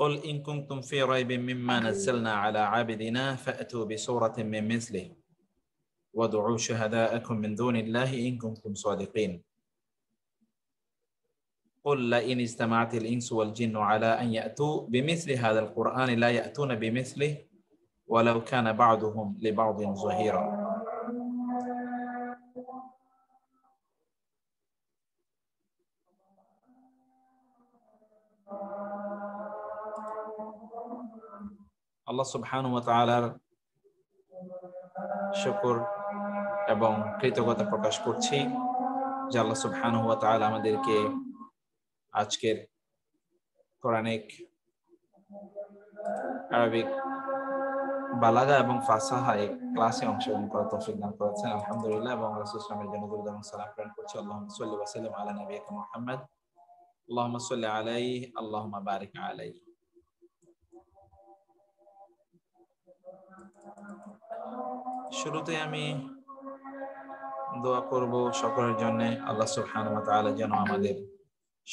قل إن كنتم في ريب مما نزلنا على عابدنا فأتوا بسورة من مثله وادعوا شهداءكم من دون الله إن كنتم صادقين قل لئن اجتمعت الإنس والجن على أن يأتوا بمثل هذا القرآن لا يأتون بمثله ولو كان بعضهم لبعض ظهيرا আল্লাহ সুবহানাহু ওয়া তাআলার শুকর এবং কৃতজ্ঞতা প্রকাশ করছি যে আল্লাহ সুবহানাহু ওয়া তাআলা আমাদেরকে আজকের কোরআনিক আরবিক বালাগা এবং ফাসাহায় ক্লাসে অংশগ্রহণ করার তৌফিক দান করেছেন আলহামদুলিল্লাহ এবং রাসূল সাল্লাল্লাহু আলাইহি ওয়াসাল্লামের জন্য দরুদ এবং সালাম প্রেরণ করছি আল্লাহুম্মা সাল্লি ওয়া সাল্লিম আলা নাবিয়িকা মুহাম্মদ আল্লাহুম্মা সাল্লি আলাইহি আল্লাহুম্মা বারিক আলাইহি শুরুতে আমি দোয়া করব সকলের জন্য আল্লাহ সুবহানাহু ওয়া তাআলা যেন আমাদের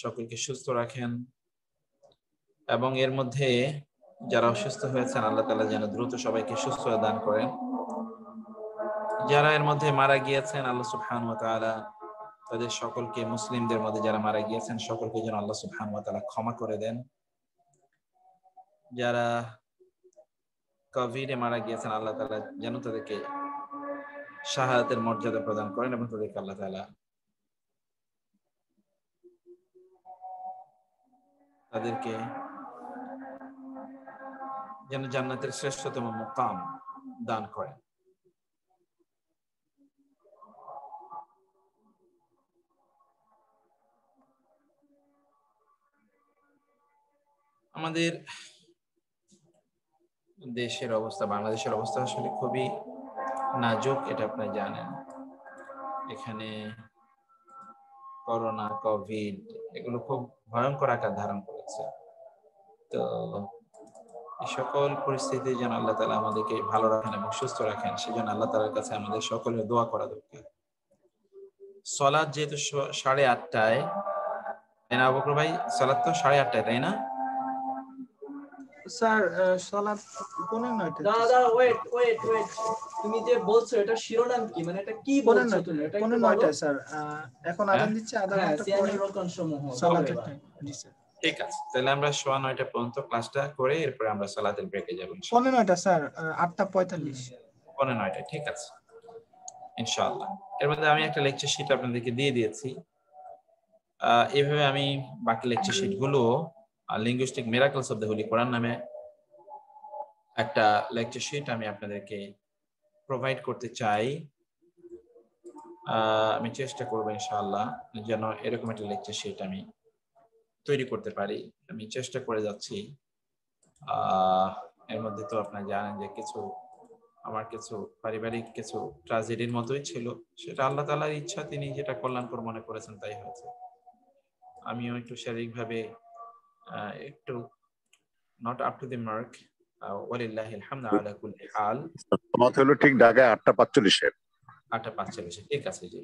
সকলকে সুস্থ রাখেন এবং এর মধ্যে যারা অসুস্থ হয়েছেন আল্লাহ তাআলা যেন দ্রুত সবাইকে সুস্থতা দান করেন যারা এর মধ্যে মারা গিয়েছেন আল্লাহ সুবহানাহু ওয়া তাআলা তাদের সকলকে মুসলিমদের মধ্যে যারা মারা গিয়েছেন সকলকে যেন আল্লাহ সুবহানাহু ওয়া তাআলা ক্ষমা করে দেন যারা কোভিডে মারা গিয়েছেন আল্লাহ তাআলা যেন তাদেরকে শাহাদাতের মর্যাদা প্রদান করেন এবং তাদেরকে আল্লাহ তাআলা তাদেরকে যেন জান্নাতের শ্রেষ্ঠতম মুকাম দান করেন আমাদের দেশের অবস্থা বাংলাদেশের অবস্থা আসলে খুবই নাজুক এটা আপনারা জানেন এখানে করোনা কোভিড এগুলো খুব ভয়ঙ্কর আকার ধারণ করেছে তো এই সকল পরিস্থিতি যেন আল্লাহ তাআলা আমাদেরকে ভালো রাখেন এবং সুস্থ রাখেন সেজন্য আল্লাহ তাআলার কাছে আমাদের সকলের দোয়া করা দরকার সালাত যেহেতু 8:30টায় না আবু বকর ভাই সালাত তো 8:30টায় তাই না স্যার সালাত 9:30 দাদা ওয়েট তুমি যে বলছো এটা শিরোনাম কি মানে এটা কি বলছো তুমি এটা 9:30 স্যার এখন আযান দিচ্ছে আধা ঘন্টা পরে সালাতের টাইম জি স্যার ঠিক আছে তাহলে আমরা 9:30 পর্যন্ত ক্লাসটা করে এরপর আমরা সালাতের ব্রেকে যাব 9:30 স্যার 8:45 9:30 ঠিক আছে ইনশাআল্লাহ এর মধ্যে আমি একটা লেকচার শীট আপনাদেরকে দিয়ে দিয়েছি এইভাবে আমি বাকি লেকচার শীটগুলো linguistic miracles of the holy Quran নামে একটা লেকচার শীট আমি আপনাদেরকে প্রোভাইড করতে চাই আমি চেষ্টা করব ইনশাআল্লাহ যেন এরকম একটা লেকচার শীট আমি তৈরি করতে পারি আমি চেষ্টা করে যাচ্ছি এর মধ্যে তো আপনারা জানেন যে আমার কিছু পারিবারিক কিছু ট্র্যাজেডির মতোই ছিল সেটা আল্লাহ তাআলার ইচ্ছা তিনি যেটা কল্যাণকর মনে করেছেন তাই হয়েছে আমিও একটু শারীরিকভাবে একটু not up to the mark ওয়ালিল্লাহিল হামদু আলা কুল্লি হাল তোমার হলো ঠিক ঢাকায় 8:45 8:45 ঠিক আছে জি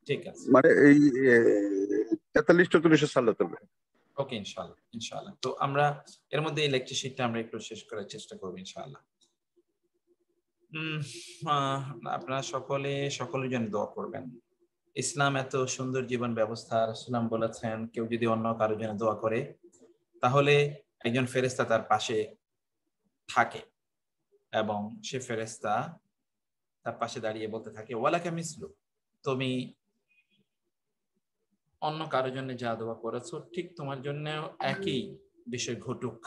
ঠিক আছে মানে এই 43-44 সালে হবে ওকে ইনশাআল্লাহ তো আমরা এর মধ্যে এই লেকচার শীটটা আমরা একটু শেষ করার চেষ্টা করব ইনশাআল্লাহ আপনারা সকলের জন্য দোয়া করবেন ইসলাম এত সুন্দর জীবন ব্যবস্থা রাসূল বলেছেন কেউ যদি অন্য কারোর জন্য দোয়া করে তাহলে একজন ফেরেশতা তার পাশে থাকে এবং সে ফেরেশতা তার পাশে দাঁড়িয়ে বলতে থাকে ওয়ালাকা মিসলু তুমি অন্য কারোর জন্য যা দোয়া করেছো ঠিক তোমার জন্য একই বিষয় ঘটুক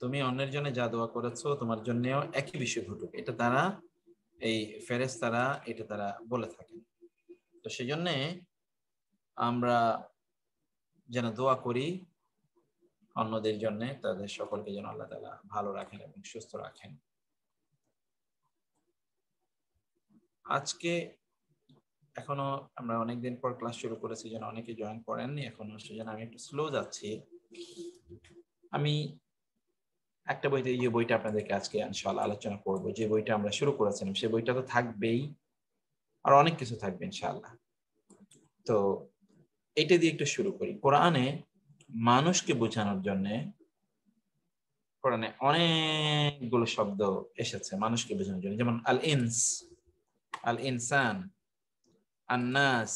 তুমি অন্যের জন্য যা দোয়া করেছো তোমার জন্যও একই বিষয় ঘটুক এটা তারা এই ফেরেশতারা এটা তারা বলে থাকেন তো সেজন্য আমরা যেন দোয়া করি অন্যদের জন্য তাদের সকলকে যেন আল্লাহ তাআলা ভালো রাখেন এবং সুস্থ রাখেন আজকে এখনো আমরা অনেকদিন পর ক্লাস শুরু করেছি যেন অনেকে জয়েন করেননি এখনো সেজন্য আমি একটু স্লো যাচ্ছি আমি একটা বইতে এই যে বইটা আপনাদেরকে আজকে ইনশাআল্লাহ আলোচনা করব যে বইটা আমরা শুরু করেছিলাম সেই বইটা তো থাকবেই আর অনেক কিছু থাকবে ইনশাআল্লাহ তো এটা দিয়ে একটু শুরু করি কোরআনে মানুষকে বোঝানোর জন্য কোরআনে অনেকগুলো শব্দ এসেছে মানুষকে বোঝানোর জন্য, যেমন আল ইনস, আল ইনসান, আন্নাস,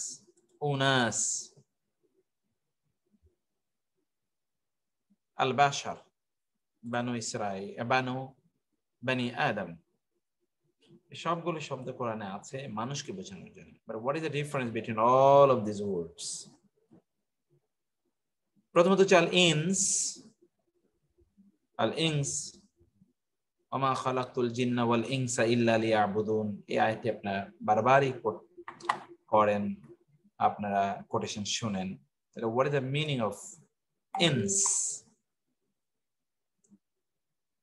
উনাস, আল বাশার, বানু ইসরাইল, বানি আদম, সবগুলো শব্দ কোরআনে আছে মানুষকে বোঝানোর জন্য। But what is the difference between all of this words? প্রথমত হচ্ছে আল ইনস, আল ইনস, ওমা খালাকতুল জিন্না ওয়াল ইনসা ইল্লা লিয়াবুদুন, এই আয়াতটি আপনারা বারবারই করেন, আপনারা কোটেশন শুনেন। তাহলে what is the meaning of ইনস?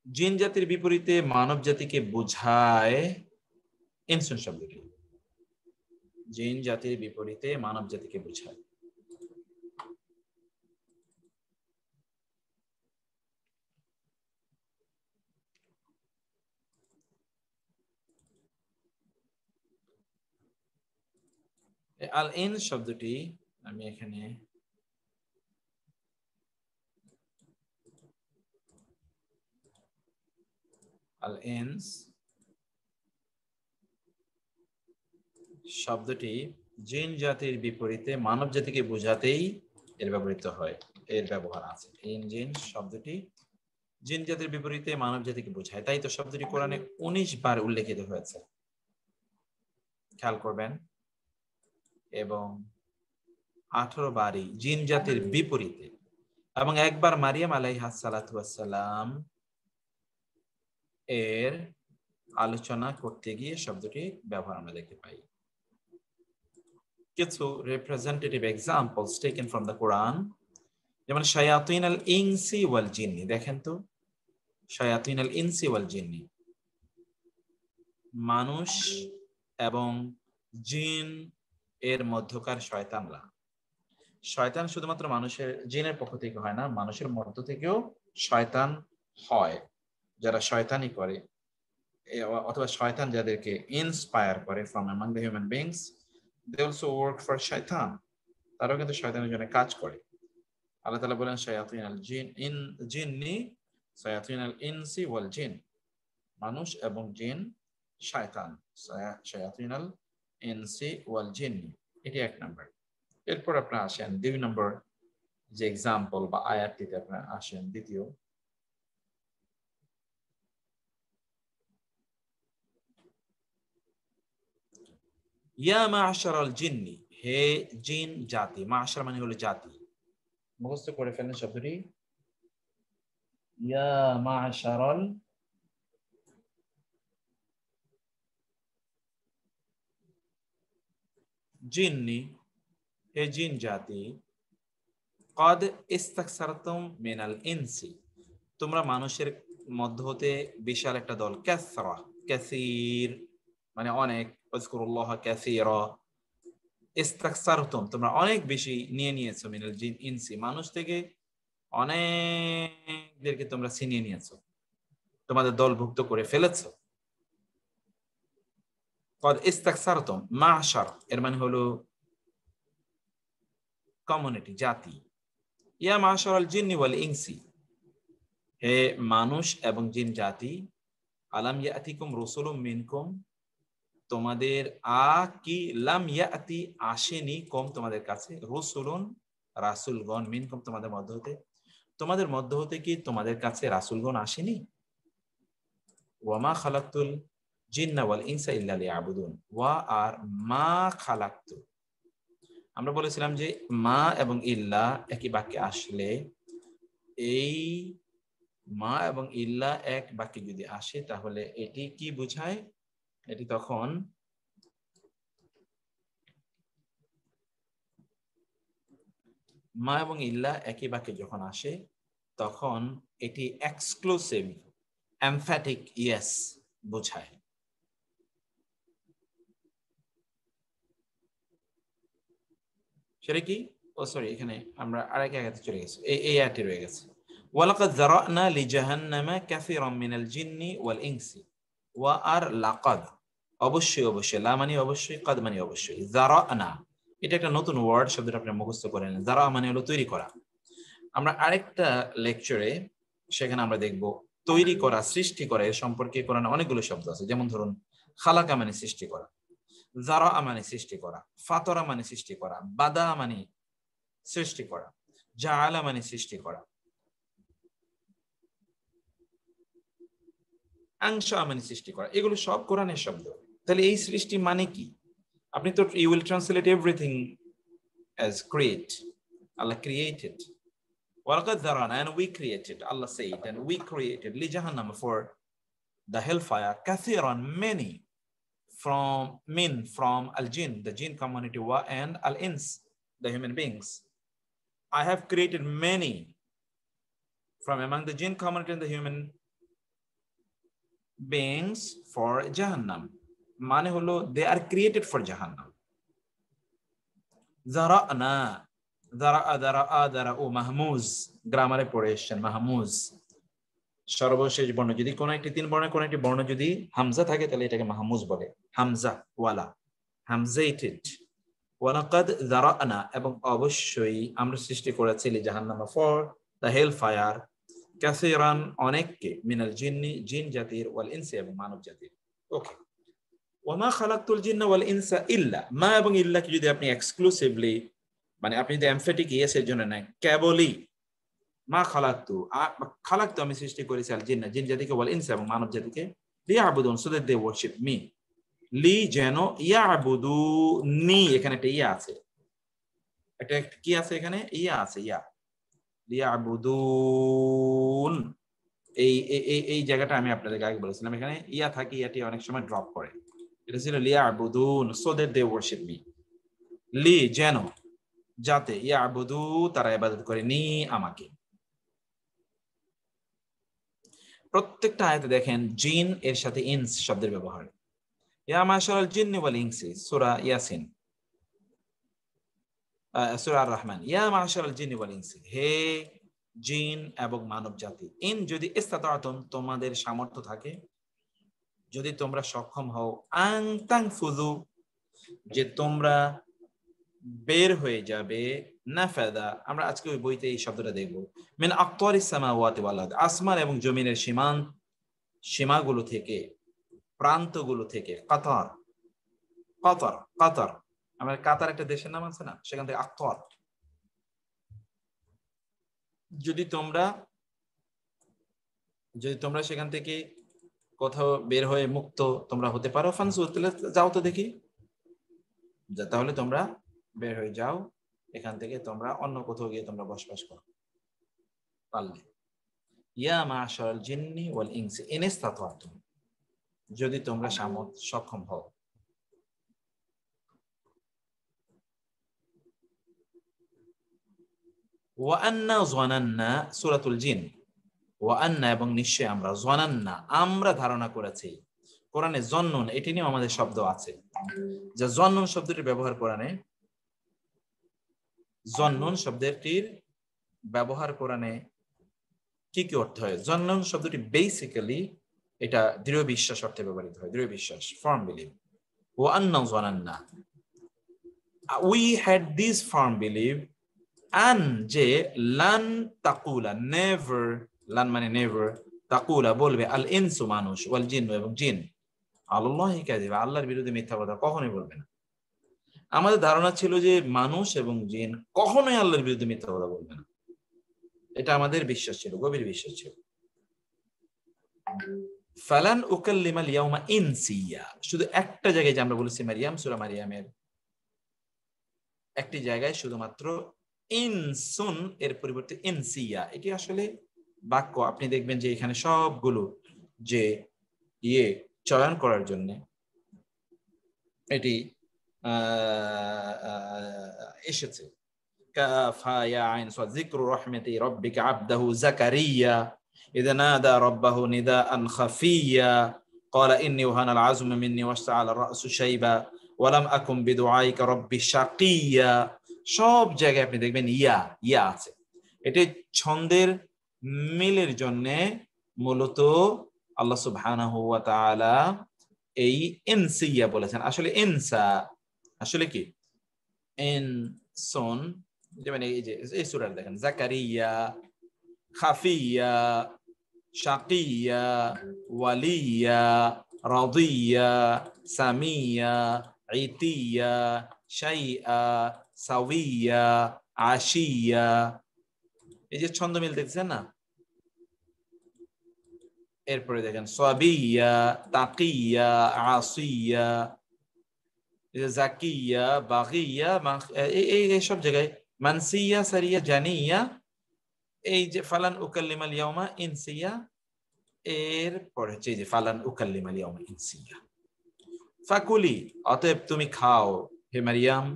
জিন জাতির বিপরীতে মানব জাতিকে বোঝায় ইনসুন শব্দটি। জিন জাতির বিপরীতে মানব জাতিকে বোঝায়। আল ইন শব্দটি আমি এখানে আল ইনস শব্দটি জিন জাতির বিপরীতে মানব জাতিকে বোঝাতেই এর ব্যবহৃত হয়, এর ব্যবহার আছে। জিন শব্দটি জিন জাতির বিপরীতে মানব জাতিকে বোঝায়, তাই তো শব্দটি কোরআনে 19 বার উল্লেখিত হয়েছে, খেয়াল করবেন। এবং 18 বারই জিন জাতির বিপরীতে, এবং একবার মারিয়াম আলাইহিস সালাতু ওয়াস সালাম এর আলোচনা করতে গিয়ে শব্দটি ব্যবহার আমরা দেখতে পাই। কিছু representative examples taken from the Quran, যেমন শায়াতিন আল ইনসি ওয়াল জিন্নি। দেখেন তো, শায়াতিন আল ইনসি ওয়াল জিন্নি, মানুষ এবং জিন এর মধ্যকার শয়তানরা। শয়তান শুধুমাত্র মানুষের, জিনের পক্ষ থেকে হয় না, মানুষের মধ্য থেকেও শয়তান হয়। যারা শয়তানি করে অথবা শয়তান যাদেরকে ইন্সপায়ার করে from among the human beings, they also work for শয়তান, তারাও কিন্তু শয়তানের জন্য কাজ করে। আল্লাহ তাআলা বলেন শায়াতিন আল জিন্নি শায়াতিন আল ইনসি ওয়াল জিন, মানুষ এবং জিন শয়তান, শায়াতিন আল ইনসি ওয়াল জিন্নি। এটি এক নম্বর। এরপর আপনারা আসেন 2 নম্বর যে এক্সাম্পল বা আয়াতটিতে আপনারা আসেন, দ্বিতীয়। ইয়া মা'শারাল জিন্নি, হে জিন জাতি। মা'শার মানে হলো জাতি, মুখস্থ করে ফেলেন শব্দটি। ইয়া মা'শারাল জিন্নি, হে জিন জাতি। কদ ইস্তাকসারতুম মিনাল ইনসি, তোমরা মানুষের মধ্য হতে বিশাল একটা দল। কাসরা, কাসীর মানে অনেক, আযকুরুল্লাহ কাসীরা। ইস্তাকসারতুম, তোমরা অনেক বেশি নিয়ে নিয়েছো, মিনাল জিন ইনসি, মানুষ থেকে অনেকদেরকে তোমরা ছিনিয়ে নিয়েছো, তোমাদের দলভুক্ত করে ফেলেছো। কদ ইস্তাকসারতুম, মা'শার এর মানে হলো কমিউনিটি, জাতি। ইয়া মা'শারাল জিন্নি ওয়াল ইনসি, হে মানুষ এবং জিন জাতি। আলাম ইয়াতিকুম রাসূলুম মিনকুম, তোমাদের কি লাম ইয়াতি আসেনি, কম তোমাদের কাছে, রাসূলুন রাসূলগণ, মিনকুম তোমাদের মধ্য হতে, তোমাদের মধ্য হতে কি তোমাদের কাছে রাসূলগণ আসেনি? ওয়া মা খালাকতুল জিন্না ওয়াল ইনসা ইল্লা লিয়াবুদুন, ওয়া আর মা খালাকতু, আমরা বলেছিলাম যে মা এবং ইল্লা একই বাক্যে আসলে, এই মা এবং ইল্লা এক বাক্যে যদি আসে তাহলে এটি কি বোঝায়? এটি তখন মা এবং ইল্লা একই বাক্যে যখন আসে তখন এটি এক্সক্লুসিভ এমফ্যাটিক ইয়েস বোঝায়। সেটা কি? ও সরি, এখানে আমরা আরেক আয়াতে চলে গেছি, এই আয়াতটি রয়ে গেছে। ওয়ালাকাদ যারানা লিজাহান্নামা কাসীরাম মিনাল জিন্নি ওয়াল ইনসি, ওয়া আর লাকাদ, অবশ্যই অবশ্যই, লা মানে অবশ্যই, কাদ মানে অবশ্যই, যারানা এটা একটা নতুন ওয়ার্ড, শব্দটা আপনি মুখস্থ করে নেন। যারা মানে হলো তৈরি করা, আমরা আরেকটা লেকচারে সেখানে আমরা দেখব তৈরি করা, সৃষ্টি করা এর সম্পর্কে কোরআনে অনেকগুলো শব্দ আছে। যেমন ধরুন খালাকা মানে সৃষ্টি করা, যারা মানে সৃষ্টি করা, ফাতরা মানে সৃষ্টি করা, বাদা মানে সৃষ্টি করা, জাআলা মানে সৃষ্টি করা, আনশা মানে সৃষ্টি করা। এগুলো সব কোরআনের শব্দ। তাহলে এই সৃষ্টি মানে কি? আপনি তো you will translate everything as create. Allah created. وَلَقَدْ ذَرَأْنَا, and we created. Allah said, and we created li Jahannam, for the hellfire, kathiran, many, from al-jinn, the jinn community, wa, and al-ins, the human beings. I have created many from among the jinn community and the human beings for Jahannam. Mane holo, they are created for Jahannam. Zara'na, dara'u, mahmuz, গ্রামারে পড়ে এসেছেন মাহমুজ, সর্বশেষ বর্ণ। যদি কোন একটি 3 বর্ণের কোন একটি বর্ণ যদি হামজা থাকে তাহলে এটাকে মাহমুজ বলে। হামজা ওয়ালা, হামজাইটেড। ওয়ালাকাদ যারা'না, এবং অবশ্যই আমরা সৃষ্টি করেছি লি জাহান্নাম, ফর দ্য হেল ফায়ার, কাসীরান, অনেককে, মিনাল জিন্নি, জিন জাতির, ওয়াল ইনসি, এবং মানব জাতির। ওকে, ওয়ামা খালাকতুল জিন্না ওয়াল ইনসা ইল্লা, মা এবং ইল্লা কি যদি আপনি এক্সক্লুসিভলি, মানে আপনি যদি এমফেটিক ইয়েস এর জন্য নেন, কেবলই মা খালাকতু আমি সৃষ্টি করেছি আল জিন্না, জিন জাতিকে, ওয়াল ইনসা, এবং মানব জাতিকে, লিয়াবুদুন, so that they worship me, লি যেন, ইয়াবুদুনি, এখানে একটা ইয়া আছে, একটা কি আছে এখানে, ইয়া আছে, ইয়া, লিয়াবুদুন, এই জায়গাটা আমি আপনাদের আগে বলেছিলাম, এখানে ইয়া থাকে, ইয়াটি অনেক সময় ড্রপ করে, এটা ছিল লিয়াবুদুন, so that they worship me, লি যেন, যাতে, ইয়াবুদু, তারা ইবাদত করে, নি, আমাকে। প্রত্যেকটা আয়াতে দেখেন জিন এর সাথে ইনস শব্দের ব্যবহার। ইয়া মাশারাল জিন্নি ওয়াল ইনসি, সূরা ইয়াসিন, সূরা আর রহমান, ইয়া মাশারাল জিন্নি ওয়াল ইনসি, হে জিন এবং মানব জাতি, ইন যদি ইসতাতাতুম, তোমাদের সামর্থ্য থাকে, যদি তোমরা সক্ষম হও, আন তানফুযু, যে তোমরা বের হয়ে যাবে, নাফাদা, আমরা আজকে ওই বইতে এই শব্দটা দেখব, মিন আকতারিস সামাওয়াতি ওয়াল আরদ, আসমান এবং জমিনের সীমাগুলো থেকে, প্রান্তগুলো থেকে, কাতার, কাতার, কাতার, আমাদের কাতার একটা দেশের নাম আছে না, সেখান থেকে আকতার, যদি তোমরা সেখান থেকে কোথাও বের হয়ে মুক্ত তোমরা হতে পারো, ফানসু, যাও তো দেখি, তাহলে তোমরা বের হয়ে যাও এখান থেকে, তোমরা অন্য কোথাও গিয়ে তোমরা বসবাস করো পারলে। ইয়া মাশারাল জিন্নি ওয়াল ইনসি ইন ইসতাতাতুম, যদি তোমরা সক্ষম হও। ওয়া আন্না যানান্না, সূরাতুল জিন, ওয়া আন্না, এবং নিশ্চয় আমরা, যানান্না, আমরা ধারণা করেছি। কোরআনে জন্নুন, এটি নিয়ে আমাদের শব্দ আছে, যে জন্নুন শব্দটির ব্যবহার কোরআনে, জন্নুন শব্দটির ব্যবহার কোরআনে কি কি অর্থ হয়? জন্নুন শব্দটি বেসিক্যালি এটা দৃঢ় বিশ্বাস অর্থে ব্যবহৃত হয়, দৃঢ় বিশ্বাস, ফার্ম বিলিভ। ওয়া আন্না যানান্না, we had this firm belief, আন, যে, লান তাকুলা, নেভার, লান মানে নেভার, তাকুলা বলবে, আল ইনসু, মানুষ, ওয়াল জিন্নু, এবং জিন, আল্লাহি কাযিবা, আল্লাহর বিরুদ্ধে মিথ্যা কথা কখনোই বলবে না। আমাদের ধারণা ছিল যে মানুষ এবং জিন কখনোই আল্লাহর বিরুদ্ধে মিথ্যা কথা বলবে না, এটা আমাদের বিশ্বাস ছিল, গভীর বিশ্বাস ছিল। ফালান উকাল্লিমাল ইয়াউমা ইনসিয়া, শুধু একটা জায়গায় যে আমরা বলেছি মারিয়াম, সূরা মারিয়ামের একটি জায়গায় শুধুমাত্র ইনসুন এর পরিবর্তে ইনসিয়া, এটি আসলে বাক্য। আপনি দেখবেন যে এখানে সবগুলো যে চয়ন করার জন্য এটি এসেছে। কাফা ইয়া আইন সাদ, যিকরু রাহমাতি রাব্বিকা আবদাহু যাকারিয়া ইযা নাদা রাব্বাহু নিদাআন খাফিয়া ক্বালা ইন্নী ওয়াহানা আল আযমু মিন্নী ওয়াসতাআলা আর-রাসু শাইবা ওয়া লাম আকুম বিদুআইকা রাব্বি শাকিয়া। সব জায়গায় আপনি দেখবেন ইয়া আছে। এটি ছন্দের মিলের জন্য মূলত আল্লাহ সুবহানাহু ওয়া তাআলা এই ইনসিয়া বলেছেন। আসলে ইনসা আসলে কি, ইনসুন যেমন এই যে এই সূরা দেখেন, জাকারিয়া, খাফিয়া, শাকিয়া, ওয়ালিয়া, রাদিয়া, সামিয়া, ইতিয়া, শাইআ, সাওয়িয়া, আশিয়া। এই যে ছন্দ মিল দেখছেন না? এরপরে দেখেন সাবিয়া, তাকিয়া, আসিয়া, জাকিয়া, বাগিয়া, এই সব জায়গায় মানসিয়া, সারিয়া, জানিয়া। এই যে ফালান উকাল্লিমাল ইয়াউমা ইনসিয়া, এরপরে হচ্ছে এই যে ফালান উকাল্লিমাল ইয়াউমা ইনসিয়া। ফাকুলি, অতএব তুমি খাও হে মারিয়াম,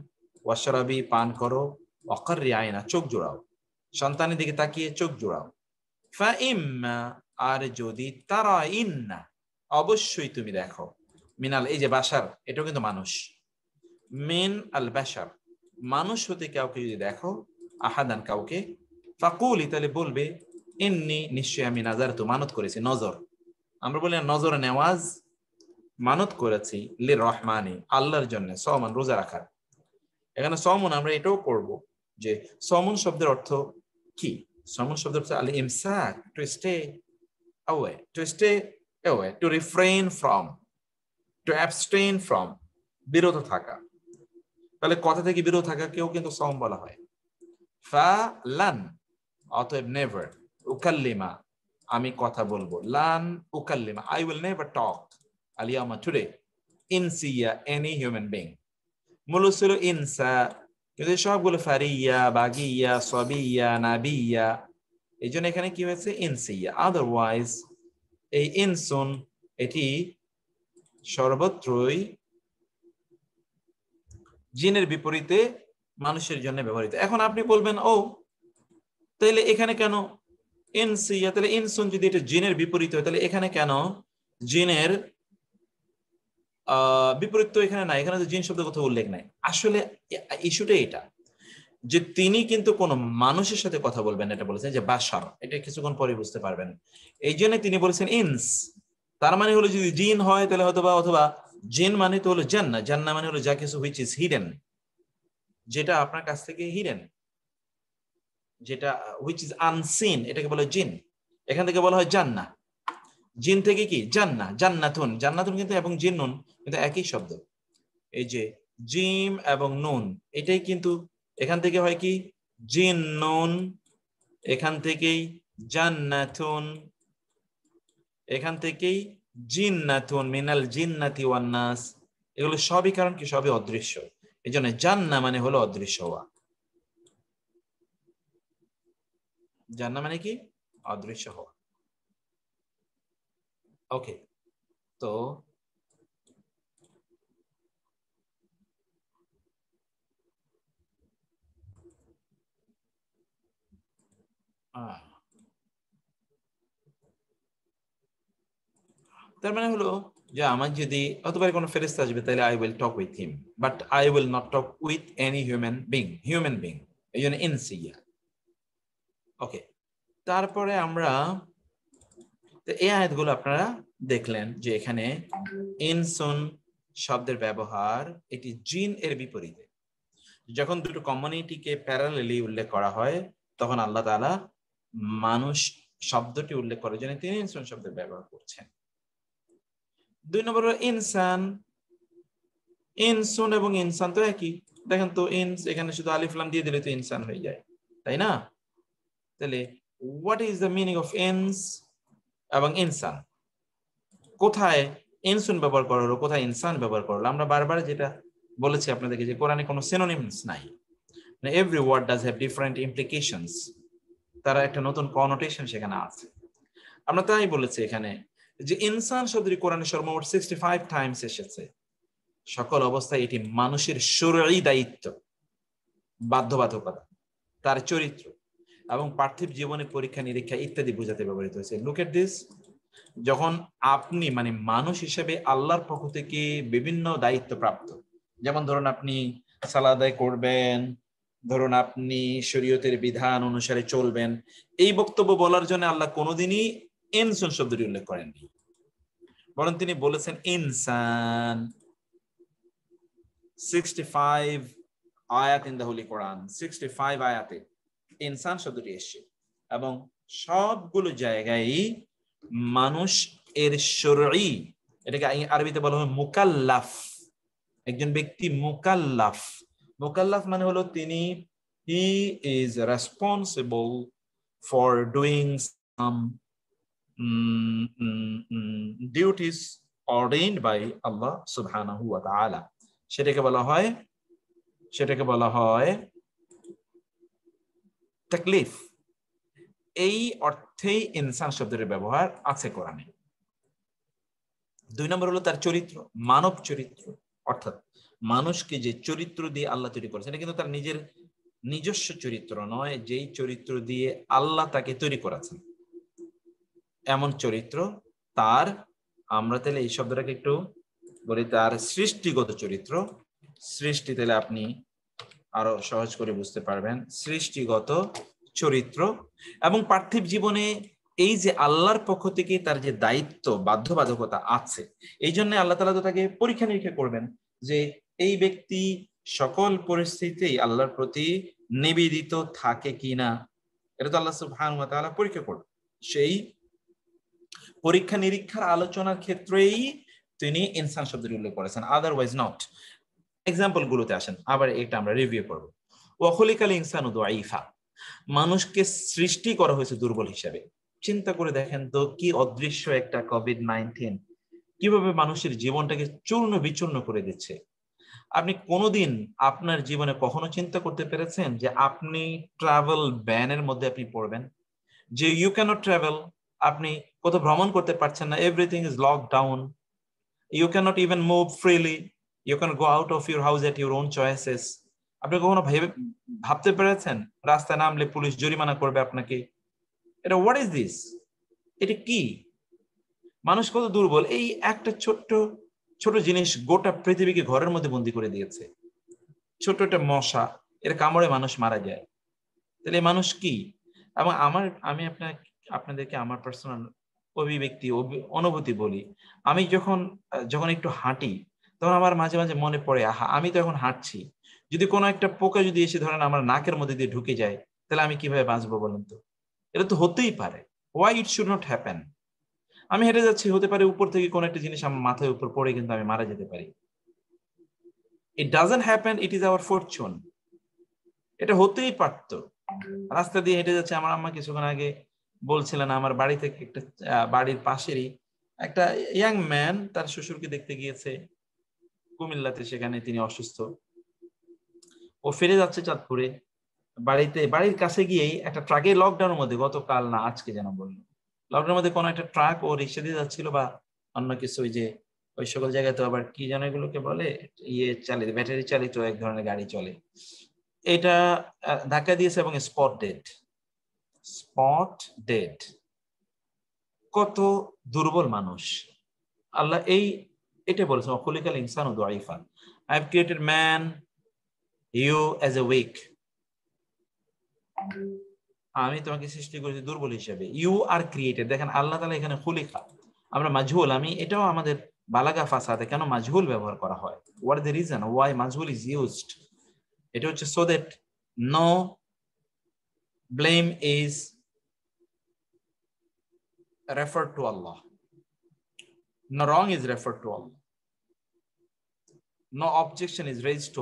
ওয়াশরাবি, পান করো, ওয়াকাররি আইনা, চোখ জোড়াও, সন্তানের দিকে তাকিয়ে চোখ জোড়াও। ফাইম্মা, আর যদি, তারা ইন্না, অবশ্যই তুমি দেখো, মিনাল, এই যে বাশার, এটাও কিন্তু মানুষ, মিন আল বাশার, মানুষ হতে কাউকে যদি দেখো, আহাদান, কাউকে, ফাকুলি, তাহলে বলবে, ইন্নি, নিশ্চয় আমি নাজার তো, মানত করেছি, নজর, আমরা বলি নজর নেওয়াজ, মানত করেছি, লির রহমানি, আল্লাহর জন্য, সমান, রোজা রাখার। এখানে সমন আমরা এটাও পড়বো যে সমন শব্দের অর্থ কি? সমন শব্দের অর্থ আল ইমসাক, to stay away, to stay away, to refrain from, to abstain from, বিরত থাকা। তাহলে কথা থেকে বিরত থাকা কেউ কিন্তু সম বলা হয়। ফালান, অতএব নেভার, উকাল্লিমা, আমি কথা বলবো, লান উকাল্লিমা, I will never talk, আলিয়ামা, টুডে, ইনসিয়া, any human being। মূলত ছিল ইনসা, কিন্তু সবগুলো ফারিয়া, বাগিয়া, সাবিয়া, নাবিয়া, এই জন্য এখানে কি হয়েছে? ইনসিয়া। আদারওয়াইজ এই ইনসুন, এটি সর্বত্রই জিনের বিপরীতে মানুষের জন্য ব্যবহৃত। এখন আপনি বলবেন, ও তাহলে এখানে কেন ইনসিয়া? তাহলে ইনসুন যদি এটা জিনের বিপরীত হয়, তাহলে এখানে কেন জিনের বিপরীত? তো এখানে নাই, এখানে তো জিন শব্দের কথা উল্লেখ নাই। আসলে ইস্যুটা এটা যে তিনি কিন্তু কোন মানুষের সাথে কথা বলবেন, এটা বলেছেন যে বাশার, এটা কিছুক্ষণ পরে বুঝতে পারবেন। এই জন্য তিনি বলেছেন ইনস, তার মানে হলো যদি জিন হয় তাহলে অথবা জিন মানে তো হলো জান্না, জান্না মানে হলো যা কিছু হুইচ ইজ হিডেন, যেটা আপনার কাছ থেকে হিডেন, যেটা হুইচ ইজ আনসিন, এটাকে বলে জিন। এখান থেকে বলা হয় জান্না, জিন থেকে কি জান্না, জান্নাতুন, জান্নাতুন কিন্তু এবং জিন্নুন কিন্তু একই শব্দ। এই যে জিম এবং নুন, এটাই কিন্তু এখান থেকে হয় কি জিন্নুন, এখান থেকেই জান্নাতুন, এখান থেকেই জিন্নাতুন, মিনাল জিন্নাতি ওয়ান নাস। এগুলো সবই কারণ কি? সবই অদৃশ্য। এই জন্য জান্না মানে হলো অদৃশ্য হওয়া। জান্না মানে কি? অদৃশ্য হওয়া। ওকে, তো তার মানে হলো যে আমার যদি অথবা কোনো ফেরেশতা আসবে, তাহলে I will talk with him, but I will not talk with any human being. এই জন্য ইনসিয়া। ওকে, তারপরে আমরা এই আয়াতগুলো আপনারা দেখলেন যে এখানে ইনসুন শব্দের ব্যবহার, এটি জিন এর বিপরীতে। যখন দুটো কমিউনিটিকে প্যারালেলি উল্লেখ করা হয়, তখন আল্লাহ তাআলা মানুষ শব্দটি উল্লেখ করার জন্য তিনি ইনসুন শব্দের ব্যবহার করছেন। 2 নম্বর হলো ইনসান। ইনসুন এবং ইনসান তো একই। দেখেন তো, ইনস এখানে শুধু আলিফ লাম দিয়ে দিলে তো ইনসান হয়ে যায়, তাই না? তাহলে what is the meaning of ইনস এবং ইনসান? কোথায় ইনসুন ব্যবহার করা হলো, কোথায় ইনসান ব্যবহার করা হলো? আমরা বারবার যেটা বলেছি আপনাদেরকে যে কোরআনে কোনো সিনোনিমস নাই, মানে every word does have different implications, তারা একটা নতুন কনোটেশন সেখানে আছে। আমরা তাই বলেছি এখানে যে ইনসান শব্দটি কোরআনে সর্বমোট 65 টাইমস এসেছে। সকল অবস্থায় এটি মানুষের শরঈ দায়িত্ব, বাধ্যবাধকতা, তার চরিত্র এবং পার্থিব জীবনে পরীক্ষা নিরীক্ষা ইত্যাদি বোঝাতে ব্যবহৃত হয়েছে। লুক এট দিস, যখন আপনি মানে মানুষ হিসেবে আল্লাহর পক্ষ থেকে বিভিন্ন দায়িত্ব প্রাপ্ত, যেমন ধরুন আপনি সালাত আদায় করবেন, ধরুন আপনি শরীয়তের বিধান অনুসারে চলবেন, এই বক্তব্য বলার জন্য আল্লাহ কোনোদিনই ইনসান শব্দটি উল্লেখ করেননি, বরং তিনি বলেছেন ইনসান। 65 আয়াত ইন দ্য হোলি কোরআন, 65 আয়াতে ইনসান শব্দটি এসেছে, এবং সবগুলো জায়গায় মানুষ এর শরঈ, এটাকে আরবিতে বলা হয় মুকাল্লাফ। একজন ব্যক্তি মুকাল্লাফ, মুকাল্লাফ মানে হলো তিনি he is responsible for doing some duties ordained by আল্লাহ সুবহানাহু ওয়া তাআলা। সেটাকে বলা হয় তাকলিফ। এই অর্থেই ইনসান শব্দের ব্যবহার আছে কোরআনে। 2 নম্বর হলো তার চরিত্র, মানব চরিত্র, অর্থাৎ মানুষকে যে চরিত্র দিয়ে আল্লাহ তৈরি করেছেন, এটা কিন্তু তার নিজস্ব চরিত্র নয়, যেই চরিত্র দিয়ে আল্লাহ তাকে তৈরি করেছেন এমন চরিত্র তার। আমরা তাহলে এই শব্দটাকে একটু বলি, তার সৃষ্টিগত চরিত্র। সৃষ্টি তাহলে আপনি আরো সহজ করে বুঝতে পারবেন, সৃষ্টিগত চরিত্র। এবং পার্থিব জীবনে এই যে আল্লাহর পক্ষ থেকে তার যে দায়িত্ব, বাধ্যবাধকতা আছে, এই জন্য আল্লাহ তাআলা তো তাকে পরীক্ষা নিরীক্ষা করবেন যে এই ব্যক্তি সকল পরিস্থিতিতেই আল্লাহর প্রতি নিবেদিত থাকে কিনা। এটা তো আল্লাহ সুবহানাহু ওয়া তাআলা পরীক্ষা করবেন। সেই পরীক্ষা নিরীক্ষার আলোচনার ক্ষেত্রেই তিনি ইনসান শব্দটি উল্লেখ করেছেন, আদারওয়াইজ নট। এক্সাম্পল গুলোতে আসেন, আবার এটা আমরা রিভিউ করব। ওয়া খুলিকাল ইনসানু দাঈফা, মানুষকে সৃষ্টি করা হয়েছে দুর্বল হিসেবে। চিন্তা করে দেখেন তো, কি অদৃশ্য একটা কোভিড-19 কিভাবে মানুষের জীবনটাকে চূর্ণ বিচূর্ণ করে দিচ্ছে। আপনি কোনোদিন আপনার জীবনে কখনো চিন্তা করতে পেরেছেন যে আপনি ট্রাভেল ব্যানের মধ্যে আপনি পড়বেন, যে ইউ ক্যানট ট্রাভেল, আপনি কোথাও ভ্রমণ করতে পারছেন না, everything is lockdown, you can't even move freely, you can go out of your house at your own choices. আপনি কখনো ভাবতে পেরেছেন রাস্তায় নামলে পুলিশ জরিমানা করবে আপনাকে? এটা হোয়াট ইজ দিস? এটা কি? মানুষ কত দুর্বল! এই একটা ছোট জিনিস গোটা পৃথিবীকে ঘরের মধ্যে বন্দী করে দিয়েছে। ছোট একটা মশা, এর কামড়ে মানুষ মারা যায়। তাহলে মানুষ কি? এবং আমি আপনাদেরকে আমার পার্সোনাল অভিব্যক্তি অনুভূতি বলি। আমি যখন একটু হাঁটি, তখন আমার মাঝে মাঝে মনে পড়ে, আহা, আমি তো এখন হাঁটছি, যদি কোনো একটা পোকা যদি এসে ধরেন আমার নাকের মধ্যে দিয়ে ঢুকে যায়, তাহলে আমি কিভাবে বাঁচবো বলেন তো? এটা তো হতেই পারে। Why it should not happen? আমি হেঁটে যাচ্ছি, হতে পারে উপর থেকে কোনো একটা জিনিস আমার মাথার উপর পড়ে কিন্তু আমি মারা যেতে পারি। It doesn't happen, it is our Fortune. এটা হতেই পারতো। রাস্তা দিয়ে হেঁটে যাচ্ছে, আমার আম্মা কিছুক্ষণ আগে বলছিলেন, আমার বাড়ি থেকে একটা বাড়ির পাশেরই একটা ইয়াং ম্যান তার শ্বশুরকে দেখতে গিয়েছে কুমিল্লাতে, সেখানে তিনি অসুস্থ। ও ফিরে যাচ্ছে চাঁদপুরে, বাড়ির কাছে গিয়েই একটা ট্রাকের লকডাউনের মধ্যে, গতকাল না আজকে যেন বললো, লকডাউনের মধ্যে কোনো একটা ট্রাক ও রিক্সা দিয়ে যাচ্ছিল বা অন্য কিছু, ওই সকল জায়গায় তো আবার কি যেন এগুলোকে বলে, ব্যাটারি চালিত এক ধরনের গাড়ি চলে, এটা ধাক্কা দিয়েছে এবং স্পট ডেড। কত দুর্বল মানুষ! আল্লাহ এটা বলেছেন, খুলিকাল ইনসানু দাঈফা, I have created man you as a weak. আমি তোমাকে সৃষ্টি করেছি দুর্বল হিসেবে। You are created. দেখেন আল্লাহ তাআলা এখানে খুলিকা, আমরা মাজহুল, এটাও আমাদের বালাগা ফাসাদে কেন মাজহুল ব্যবহার করা হয়, what is the reason why মাজহুল ইজ ইউজড? এটা হচ্ছে so that no blame is referred to Allah, no wrong is referred to Allah, no objection is raised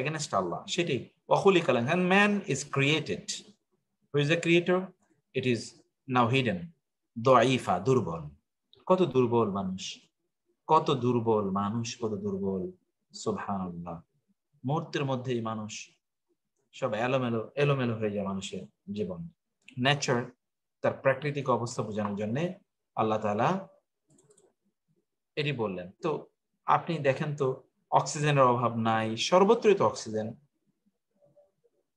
against Allah. সেটাই ওয়াখুলিকাল, and man is created. Who is the creator? It is now hidden. দাঈফা, দুর্বল। কত দুর্বল মানুষ, কত দুর্বল! সুবহানাল্লাহ। মুহূর্তের মধ্যেই মানুষ সব এলোমেলো হয়ে যায়। মানুষের জীবন, নেচার, তার প্রাকৃতিক অবস্থা বোঝানোর জন্য আল্লাহ তাআলা এটি বললেন। তো আপনি দেখেন তো, অক্সিজেনের অভাব নাই, সর্বত্রই তো অক্সিজেন,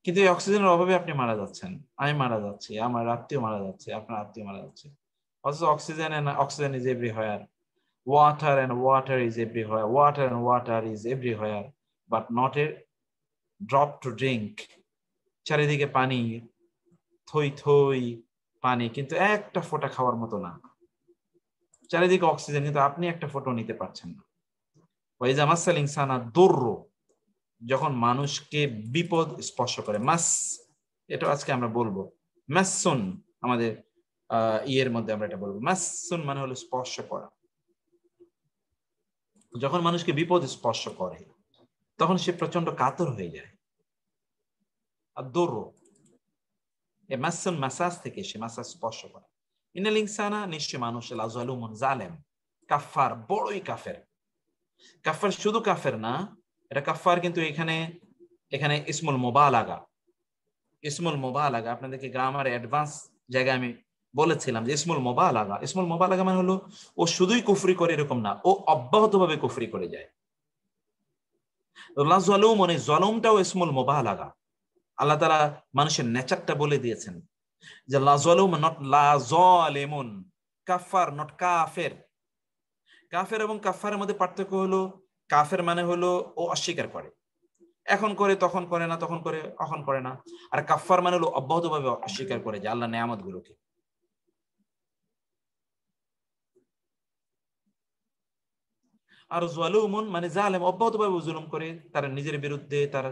কিন্তু এই অক্সিজেনের অভাবে আপনি মারা যাচ্ছেন, আমি মারা যাচ্ছি, আমার আত্মীয় মারা যাচ্ছে, আপনার আত্মীয় মারা যাচ্ছে। অথচ oxygen is everywhere, water and water is everywhere, but not a drop to drink. চারিদিকে পানি, থই পানি, কিন্তু একটা ফোঁটা খাওয়ার মতো না। চারিদিকে অক্সিজেন, কিন্তু আপনি একটা ফোঁটা নিতে পারছেন না। ওয়াইজা মাসাল ইনসানা দুররু, যখন মানুষকে বিপদ স্পর্শ করে, মাস, এটা আজকে আমরা বলবো মাসুন, আমাদের ইয়ের মধ্যে আমরা এটা বলবো মাসুন মানে হলো স্পর্শ করা। যখন মানুষকে বিপদ স্পর্শ করে তখন সে প্রচন্ড কাতর হয়ে যায়। আর দৌড় এ মাসুন মাসাজ থেকে সে মাসাজ স্পর্শ করে। ইনাল ইনসানা, নিশ্চয় মানুষ, লাযালুমুন, জালেম, কাফার, বড়ই কাফের। কাফার শুধু কাফের না, এটা কাফার কিন্তু এখানে ইসমুল মুবালাগা। ইসমুল মুবালাগা আপনাদেরকে গ্রামার অ্যাডভান্স জায়গায় আমি বলেছিলাম যে ইসমুল মুবালাগা মানে হলো ও শুধুই কুফরি করে এরকম না, ও অব্যাহতভাবে কুফরি করে যায়। লাযালুম মানে জলমটাও ইসমুল মুবালাগা। আল্লাহ তাআলা মানুষের নেচারটা বলে দিয়েছেন যে লাযালুম নট লাযালিমুন, কাফার নট কাফের। কাফের এবং কাফারের মধ্যে পার্থক্য হলো কাফের মানে হলো ও অস্বীকার করে, এখন করে তখন করে না, তখন করে এখন করে না। আর কাফার মানে হলো অব্যাহতভাবে অস্বীকার করে যে আল্লাহর নিয়ামতগুলোকে। আর যালুমুন মানে জালেম, অব্যাহতভাবে জুলুম করে, তার নিজের বিরুদ্ধে, তার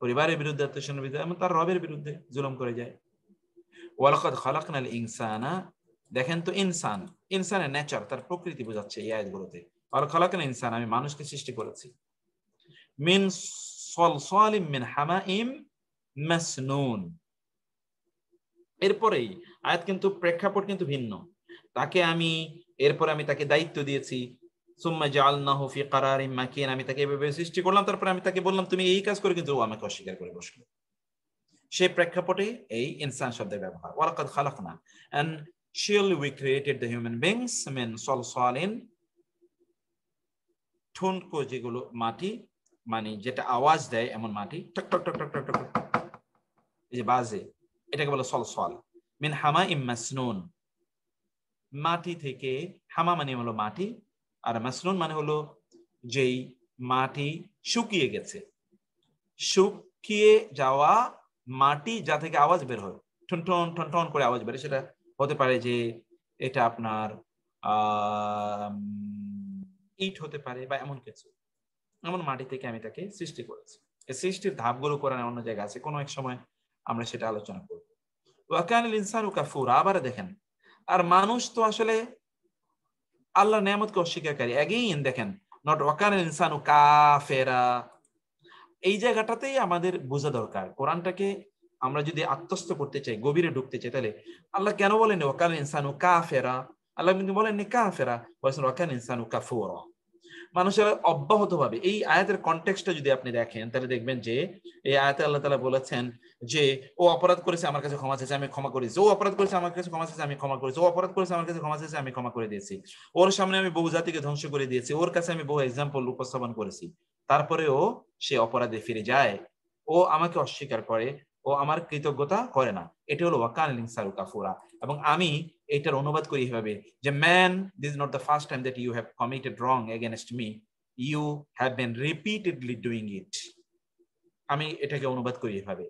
পরিবারের বিরুদ্ধে, আত্মীয়স্বজনের বিরুদ্ধে এবং তার রবের বিরুদ্ধে জুলুম করে যায়। ওয়ালাকাদ খালাকনাল ইনসানা, দেখেন তো ইনসানের নেচার, তার প্রকৃতি বোঝাচ্ছে এই আয়াতগুলোতে। ওয়ালাকাদ খালাকনাল ইনসান, আমি মানুষকে সৃষ্টি করেছি। মিন সলসালিম মিন হামাইম মাসনুন। এরপরেই আয়াত কিন্তু প্রেক্ষাপট কিন্তু ভিন্ন। এরপরে আমি তাকে দায়িত্ব দিয়েছি, সুম্মা জাআলনাহু ফি কারারিম মাকিন, আমি তাকে এভাবে সৃষ্টি করলাম, তারপরে আমি তাকে বললাম তুমি এই কাজ করে, কিন্তু ও আমাকে অস্বীকার করে বসলো। সেই প্রেক্ষাপটে এই ইনসান শব্দের ব্যবহার। ওয়ালাকাদ খালাকনা, and surely we created the human beings min salsalin, ঠুনকো যেগুলো মাটি, মানে যেটা আওয়াজ দেয় এমন মাটি, টক টক টক টক টক টক এই যে বাজে, এটাকে বলে সলসল। মিন হামাইম মাসনুন, মাটি থেকে, হামা মানে হলো মাটি, আর মাসনুন মানে হলো যেই মাটি শুকিয়ে গেছে, শুকিয়ে যাওয়া মাটি যা থেকে আওয়াজ বের হয়, ঠন ঠন ঠন ঠন করে আওয়াজ বের হয়। সেটা হতে পারে যে এটা আপনার ইট হতে পারে বা এমন কিছু, এমন মাটি থেকে আমি তাকে সৃষ্টি করেছি। এই সৃষ্টির ধাপগুলো কোরআনে অন্য জায়গায় আছে, কোনো এক সময় আমরা সেটা আলোচনা করব। ওয়া কানাল ইনসানু কাফুরা, আবার দেখেন, আর মানুষ তো আসলে আল্লাহর নিয়ামতকে অস্বীকারী। এগেইন দেখেন, নট ওয়া কানাল ইনসানু কাফেরা, এই জায়গাটাতেই আমাদের বোঝা দরকার। কোরআনটাকে আমরা যদি আত্মস্থ করতে চাই, গভীরে ঢুকতে চাই, তাহলে আল্লাহ কেন বলেন ওয়া কানাল ইনসানু কাফেরা? আল্লাহ কিন্তু বলেননি কাফেরা, বলেছেন ওয়া কানাল ইনসানু কাফুরা। মানুষের অব্যাহতভাবে, এই আয়াতের কনটেক্সটটা যদি আপনি দেখেন তাহলে দেখবেন যে এই আয়াতে আল্লাহ তাআলা বলেছেন যে ও অপরাধ করেছে, আমার কাছে ক্ষমা চাইছে, আমি ক্ষমা করেছি। ও অপরাধ করেছে, আমার কাছে ক্ষমা চাইছে, আমি ক্ষমা করেছি। ও অপরাধ করেছে, আমার কাছে ক্ষমা চাইছে, আমি ক্ষমা করে দিয়েছি। ওর সামনে আমি বহু জাতিকে ধ্বংস করে দিয়েছি, ওর কাছে আমি বহু এক্সাম্পল উপস্থাপন করেছি, তারপরেও সে অপরাধে ফিরে যায়, ও আমাকে অস্বীকার করে, ও আমার কৃতজ্ঞতা করে না। এটা হলো ওয়া কানাল ইনসানু কাফুরা। এবং আমি এটার অনুবাদ করি এভাবে যে man, this is not the first time that you have committed wrong against me, you have been repeatedly doing it. আমি এটাকে অনুবাদ করি এভাবে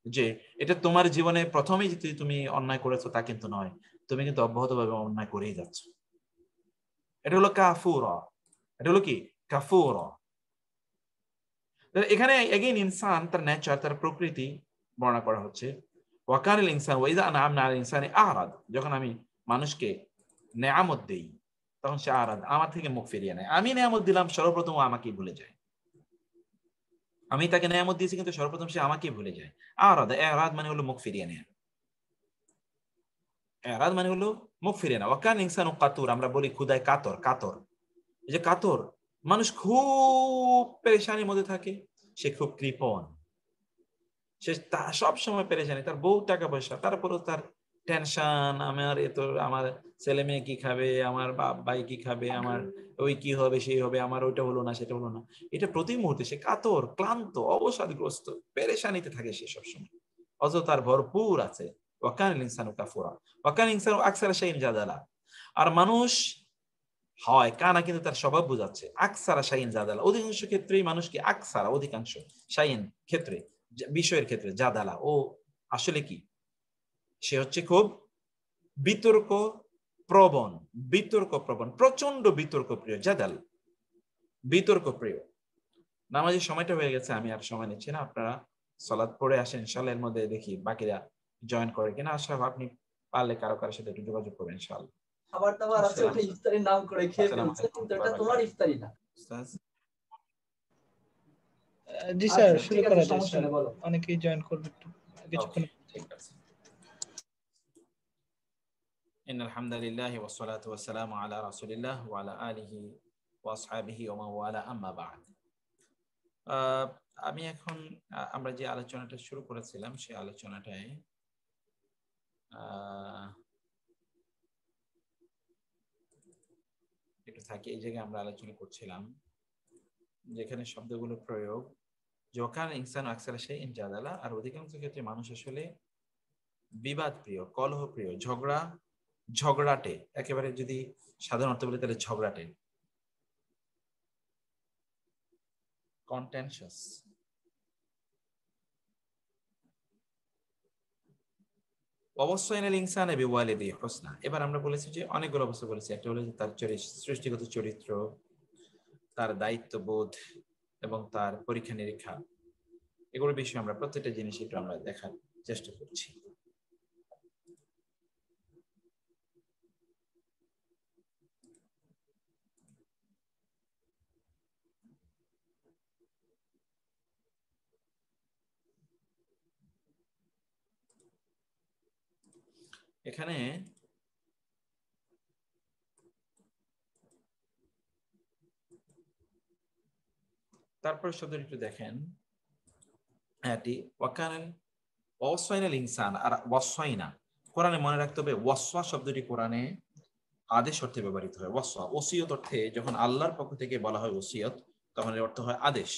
যে এটা তোমার জীবনে প্রথমেই যে তুমি অন্যায় করেছো তা কিন্তু নয়, তুমি কিন্তু অব্যাহতভাবে অন্যায় করেই যাচ্ছ। এটা হলো কাফুরা। এটা হলো কি? কাফুরা। এখানে এগেইন ইনসান, তার নেচার, তার প্রকৃতি বর্ণনা করা হচ্ছে। ওয়া কানাল ইনসানু ওয়া ইযা আনআমনা আলাল ইনসানি আ'রাদ, যখন আমি মানুষকে নেয়ামত দেই তখন সে আরাদ, আমার থেকে মুখ ফিরিয়ে নেয়। আমি নেয়ামত দিলাম, সর্বপ্রথম ও আমাকেই ভুলে যায়। আমি তাকে নেয়ামত দিয়েছি কিন্তু সর্বপ্রথম সে আমাকেই ভুলে যায়। আরাদ, এরাদ মানে হলো মুখ ফিরিয়ে নেয়া। এরাদ মানে হলো মুখ ফিরিয়ে নেওয়া। ওয়া কানা ইনসানু কাতুর, আমরা বলি খুদায় কাতর। কাতর, এই যে কাতর, মানুষ খুব পেরেশানির মধ্যে থাকে, সে খুব কৃপণ, সে সব সময় পেরেশানি, তার বহু টাকা পয়সা, তারপরেও তার টেনশন, আমার ছেলে মেয়ে কি খাবে, আমার বাপ ভাই কি খাবে, আমার ওই কি হবে সেই হবে, আমার ওইটা হলো না সেটা হলো না, এটা প্রতি মুহূর্তে সে কাতর, ক্লান্ত, অবসাদগ্রস্ত, পেরেশানিতে থাকে সে সবসময়। অথচ তার ভরপুর আছে। ওয়া কানাল ইনসানু কাফুরা ওয়া কানা ইনসানু আকসারা শাইইন জাদালা, আর মানুষ হয় কানা কিন্তু তার স্বভাব বোঝাচ্ছে, আকসারা শাইইন জাদালা, অধিকাংশ ক্ষেত্রেই মানুষ কি আকসারা, অধিকাংশ, শাইইন ক্ষেত্রে, বিষয়ের ক্ষেত্রে, জাদালা, ও আসলে কি, সে হচ্ছে খুব বিতর্ক প্রবণ, প্রচন্ড বিতর্ক প্রিয়, জাদাল, বিতর্ক প্রিয়। নামাজের সময়টা হয়ে গেছে, আমি আর সময় নিচ্ছি না, আপনারা সালাত পড়ে আসেন, ইনশাআল্লাহ এর মধ্যে দেখি বাকিরা জয়েন করে কিনা। আশরাফ আপনি পারলে কারো কারোর সাথে একটু যোগাযোগ করবেন ইনশাআল্লাহ। খাবার দাবার আছে, ওটা ইফতারির নাম করে খেয়ে ফেলছে, কিন্তু এটা তোমার ইফতারি না। জি স্যার, আচ্ছা, শুরু ঠিক করা আছে, যায় সমস্যা স্যার, নেই, বলো। অনেকেই জয়েন করবে একটু কিছুক্ষণ। ঠিক আছে। ইন্নাল হামদুলিল্লাহি ওয়াস সালাতু ওয়াস সালামু আলা রাসূলিল্লাহ ওয়া আলা আলিহি ওয়া আসহাবিহি ওয়া মান ওয়ালা, আম্মা বা'দ। আমি এখন আমরা যে আলোচনাটা শুরু করেছিলাম সেই আলোচনাটায় একটু থাকি। এই জায়গায় আমরা আলোচনা করছিলাম যেখানে শব্দগুলো প্রয়োগ যখন ইনসান আকসার শাইইন জাদালা, আর অধিকাংশ ক্ষেত্রে মানুষ আসলে বিবাদ প্রিয়, কলহ প্রিয়, ঝগড়াটে, একেবারে যদি সাধারণ অর্থ বলি তাহলে ঝগড়াটে, কন্টেনশাস। অবশ্যই ইনসান বিওয়ালিদি হুসনা। এবার আমরা বলেছি যে অনেকগুলো অবস্থা বলেছি, একটা হলো তার সৃষ্টিগত চরিত্র, তার দায়িত্ববোধ এবং তার পরীক্ষা নিরীক্ষা, এগুলোর বিষয়ে আমরা প্রত্যেকটা জিনিস একটু আমরা দেখার চেষ্টা করছি। এখানে তারপরে শব্দটি একটু দেখেন, এটি ওয়াকানাল ওয়াসাইনাল ইনসান। আর ওয়াসাইনা কোরআনে মনে রাখতে হবে, ওয়াসওয়া শব্দটি কোরআনে আদেশ অর্থে ব্যবহৃত হয়। ওয়াসওয়া ওসিয়ত অর্থে যখন আল্লাহর পক্ষ থেকে বলা হয় ওসিয়ত, তখন এর অর্থ হয় আদেশ।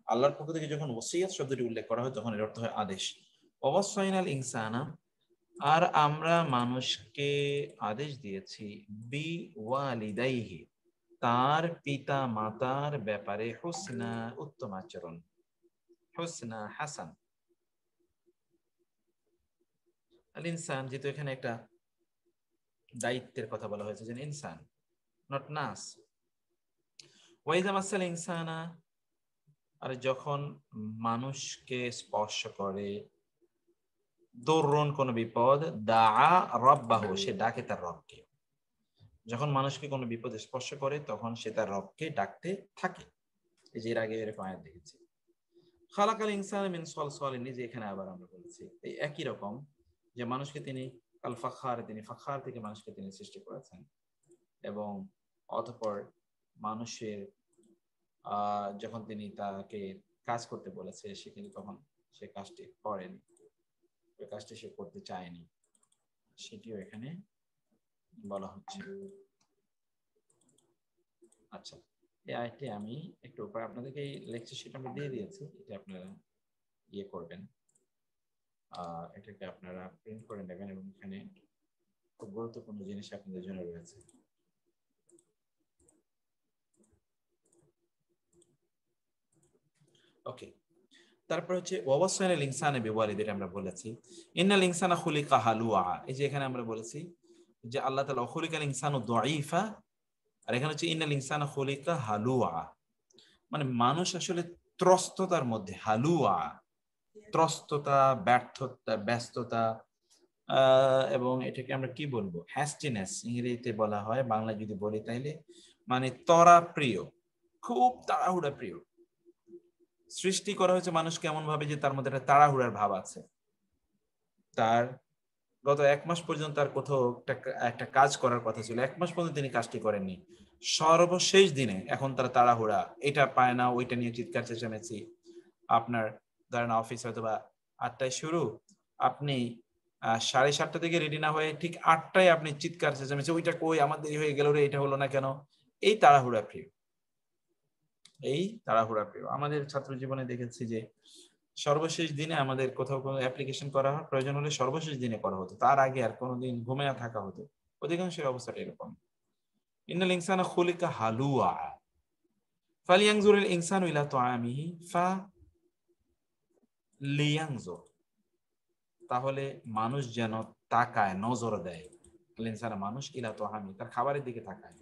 আল্লাহর পক্ষ থেকে যখন ওসিয়ত শব্দটি উল্লেখ করা হয় তখন এর অর্থ হয় আদেশ। ওয়াসাইনাল ইনসানা, আর আমরা মানুষকে আদেশ দিয়েছি বি ওয়ালিদাইহি, তার পিতা মাতার ব্যাপারে হুসনা, উত্তম আচরণ, হুসনা হাসান। আল ইনসান, যেহেতু এখানে একটা দায়িত্বের কথা বলা হয়েছে, যে ইনসান নট নাস। ওয়াইজা মাসাল ইনসানা, আর যখন মানুষকে স্পর্শ করে, দরুন কোন বিপদ, দাআ রব্বাহু, সে ডাকে তার রবকে। যখন মানুষকে কোনো বিপদে স্পর্শ করে তখন সে তার রবকে ডাকতে থাকে। এই যে এর আগে এরকম আয়াত দেখেছি। খালাকাল ইনসান মিন সলসলিন, যে এখানে আবার আমরা বলেছি এই একই রকম, যে মানুষকে তিনি আল ফাখার, তিনি ফাখার থেকে মানুষকে তিনি সৃষ্টি করেছেন, এবং অতঃপর মানুষের যখন তিনি তাকে কাজ করতে বলেছে সে কিন্তু তখন সে কাজটি করেনি, ওই কাজটি সে করতে চায়নি, সেটিও এখানে বলা হচ্ছে। আচ্ছা, এই আয়াতটি আমি একটু উপরে আপনাদেরকে এই লেকচার শিট আমি দিয়ে দিয়েছি, এটা আপনারা ইয়ে করবেন, এটাকে আপনারা প্রিন্ট করে নেবেন, এবং এখানে খুব গুরুত্বপূর্ণ জিনিস আপনাদের জন্য রয়েছে। ওকে, তারপর হচ্ছে ওয়াসাইনাল ইনসানা বিওয়ালিদি, আমরা বলেছি ইন্নাল ইনসানা খুলিকা হালুআ। এই যে এখানে আমরা বলেছি যে আল্লাহ তাআলা খুলিকাল ইনসানু দাঈফা, আর এখানে হচ্ছে ইন্নাল ইনসানা খুলিকা হালুআ, মানে মানুষ আসলে ত্রস্ততার মধ্যে, হালুআ ত্রস্ততা, ব্যর্থতা, ব্যস্ততা, এবং এটাকে আমরা কি বলবো, হ্যাস্টিনেস ইংরেজিতে বলা হয়, বাংলা যদি বলি তাইলে মানে তরা প্রিয়, খুব তাড়াহুড়া প্রিয়। সৃষ্টি করা হয়েছে মানুষকে এমন ভাবে যে তার মধ্যে একটা তাড়াহুড়ার ভাব আছে। তার গত 1 মাস পর্যন্ত তার কোথাও একটা কাজ করার কথা ছিল, 1 মাস পর্যন্ত তিনি কাজটি করেননি, সর্বশেষ দিনে এখন তার তাড়াহুড়া, এটা পায় না, ওইটা নিয়ে চিৎকার চেঁচামেচি। আপনার ধরেন অফিস হয়তো বা 8টায় শুরু, আপনি 7:30 থেকে রেডি না হয়ে ঠিক 8টায় আপনি চিৎকার চেঁচামেচি, ওইটা কই, আমার দেরি হয়ে গেল রে, এটা হলো না কেন। এই তাড়াহুড়া প্রিয়, এই তাড়াহুড়া প্রিয়। আমাদের ছাত্র জীবনে দেখেছি যে সর্বশেষ দিনে আমাদের কোথাও কোনো অ্যাপ্লিকেশন করা হয়, প্রয়োজন হলে সর্বশেষ দিনে করা হতো, তার আগে আর কোনোদিন ঘুমিয়ে থাকা হতো। অধিকাংশের অবস্থাটা এরকম। ইন্নাল ইনসানা খুলিকা হালুআ ফালিয়ানজুরিল ইনসানু ইলা তাআমিহি ফালিয়ানজুর, তাহলে মানুষ যেন তাকায়, নজর দেয়, ইনসানা মানুষ, ইলা তাআমি, তার খাবারের দিকে তাকায়।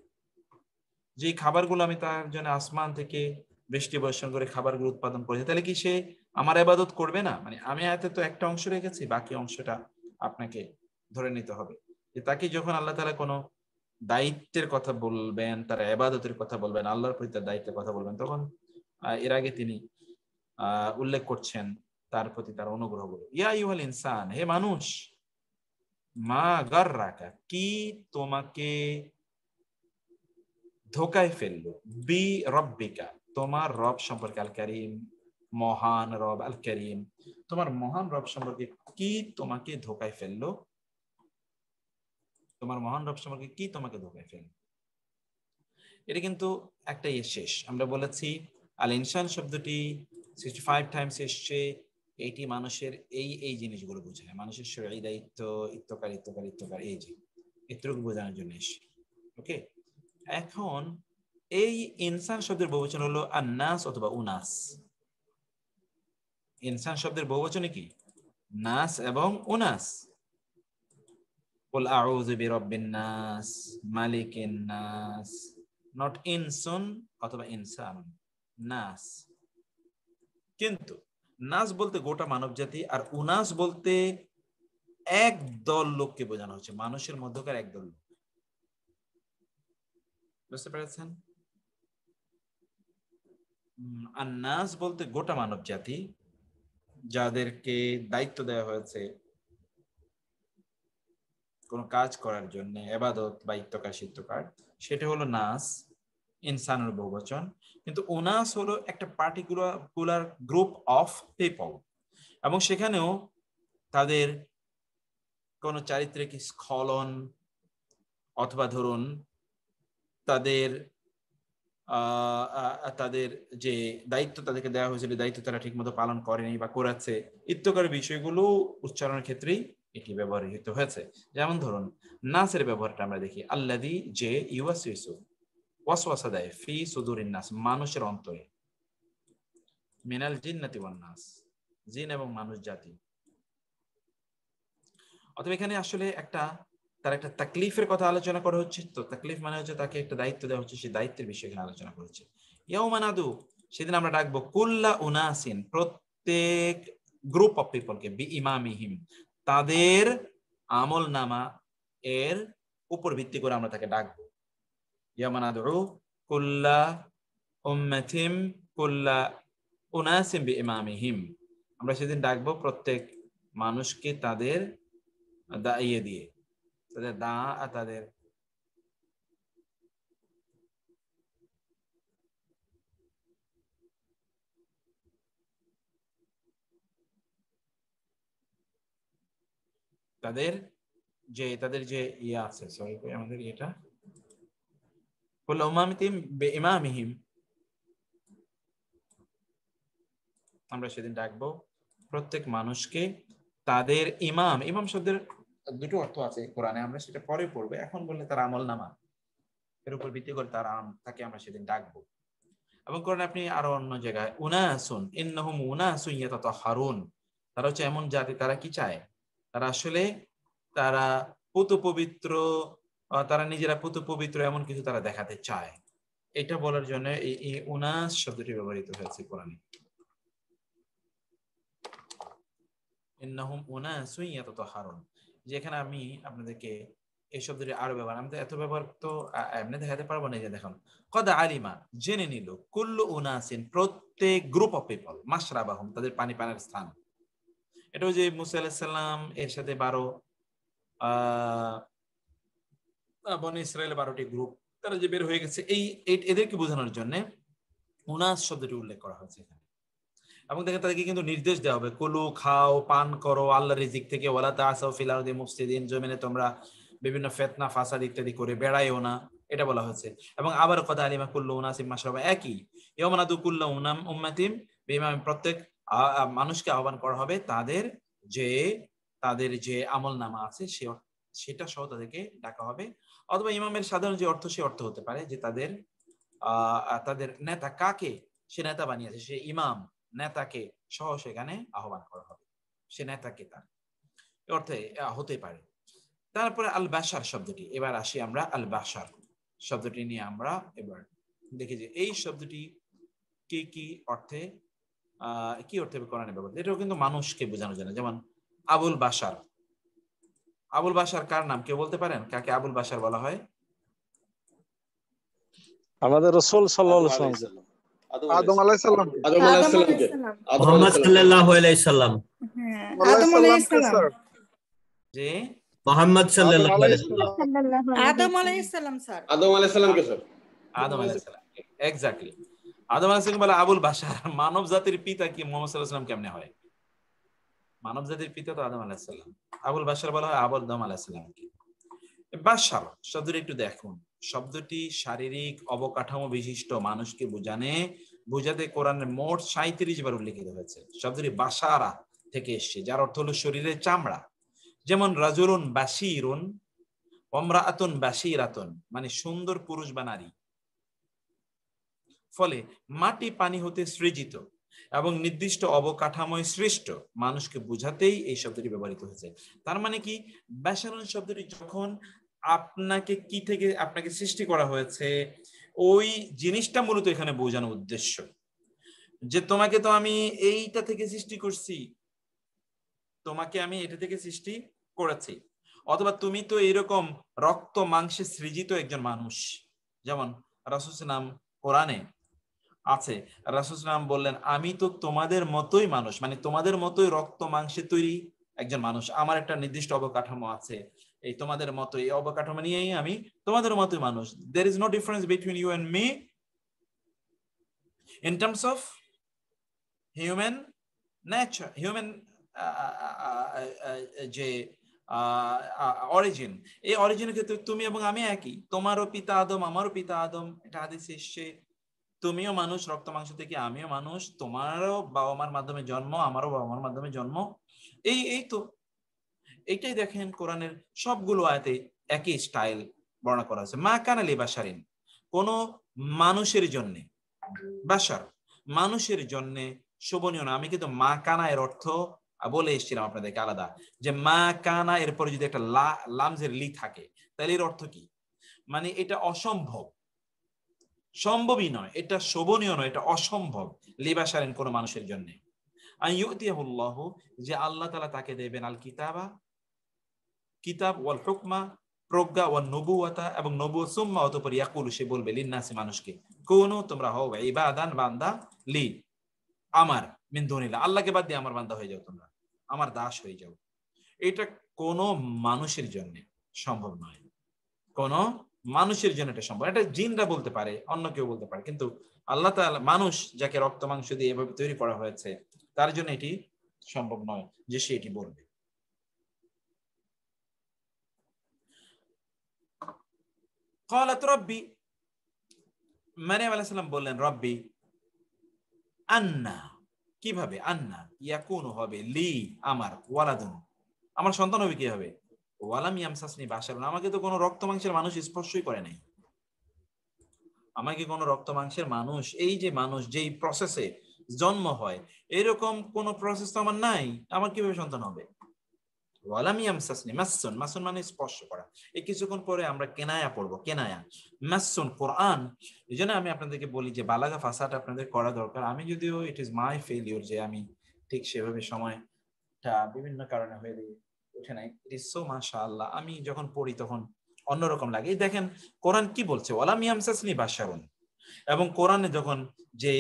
যে খাবারগুলো আমি তার জন্য আসমান থেকে বৃষ্টি বর্ষণ করে খাবারগুলো উৎপাদন করেছে, তাহলে কি সে আমার ইবাদত করবে না? মানে আমি আয়াতে তো একটা অংশ রেখেছি, বাকি অংশটা আপনাকে ধরে নিতে হবে যে তাকে যখন আল্লাহ তাআলা কোনো দায়িত্বের কথা বলবেন, তার ইবাদতের কথা বলবেন, আল্লাহর প্রতি তার দায়িত্বের কথা বলবেন, তখন এর আগে তিনি উল্লেখ করছেন তার প্রতি তার অনুগ্রহগুলো। ইয়া আইয়ুহাল ইনসান, হে মানুষ, মা গাররাকা, কি তোমাকে ধোকায় ফেললো, বি রব্বিকা, তোমার রব সম্পর্কে, আল কারীম, মহান রব, আল কারীম, তোমার মহান রব সম্পর্কে কি তোমাকে ধোকায় ফেললো, তোমার মহান রব সম্পর্কে কি তোমাকে ধোকায় ফেললো। এটা কিন্তু একটা শেষ আমরা বলেছি আল ইনসান শব্দটি 65 টাইমস এসছে। এইটি মানুষের এই জিনিসগুলো বোঝায়, মানুষের শরীর দায়িত্ব, ইত্যকার ইত্যকার ইত্যকার, এই যে এতটুকু বোঝানোর জন্য এসছে। ওকে, এখন এই ইনসান শব্দের বহুবচন হলো আন্নাস অথবা উনাস। ইনসান শব্দের বহুবচনে কি? নাস এবং উনাস। কুল আউযু বিরাব্বিন নাস, মালিকিন নাস, নট ইনসুন অথবা ইনসান, নাস। কিন্তু নাস বলতে গোটা মানব জাতি, আর উনাস বলতে এক দল লোককে বোঝানো হচ্ছে, মানুষের মধ্যকার একদল লোক। বুঝতে পেরেছেন? আর নাস বলতে গোটা মানব জাতি, যাদেরকে দায়িত্ব দেওয়া হয়েছে কোন কাজ করার জন্য, ইবাদত বা ইত্যকার সিত্যকার, সেটা হলো নাস, ইনসানের বহুবচন। কিন্তু উনাস হলো একটা পার্টিকুলার গ্রুপ অফ পিপল, এবং সেখানেও তাদের কোন চারিত্রিক স্খলন অথবা ধরুন তাদের তাদের যে দায়িত্ব তাদেরকে দেওয়া হয়েছিল, দায়িত্ব তারা ঠিক মতো পালন করেনি বা করেছে, ইত্যকার বিষয়গুলো উচ্চারণের ক্ষেত্রেই এটি ব্যবহৃত হয়েছে। যেমন ধরুন নাসের ব্যবহারটা আমরা দেখি, আল্লাযী, যে ইউওয়াসওয়িসু, ওয়াসওয়াসা দেয়, ফি সুদুরিন নাস, মানুষের অন্তরে, মিনাল জিন্নাতি ওয়ান নাস, জিন এবং মানুষ জাতি। অথবা এখানে আসলে তার একটা তাকলিফের কথা আলোচনা করা হচ্ছে। তো তাকলিফ মানে হচ্ছে তাকে একটা দায়িত্ব দেওয়া হচ্ছে, সেই দায়িত্বের বিষয়ে এখানে আলোচনা করা হচ্ছে। ইয়াউমা নাদু, সেদিন আমরা ডাকবো, কুল্লা উনাসিন, প্রত্যেক গ্রুপ অফ পিপলকে, বি ইমামিহিম, তাদের আমল নামা এর উপর ভিত্তি করে আমরা তাকে ডাকবো। ইয়াউমা নাদু কুল্লা উম্মাতিম কুল্লা উনাসিন বি ইমামিহিম, আমরা সেদিন ডাকবো প্রত্যেক মানুষকে তাদের দাঁড়িয়ে দিয়ে, তাদের তাদের তাদের যে ইয়ে আছে, সরি আমাদের এটা বললো উমামিতিম ইমামিহিম, আমরা সেদিন ডাকবো প্রত্যেক মানুষকে তাদের ইমাম। ইমাম শব্দের দুটো অর্থ আছে কোরআনে, আমরা সেটা পরে পড়বো। এখন বললে তার আমল নামা, এর উপর ভিত্তি করে তাকে আমরা সেদিন ডাকবো। এবং কোরআনে আপনি আরো অন্য জায়গায় উনাসুন ইন্নাহুম উনাসুন ইয়াতাতাহহারুন, তারা হচ্ছে এমন জাতি, তারা কি চায়, তারা আসলে তারা পুত পবিত্র, তারা নিজেরা পুত পবিত্র, এমন কিছু তারা দেখাতে চায়। এটা বলার জন্য এই উনাস শব্দটি ব্যবহৃত হয়েছে কোরআনে। ইন্নাহুম উনাসুন ইয়াতাতাহহারুন, যেখানে আমি আপনাদেরকে এই শব্দটি আরো ব্যবহার, আমি তো এত ব্যবহার তো এমনি দেখাতে পারবো না। যে দেখুন, কদ আলিমা, জেনে নিল, কুল্লু উনাসিন, প্রত্যেক গ্রুপ অফ পিপল, মাশরাবাহুম, তাদের পানি পানের স্থান। এটাও যে মুসা আলাইহিস সালাম এর সাথে 12 বনি ইসরায়েল 12টি গ্রুপ, তারা যে বের হয়ে গেছে, এদেরকে বোঝানোর জন্য উনাস শব্দটি উল্লেখ করা হয়েছে এখানে। এবং দেখেন তাদেরকে কিন্তু নির্দেশ দেওয়া হবে, কুলু, খাও, পান করো আল্লাহর রিজিক থেকে, ওয়ালা তাআসাউ ফিল আরদি মুফসিদিন, জমিনে তোমরা বিভিন্ন ফিতনা ফাসাদ ইত্যাদি করে বেড়াইও না, এটা বলা হয়েছে। এবং আবার কদ আলিমা কুল্লু উনাসিম মাশরাবা, একই ইয়াউমা নাদু কুল্লু উম্মাতিম বিইমাম, প্রত্যেক মানুষকে আহ্বান করা হবে তাদের যে আমল নামা আছে সেটা সহ তাদেরকে ডাকা হবে। অথবা ইমামের সাধারণ যে অর্থ, সে অর্থ হতে পারে যে তাদের নেতা কাকে সে নেতা বানিয়েছে, সে ইমাম, নেতাকে সহ সেখানে আহ্বান করা হবে, সে নেতাকে তার অর্থে হতে পারে। তারপরে আল বাশার শব্দটি, এবার আসি আমরা আল বাশার শব্দটি নিয়ে। আমরা এবার দেখি যে এই শব্দটি কি কি অর্থে কোরআনে ব্যবহৃত, এটাও কিন্তু মানুষকে বোঝানোর জন্য। যেমন আবুল বাশার, আবুল বাশার কার নাম কেউ বলতে পারেন? কাকে আবুল বাশার বলা হয়? আমাদের রাসূল সাল্লাল্লাহু আলাইহি ওয়াসাল্লাম, আদম আলাইহিস সালাম, মুহাম্মদ সাল্লাল্লাহু আলাইহি সাল্লাম। হ্যাঁ, আদম আলাইহিস সালাম। জি, মুহাম্মদ সাল্লাল্লাহু আলাইহি সাল্লাম। আদম আলাইহিস সালাম স্যার। আদম আলাইহিস সালাম কে স্যার? আদম আলাইহিস সালাম, এক্স্যাক্টলি। আদম আলাইহিস সালাম বলে আবুল বাশার। মানব জাতির পিতা কি মুহাম্মদ সাল্লাল্লাহু আলাইহি সাল্লাম কেমনে হয়? মানব জাতির পিতা তো আদম আলাইহিস সালাম। আবুল বাশার বলা হয় আদম আলাইহিস সালামকে। বাশার শব্দটি একটু দেখুন, শব্দটি শারীরিক অবকাঠামো বিশিষ্ট মানুষকে বোঝাতে কোরআনে মোট 37 বার উল্লেখিত হয়েছে। শব্দটি বাশারা থেকে এসেছে, যার অর্থ হলো শরীরের চামড়া। যেমন রাজুলুন বাশিরুন, ওমরাআতুন বাশিরাতুন, মানে সুন্দর পুরুষ বা নারী। ফলে মাটি পানি হতে সৃজিত এবং নির্দিষ্ট অবকাঠামোয় সৃষ্ট মানুষকে বোঝাতেই এই শব্দটি ব্যবহৃত হয়েছে। তার মানে কি, বাশারুন শব্দটি যখন আপনাকে সৃষ্টি করা হয়েছে, ওই জিনিসটা মূলত এখানে বোঝানোর উদ্দেশ্য যে তোমাকে তো আমি এইটা থেকে সৃষ্টি করছি, তোমাকে আমি এটা থেকে সৃষ্টি করেছি, অথবা তুমি তো এরকম রক্ত মাংসে সৃজিত একজন মানুষ। যেমন রাসূল সাল্লাল্লাহু আলাইহি ওয়াসাল্লাম কোরআনে আছে, রাসূল সাল্লাল্লাহু আলাইহি ওয়াসাল্লাম বললেন আমি তো তোমাদের মতোই মানুষ, মানে তোমাদের মতোই রক্ত মাংসে তৈরি একজন মানুষ। আমার একটা নির্দিষ্ট অবকাঠামো আছে, এই তোমাদের মতো এই অবকাঠামো নিয়েই আমি তোমাদের মতোই মানুষ। There is no difference between you and me in terms of human nature, human যে অরিজিন। এই অরিজিনের ক্ষেত্রে তুমি এবং আমি একই, তোমারও পিতা আদম আমারও পিতা আদম, এটা হাদিসে এসেছে। তুমিও মানুষ রক্ত মাংস থেকে, আমিও মানুষ, তোমারও বাবা মার মাধ্যমে জন্ম, আমারও বাবা মার মাধ্যমে জন্ম। এই তো এইটাই দেখেন কোরআনের সবগুলো আয়াতে একই স্টাইল বর্ণনা করা হয়েছে। মা কানা লি বাশারিন, কোন মানুষের জন্য, বাশার মানুষের জন্য শোভনীয় না। আমি কিন্তু মা কানা এর অর্থ বলে এসেছিলাম আপনাদেরকে আলাদা, যে মা কানা এর পরে যদি একটা লামজের লি থাকে তাহলে এর অর্থ কি, মানে এটা অসম্ভব, সম্ভবই নয়, এটা শোভনীয় নয়, এটা অসম্ভব। লিবাশারেন কোন মানুষের জন্য, আইয়ুতিহুল্লাহু, যে আল্লাহ তাআলা তাকে দেবেন আল কিতাবা, কিতাব, ওয়াল হুকমা, প্রজ্ঞা, ওয়ান নবুওয়াতা, এবং নবুওয়াত, সুম্মা অতঃপর ইয়াকুলু, সে বলবে লিন্নাসি, মানুষকে, কোন তোমরা হও ইবাদান, বান্দা, লি, আমার, মিন দুনিল্লাহ, আল্লাহকে বাদ দিয়ে আমার বান্দা হয়ে যাও, তোমরা আমার দাস হয়ে যাও। এটা কোন মানুষের জন্য সম্ভব নয়, কোন মানুষের জন্য এটা সম্ভব। এটা জিনরা বলতে পারে, অন্য কেউ বলতে পারে, কিন্তু আল্লাহ তাআলা, মানুষ যাকে রক্ত মাংস দিয়ে এভাবে তৈরি করা হয়েছে, তার জন্য এটি সম্ভব নয় যে সে এটি বলবে। ক্বালাত রাব্বি, মারইয়াম আলাইহিস সালাম বললেন রব্বি, আন্না, কিভাবে, আন্না ইয়াকুনু, হবে, লি, আমার, ওয়ালাদুন, আমার সন্তান হবে কি হবে, ওয়ালাম ইয়ামসাসনি বাশারুন, আমাকে তো কোনো রক্ত মাংসের মানুষ স্পর্শই করে নাই, আমাকে কোনো রক্ত মাংসের মানুষ, এই যে মানুষ যেই প্রসেসে জন্ম হয়, এরকম কোন প্রসেস তো আমার নাই, আমার কিভাবে সন্তান হবে। ওয়ালাম ইয়ামসাসনি, মাসসুন, মাসসুন মানে স্পর্শ করা। এই কিছুক্ষণ পরে আমরা কেনায়া পড়বো, কেনায়া, মাসসুন কোরআন। এই জন্য আমি আপনাদেরকে বলি যে বালাগা ফাসাটা আপনাদের করা দরকার। আমি যদিও ইট ইজ মাই ফেলিওর যে আমি ঠিক সেভাবে সময়টা বিভিন্ন কারণে হয়ে উঠে নাই। ইট ইজ সো মাশাআল্লাহ, আমি যখন পড়ি তখন অন্যরকম লাগে। এই দেখেন কোরআন কি বলছে, ওয়ালাম ইয়ামসাসনি বাশারুন, এবং কোরআনে যখন যে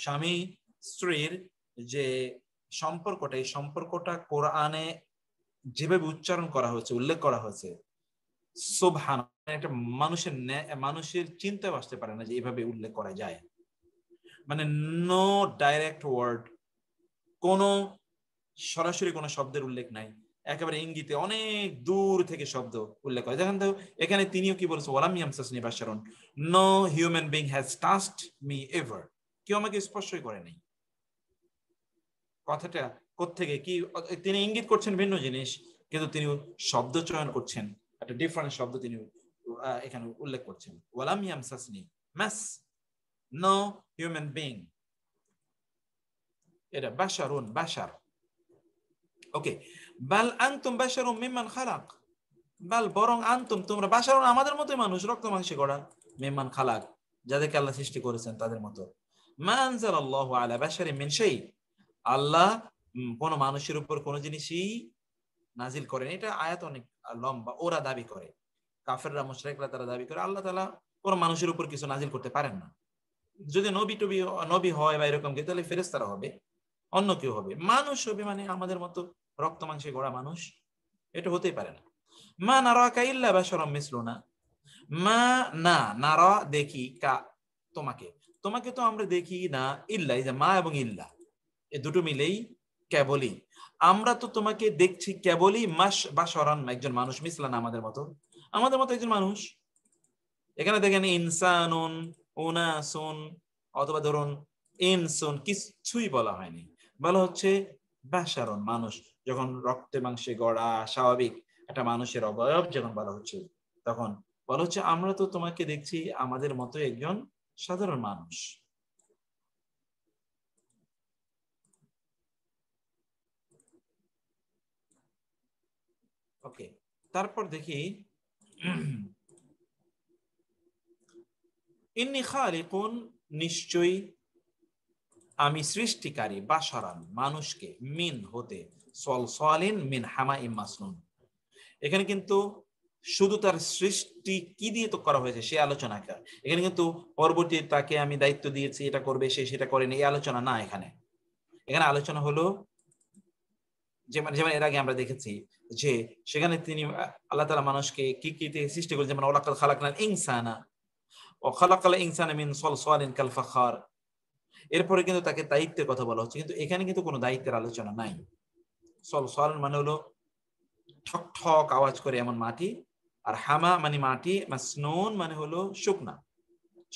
স্বামী স্ত্রীর যে সম্পর্কটা, এই সম্পর্কটা কোরআনে যেভাবে উচ্চারণ করা হয়েছে, উল্লেখ করা হয়েছে, সুবহান, একটা মানুষের চিন্তাও আসতে পারে না যে এভাবে উল্লেখ করা যায়। মানে নো ডাইরেক্ট ওয়ার্ড, কোন সরাসরি কোনো শব্দের উল্লেখ নাই, একেবারে ইঙ্গিতে অনেক দূর থেকে শব্দ উল্লেখ করে। দেখেন তো এখানে তিনিও কি বলছে, ওয়ালাম ইয়ামসাসনি বাশারুন, no human being has touched me ever, কেউ আমাকে স্পর্শই করে নাই। কথাটা কোত্থেকে কি, তিনি ইঙ্গিত করছেন ভিন্ন জিনিস, কিন্তু তিনি শব্দ চয়ন করছেন একটা ডিফারেন্ট শব্দ, তিনি এখানে উল্লেখ করছেন, ওয়ালাম ইয়ামসাসনি, মাস, নো হিউম্যান বিং, এটা বাশারুন, বাশার। ওকে, বাল আনতুম বাশারুম মিম্মান খালাক, বাল বরং আনতুম, তোমরা, বাশারুন আমাদের মতোই মানুষ, রক্ত মাংসে গড়া, মিম্মান খালাক যাদেরকে আল্লাহ সৃষ্টি করেছেন তাদের মতো, মা আনজালাল্লাহু আলা বাশারিন মিন শাই, আল্লাহ কোন মানুষের উপর কোন জিনিসই নাজিল করেন। এটা আয়াত অনেক লম্বা, ওরা দাবি করে, কাফেররা মুশরিকরা তারা দাবি করে আল্লাহ তাআলা কোন মানুষের উপর কিছু নাজিল করতে পারেন না। যদি নবী হয় বা এরকম কি, তাহলে ফেরেশতারা হবে, অন্য কেউ হবে। মানুষ হবে মানে আমাদের মতো রক্ত মাংসে গড়া মানুষ, এটা হতেই পারে না। মা নারাকা ইল্লা বাশারাম মিসলুনা, মা না নারা দেখি, কা তোমাকে তো আমরা দেখি না, ইল্লা, এই যে মা এবং ইল্লা এই দুটো মিলেই কেবলই, আমরা তো তোমাকে দেখছি কেবলই বাশারান একজন মানুষ, মিসলানা আমাদের মতো একজন মানুষ। এখানে দেখেন ইনসানুন, উনাসুন অথবা ধরুন ইনসুন, কিছুই বলা হয়নি, বলা হচ্ছে বাশারুন মানুষ। যখন রক্তে মাংসে গড়া স্বাভাবিক একটা মানুষের অবয়ব যখন বলা হচ্ছে, তখন বলা হচ্ছে আমরা তো তোমাকে দেখছি আমাদের মতো একজন সাধারণ মানুষ। ওকে, তারপর দেখি ইন্নী খালিকুন, নিশ্চয়ই আমি সৃষ্টিকারী, বাশারান মানুষকে, মিন হতে, সলসলিন মিন হামাইম মাসনুন। এখানে কিন্তু শুধু তার সৃষ্টি কি দিয়ে তো করা হয়েছে সে আলোচনা, এখানে কিন্তু পরবর্তী তাকে আমি দায়িত্ব দিয়েছি এটা করবে, সে সেটা করেনি, এই আলোচনা না। এখানে আলোচনা হলো যেমন এর আগে আমরা দেখেছি যে সেখানে তিনি আল্লাহ তাআলা মানুষকে কি কি দিয়ে সৃষ্টি করেছেন, যেমন ওয়ালাকাদ খালাকনাল ইনসানা ওয়া খালাকাল ইনসানা মিন সলসলিন কাল ফাখার। এরপরে কিন্তু তাকে দায়িত্বের কথা বলা হচ্ছে, কিন্তু এখানে কিন্তু কোনো দায়িত্বের আলোচনা নাই। সলসল মানে হলো ঠক ঠক আওয়াজ করে এমন মাটি, আর হামা মানে মাটি, মাসনুন মানে হলো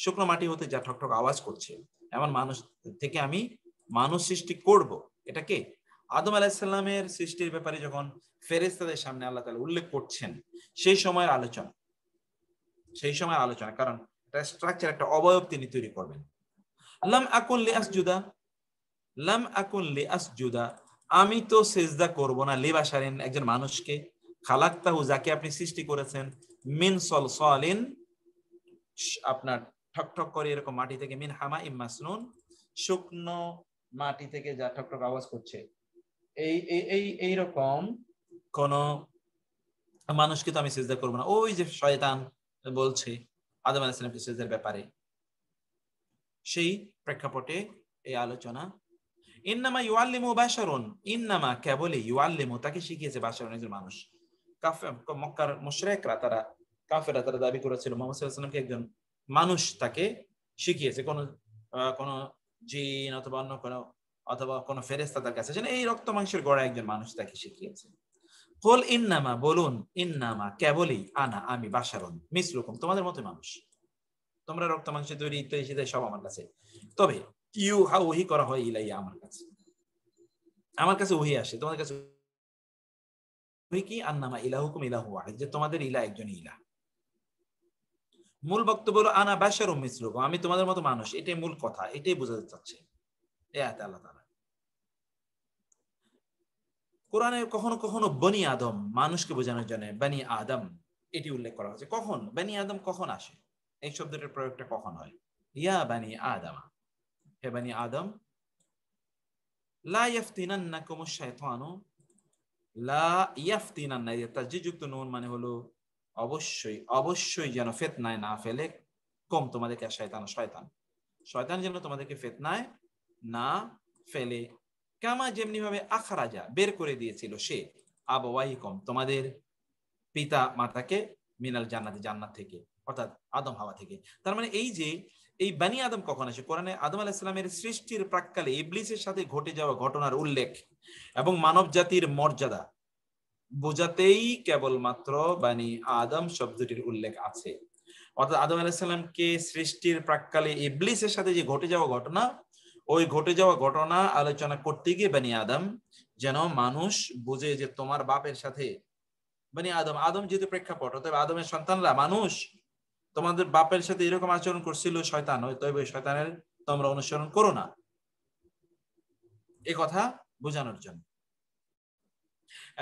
শুকনো মাটি হতে যা ঠক ঠক আওয়াজ করছে, এমন মানুষ থেকে আমি মানুষ সৃষ্টি করব। এটা কে? আদম আলাইহিস সালামের সৃষ্টির ব্যাপারে যখন ফেরেশতাদের সামনে আল্লাহ তাআলা উল্লেখ করছেন, সেই সময়ের আলোচনা, কারণ এটা স্ট্রাকচার, একটা অবয়ব তিনি তৈরি করবেন। লাম আকুন লি আসজুদা, আমি তো সিজদা করব না, লিবাশারিন একজন মানুষকে, খালাকতাহু যাকে আপনি সৃষ্টি করেছেন, মিন সলসলিন আপনার ঠকঠক করে এরকম মাটি থেকে, মিন হামাইম মাসনুন শুকনো মাটি থেকে যা ঠকঠক আওয়াজ করছে, এই রকম কোন মানুষকে তো আমি সিজদা করব না। ওই যে শয়তান বলছে আদম আলাইহিস সালামকে সিজদার ব্যাপারে, সেই প্রেক্ষাপটে এই আলোচনা। ইন্নামা ইউআল্লিমু বাশারুন, ইন্নামা কেবলই, ইউআল্লিমু তাকে শিখিয়েছে, বাশারুন একজন মানুষ। মক্কার মুশরিকরা কাফেররা তারা দাবি করেছিল মুহাম্মদ সাল্লাল্লাহু আলাইহি ওয়াসাল্লামকে একজন মানুষ তাকে শিখিয়েছে, কোন জিন অথবা কোন ফেরেশতা তার কাছে আছেন, এই রক্ত মাংসের গড়া একজন মানুষ তাকে শিখিয়েছে। কুল ইন্নামা, বলুন, ইন্নামা কেবলই, আনা আমি, বাশারুন মিসলুকুম তোমাদের মতো মানুষ, তোমরা রক্ত মাংসের তৈরি ইত্যাদি সব আমার কাছে, তবে ইউহা ওহী করা হয় ইলাইয়া আমার কাছে ওহী আসে, তোমাদের কাছে ওহী কি? আন্নামা ইলাহুকুম ইলাহু ওয়াহিদ, যে তোমাদের ইলাহ একজনই ইলাহ। মূল বক্তব্য হলো আনা বাশারুম মিসলুকুম, আমি তোমাদের মতো মানুষ, এটাই মূল কথা, এটাই বোঝাতে চাচ্ছে এই আয়াতে আল্লাহ তাআলা। কোরআনে কখনো কখনো বনি আদম মানুষকে বোঝানোর জন্য বনি আদম এটি উল্লেখ করা হয়েছে। কখন বনি আদম কখন আসে, এই শব্দটার প্রয়োগটা কখন হয়? ইয়া বনি আদম, হে বনি আদম, লা ইয়াফতিনান্নাকুমুশ শাইতানু, লা ইয়াফতিনান্না, তাসদীদযুক্ত নুন মানে হলো অবশ্যই যেন ফিতনায় না ফেলে, তোমাদেরকে শয়তান যেন তোমাদেরকে ফিতনায় না ফেলে, কামা যেমনি ভাবে আখরাজা বের করে দিয়েছিল সে, আবওয়াইকুম তোমাদের পিতা মাতাকে, মিনাল জান্নাতি জান্নাত থেকে, অর্থাৎ আদম হাওয়া থেকে। তার মানে এই যে এই বনি আদম কখন আসে, কোরআনে আদম আলাইহিস সালামের সৃষ্টির প্রাক্কালে ইবলিসের সাথে ঘটে যাওয়া ঘটনার উল্লেখ এবং মানব জাতির মর্যাদা বোঝাতেই কেবলমাত্র বনি আদম শব্দটির উল্লেখ আছে। অর্থাৎ আদম আলাইহিস সালামকে সৃষ্টির প্রাক্কালে ইবলিসের সাথে যে ঘটে যাওয়া ঘটনা, ওই ঘটে যাওয়া ঘটনা আলোচনা করতে গিয়ে বনি আদম, যেন মানুষ বুঝে যে তোমার বাপের সাথে বনি আদম যেহেতু প্রেক্ষাপট, অতএব আদমের সন্তানরা মানুষ, তোমাদের বাপের সাথে এরকম আচরণ করছিল শয়তান, তবে ওই শয়তানের তোমরা অনুসরণ করো না, এই কথা বোঝানোর জন্য।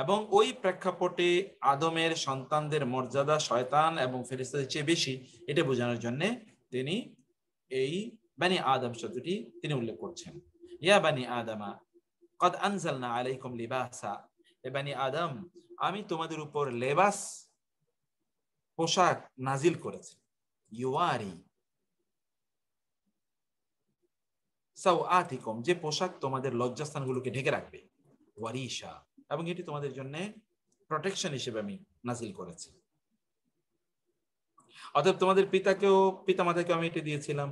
এবং ওই প্রেক্ষাপটে আদমের সন্তানদের মর্যাদা শয়তান এবং ফেরেশতাদের চেয়ে বেশি, এটা বোঝানোর জন্য তিনি এই বানি আদম শব্দটি তিনি উল্লেখ করছেন। ইয়া বানি আদামা কদ আনজালনা আলাইকুম লিবাসা, এ বানি আদম আমি তোমাদের উপর লেবাস পোশাক নাজিল করেছি, ইউয়ারি সাওআতিকুম যে পোশাক তোমাদের লজ্জাস্থানগুলোকে ঢেকে রাখবে, ওয়ারিশা এবং এটি তোমাদের জন্য প্রোটেকশন হিসেবে আমি নাজিল করেছি। অতএব তোমাদের পিতামাতাকেও আমি এটি দিয়েছিলাম,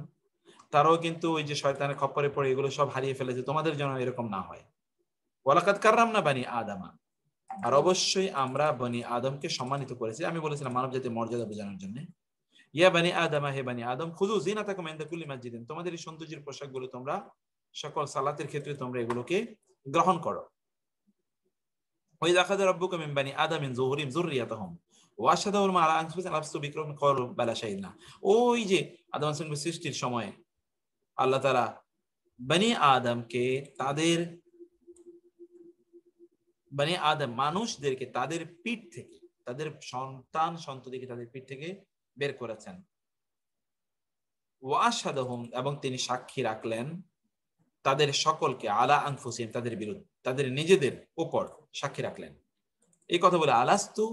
তারাও কিন্তু ওই যে শয়তানের খপ্পরে পড়ে এগুলো সব হারিয়ে ফেলেছে, তোমাদের জন্য এরকম না হয়। ওয়ালাকাদ কাররামনা বানি আদামা, আর অবশ্যই আমরা বনি আদমকে সম্মানিত করেছি। আমি বলেছিলাম মানব জাতির মর্যাদা বোঝানোর জন্য। ইয়া বানি আদামা, হে বানি আদম, খুযু যিনাতাকুম ইনদা কুল্লি মাসজিদিন, তোমাদের এই সৌন্দর্যের পোশাকগুলো তোমরা সকল সালাতের ক্ষেত্রে তোমরা এগুলোকে গ্রহণ করো। ওই আখাযা রাব্বুকা মিন বানি আদম মিন যুহুরিহিম যুররিয়াতাহুম ওয়া আশহাদাহুম আলা আনফুসিহিম আলাস্তু বিরাব্বিকুম ক্বালু বালা শাহিদনা। ওই যে আদম আলাইহিস সৃষ্টির সময় আল্লাহ তাআলা বনি আদমকে বনি আদম মানুষদেরকে তাদের পিঠ থেকে, তাদের সন্ততিকে তাদের পিঠ থেকে বের করেছেন। ওয়া আশহাদাহুম এবং তিনি সাক্ষী রাখলেন তাদের সকলকে আলা আনফুসিহিম তাদের বিরুদ্ধে, তাদের নিজেদের উপর সাক্ষী রাখলেন। এই কথা বলে আলাস্তু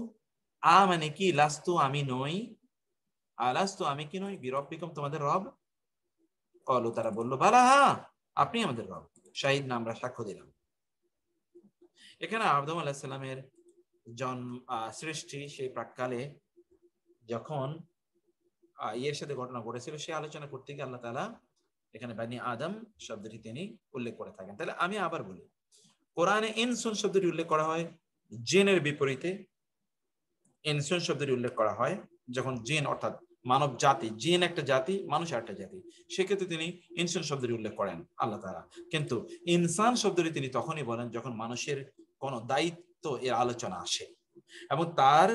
মানে কি, লাস্তু আমি নই, আলাস্তু আমি কি নই, বিরব্বিকুম তোমাদের রব, ক্বালু তারা বলল বালা হ্যাঁ আপনি আমাদের রব, শাহিদনা আমরা সাক্ষ্য দিলাম। এখানে আদম আলাইহিস সালামের সৃষ্টি সেই প্রাককালে যখন ইয়ের সাথে ঘটনা ঘটেছিল সে আলোচনা করতে গিয়ে আল্লাহ তাআলা এখানে বানি আদম শব্দটি তিনি উল্লেখ করে থাকেন। তাহলে আমি আবার বলি, কোরআনে ইনসুন শব্দটি উল্লেখ করা হয় জিনের বিপরীতে। ইনসুন শব্দটি উল্লেখ করা হয় যখন জিন অর্থাৎ মানব জাতি, জিন একটা জাতি, মানুষ একটা জাতি, সেক্ষেত্রে তিনি ইনসান শব্দটি উল্লেখ করেন আল্লাহ তাআলা। কিন্তু ইনসান শব্দটি তিনি তখনই বলেন যখন মানুষের কোনো দায়িত্ব এর আলোচনা আসে, এবং তার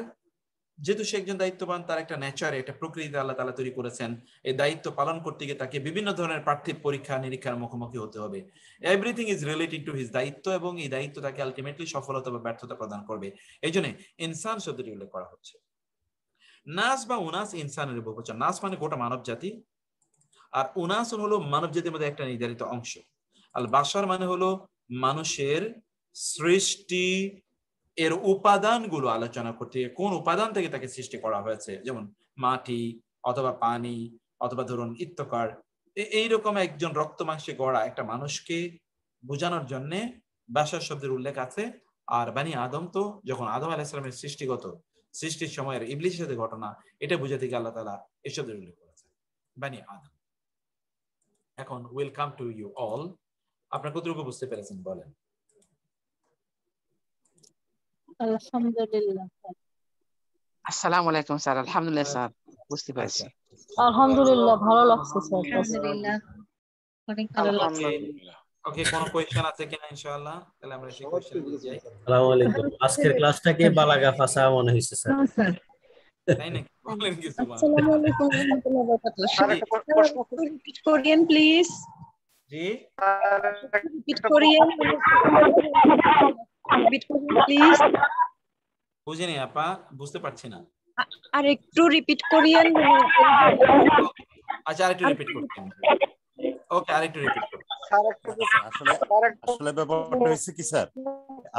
যেহেতু সে একজন দায়িত্ববান, তার একটা নেচার, একটা প্রকৃতি আল্লাহ তাআলা তৈরি করেছেন। এই দায়িত্ব পালন করতে গিয়ে তাকে বিভিন্ন ধরনের পার্থিব পরীক্ষা নিরীক্ষার মুখোমুখি হতে হবে। Everything is related to his দায়িত্ব, এবং এই দায়িত্ব তাকে আলটিমেটলি সফলতা বা ব্যর্থতা প্রদান করবে। এই জন্য ইনসান শব্দটি উল্লেখ করা হচ্ছে। নাস বা উনাস ইনসানের বহুবচন। নাস মানে গোটা মানব জাতি, আর উনাস হলো মানব জাতির মধ্যে একটা নির্ধারিত অংশ। আল বাশার মানে হলো মানুষের সৃষ্টি এর উপাদানগুলো আলোচনা করতে, কোন উপাদান থেকে তাকে সৃষ্টি করা হয়েছে, যেমন মাটি অথবা পানি অথবা ধরুন ইত্তকার, এইরকম একজন রক্ত মাংসে গড়া একটা মানুষকে বোঝানোর জন্য বাশার শব্দের উল্লেখ আছে। আর বানি আদম তো যখন আদম আলাইহিস সালামের সৃষ্টির সময়ের ইবলিসের সাথে ঘটনা, এটা বুঝাতে গিয়ে আল্লাহ তাআলা এই শব্দের উল্লেখ করেছে বানি আদম। এখন ওয়েলকাম টু ইউ অল, আপনারা কতটুকু বুঝতে পেরেছেন বলেন? আলহামদুলিল্লাহ। আসসালামু আলাইকুম স্যার। আলহামদুলিল্লাহ স্যার, বুঝতে পেরেছি। আলহামদুলিল্লাহ, ভালো লাগছে স্যার। আলহামদুলিল্লাহ, অনেক ভালো লাগছে। ওকে, কোন কোশ্চেন আছে কিনা? ইনশাআল্লাহ তাহলে আমরা সেই কোশ্চেনে যাই। আসসালামু আলাইকুম। আজকের ক্লাসটা কি বালাগা ফাসা মনে হইছে স্যার? হ্যাঁ স্যার। তাই নাকি? বলেন কিছু। আসসালামু আলাইকুম ওয়া রাহমাতুল্লাহি ওয়া বারাকাতুহু। রিপিট করিয়েন প্লিজ। জি, রিপিট করিয়েন প্লিজ। বুঝিনি আপা, বুঝতে পারছি না। আর একটু রিপিট করিয়েন। আচ্ছা, আরেকটু রিপিট করতেন। ওকে, আরেকটু রিপিট করুন। আসলে ব্যাপারটা হচ্ছে কি স্যার,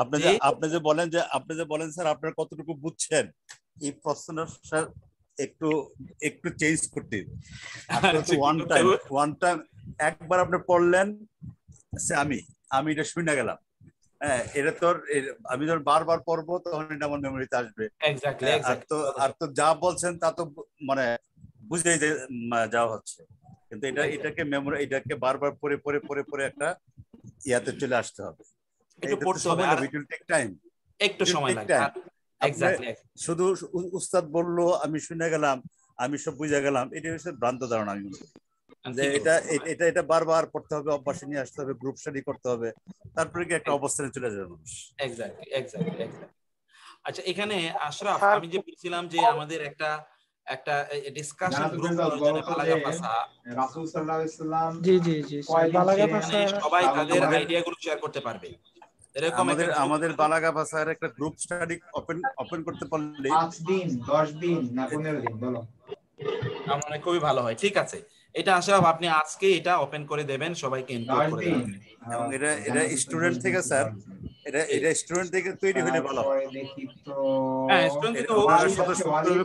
আপনি যে বলেন স্যার আপনারা কতটুকু বুঝছেন, এই প্রশ্নটা স্যার একটু চেঞ্জ করতে। ওয়ান টাইম একবার আপনি পড়লেন, আমি এটা শুনে গেলাম। হ্যাঁ, এটা তোর আমি যখন বারবার পড়বো তখন এটা আমার মেমোরিতে আসবে। আর তো যা বলছেন তা তো মানে বুঝেই যাওয়া হচ্ছে, কিন্তু এটাকে বারবার পড়ে একটা ইয়াতে চলে আসতে হবে। একটু পড়তে হবে, আর একটু সময় লাগবে। এক্স্যাক্টলি, শুধু উস্তাদ বললো আমি শুনে গেলাম, আমি সব বুঝে গেলাম, এটা হচ্ছে ভ্রান্ত ধারণা। আমি মনে করি যে এটা বারবার পড়তে হবে, অভ্যাসে নিয়ে আসতে হবে, গ্রুপ স্টাডি করতে হবে, তারপরে কি একটা অবস্থানে চলে যাবে মানুষ। এক্স্যাক্টলি। আচ্ছা, এখানে আশরাফ, আমি যে বলছিলাম যে আমাদের একটা ডিসকাশন গ্রুপ বালাগা ভাষা, রাসূল সাল্লাল্লাহু আলাইহি সাল্লাম জি বালাগা ভাষা সবাই তাদের আইডিয়াগুলো শেয়ার করতে পারবে। এরকম আমাদের বালাগা ভাষার একটা গ্রুপ স্টাডি ওপেন করতে পারলে 5 দিন 10 দিন না 15 দিন বলো, আমার খুবই ভালো হয়। ঠিক আছে, এটা আশরাফ আপনি আজকে এটা ওপেন করে দেবেন, সবাইকে ইনক্লুড করে দেবেন। এবং এটা স্টুডেন্ট থেকে স্যার, এটা স্টুডেন্ট থেকে তৈরি হলে ভালো হয়। হ্যাঁ স্টুডেন্ট থেকে হোক, আপনারা সদস্য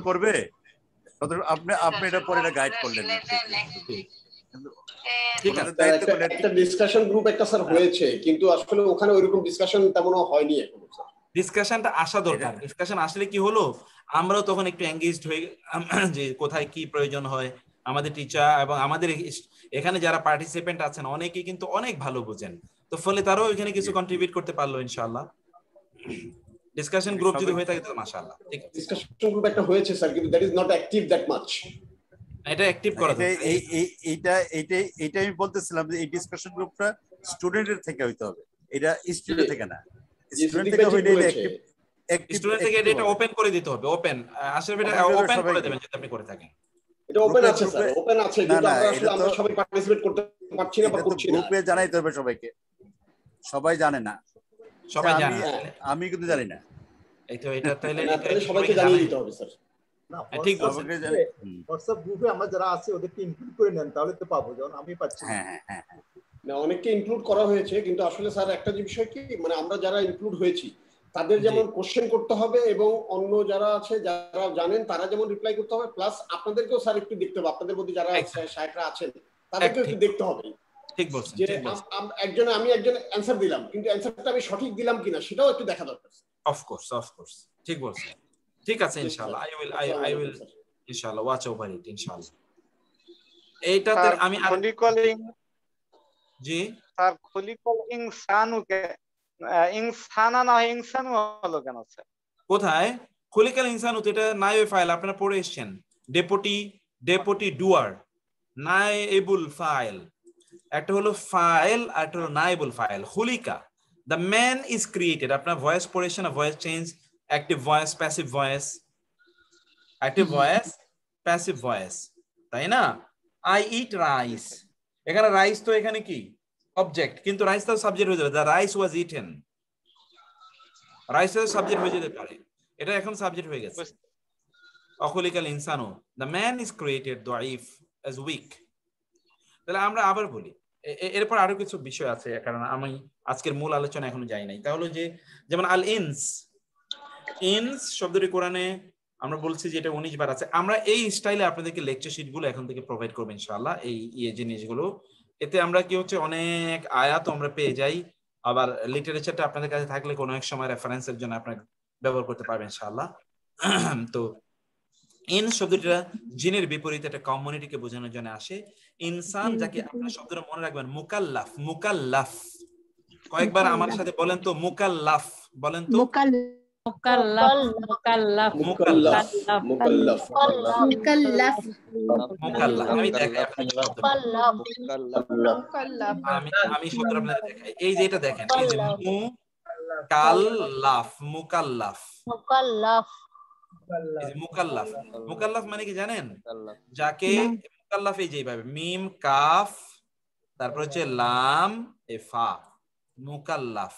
করবে, আপনি এটা পরে এটা গাইড করলেন। ঠিক আছে, একটা ডিসকাশন গ্রুপ একটা স্যার হয়েছে, কিন্তু আসলে ওখানে ওইরকম ডিসকাশন তেমন হয়নি এখনো স্যার। ডিসকাশনটা আসা দরকার। ডিসকাশন আসলে কি হলো, আমরাও তখন একটু এঙ্গেজড হয়ে যে কোথায় কি প্রয়োজন হয়। আমাদের টিচার এবং আমাদের এখানে যারা পার্টিসিপেন্ট আছেন অনেকেই কিন্তু অনেক ভালো বোঝেন, তো ফলে তারাও এখানে কিছু কন্ট্রিবিউট করতে পারলো ইনশাআল্লাহ। ডিসকাশন গ্রুপ যদি হয়ে থাকে তো মাশাআল্লাহ। ঠিক আছে, ডিসকাশন গ্রুপ একটা হয়েছে স্যার, কিন্তু that is not active that much. এটা অ্যাক্টিভ করা দরকার। এইটা আমি বলতেছিলাম যে এই ডিসকাশন গ্রুপটা স্টুডেন্টের থেকে হইতে হবে, এটা স্টুডেন্ট থেকে না। স্টুডেন্ট থেকে হইলে এটা স্টুডেন্ট থেকে এটা ওপেন করে দিতে হবে। ওপেন আসলে এটা ওপেন করে দেবেন যদি আপনি করে থাকেন। এটা ওপেন আছে স্যার, ওপেন আছে, কিন্তু আমরা সবাই পার্টিসিপেট করতে পারছি না বা করছি না। গ্রুপে জানাইতে হবে সবাইকে, সবাই জানে না, সবাই জানে, আমি কিন্তু জানি না। এই তো এটা তাহলে সবাইকে জানিয়ে দিতে হবে স্যার। না ঠিক বলছেন, হোয়াটসঅ্যাপ গ্রুপে আমরা যারা আছে ওদেরকে ইনক্লুড করে নেন, তাহলে তো পাবো, যখন আমি পাচ্ছি না। হ্যাঁ না, অনেককে ইনক্লুড করা হয়েছে, কিন্তু আসলে স্যার একটা যে বিষয় কি, মানে আমরা যারা ইনক্লুড হয়েছি তাদের যেমন কোশ্চেন করতে হবে, এবং অন্য যারা আছে যারা জানেন তারা যেমন রিপ্লাই করতে হবে, প্লাস আপনাদেরকেও স্যার একটু দেখতে হবে, আপনাদের মধ্যে যারা শায়খরা আছেন তাদেরকেও একটু দেখতে হবে। ঠিক বলছেন, যে আমি একজন অ্যানসার দিলাম, কিন্তু অ্যানসারটা আমি সঠিক দিলাম কিনা সেটাও একটু দেখা দরকার। অফ কোর্স ঠিক বলছেন। ঠিক আছে, ইনশাআল্লাহ I will ইনশাআল্লাহ ওয়াচ ওভার ইট ইনশাআল্লাহ। এইটাতে আমি খলিকলিং জি স্যার, খলিকল ইনসানুকে ইনসানা না ইনসানু হলো কেন স্যার? কোথায় খলিকাল ইনসানু? এটা নাইবে ফাইল আপনারা পড়ে এসেছেন। ডেপুটি ডুয়ার, নাইবুল ফাইল। একটা হলো ফাইল আর একটা হলো নাইবুল ফাইল। খুলিকা দ্য ম্যান ইজ ক্রিয়েটেড। আপনার ভয়েস পড়েছেন না, voice change, active voice, passive voice, active voice, passive voice, তাই না? আই ইট রাইস, এখানে রাইস তো এখানে কি অবজেক্ট, কিন্তু রাইস তো সাবজেক্ট হয়ে যাবে। The rice was eaten, rice subject হয়ে যেতে পারে, এটা এখন সাবজেক্ট হয়ে গেছে। অখলিকাল ইনসানু দ্য ম্যান ইজ ক্রিয়েটেড দাইফ অ্যাজ উইক। তাহলে আমরা আবার বলি, এরপর আরো কিছু বিষয় আছে, কারণ আমি আজকের মূল আলোচনা এখনো যাই নাই। তাহলে যে যেমন আল ইনস শব্দটি কোরআনে আমরা বলছি যে এটা 19 বার আছে। আমরা এই স্টাইলে আপনাদেরকে লেকচার শিট গুলো এখন থেকে প্রোভাইড করবো ইনশাআল্লাহ। এই জিনিসগুলো এতে আমরা কি হচ্ছে অনেক আয়াত আমরা পেয়ে যাই, আবার লিটারেচারটা আপনাদের কাছে থাকলে কোনো এক সময় রেফারেন্সের জন্য আপনারা ব্যবহার করতে পারবেন ইনশাআল্লাহ। তো ইন শব্দটা জিনের বিপরীতে একটা কমিউনিটিকে বোঝানোর জন্য আসে। ইনসান যাকে আপনারা শব্দটা মনে রাখবেন, মুকাল্লাফ। কয়েকবার আমার সাথে বলেন তো, মুকাল্লাফ বলেন তো। আমি দেখাই আমি শব্দটা আপনাদের দেখাই। এই যে এটা দেখেন, এই যে মুকাল্লাফ মানে কি জানেন? যাকে মুকাল্লাফ এই যেভাবে মিম কাফ তারপর হচ্ছে লাম এ ফা, মুকাল্লাফ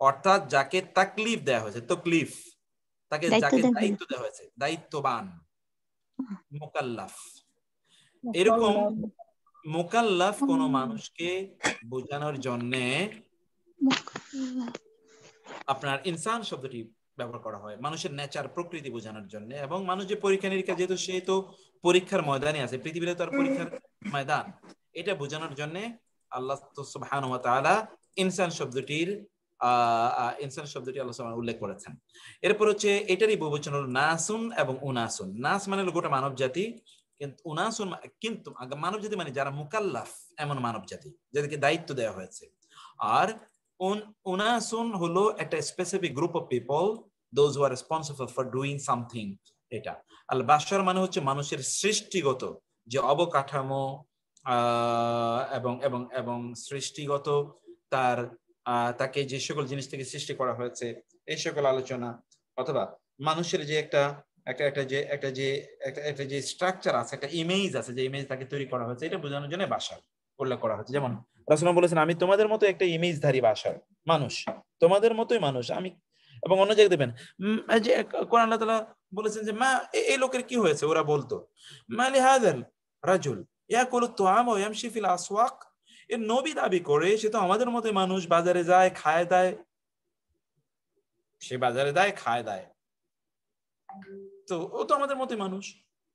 অর্থাৎ যাকে তাকলিফ দেওয়া হয়েছে, তকলিফ, যাকে দায়িত্ব দেওয়া হয়েছে, দায়িত্ববান, মুকাল্লাফ। এরকম মুকাল্লাফ কোন মানুষকে বোঝানোর জন্য আপনার ইনসান শব্দটি ব্যবহার করা হয়, মানুষের নেচার, প্রকৃতি বোঝানোর জন্য। এবং মানুষ যে পরীক্ষা নিরীক্ষা, যেহেতু সে তো পরীক্ষার ময়দানে আছে, পৃথিবীতে তার পরীক্ষার ময়দান, এটা বোঝানোর জন্য আল্লাহ সুবহানাহু ওয়া তাআলা ইনসান শব্দটি আল্লাহ সুবহানাহু উল্লেখ করেছেন। এরপর হচ্ছে এটারই বহুবচন হলো নাসুন এবং উনাসুন। নাস মানে হলো গোটা মানব জাতি, কিন্তু উনাসুন কিন্তু মানব জাতি মানে যারা মুকাল্লাফ, এমন মানব জাতি যাদেরকে দায়িত্ব দেওয়া হয়েছে। আর উনাসুন হলো একটা specific group of people, those who R responsible for doing something. এটা আল বাশার মানে হচ্ছে মানুষের সৃষ্টিগত যে অবকাঠামো এবং এবং এবং সৃষ্টিগত তাকে যে সকল জিনিস থেকে সৃষ্টি করা হয়েছে, এই সকল আলোচনা, অথবা মানুষের যে একটা যে স্ট্রাকচার আছে, একটা ইমেজ আছে, যে ইমেজ তাকে তৈরি করা হয়েছে, এটা বোঝানোর জন্য বাশার উল্লেখ করা হয়েছে। যেমন রাসূলুল্লাহ বলেছেন, আমি তোমাদের মতো একটা ইমেজধারী বাশার, মানুষ, তোমাদের মতোই মানুষ আমি। এবং অন্য জায়গায় দেখবেন যে কোরআন আল্লাহ তাআলা বলেছেন যে মা এই লোকের কি হয়েছে, ওরা বলতো মালি হাযাল রাজুল ইয়াকুলু তুআম ওয়া ইয়ামশি ফিল আসওয়াক, এর নবী দাবি করে সে তো আমাদের মতো মানুষ, বাজারে যায় খায় দায়, সে বাজারে যায় খায় দায়, তো ও তো আমাদের মতো মানুষ,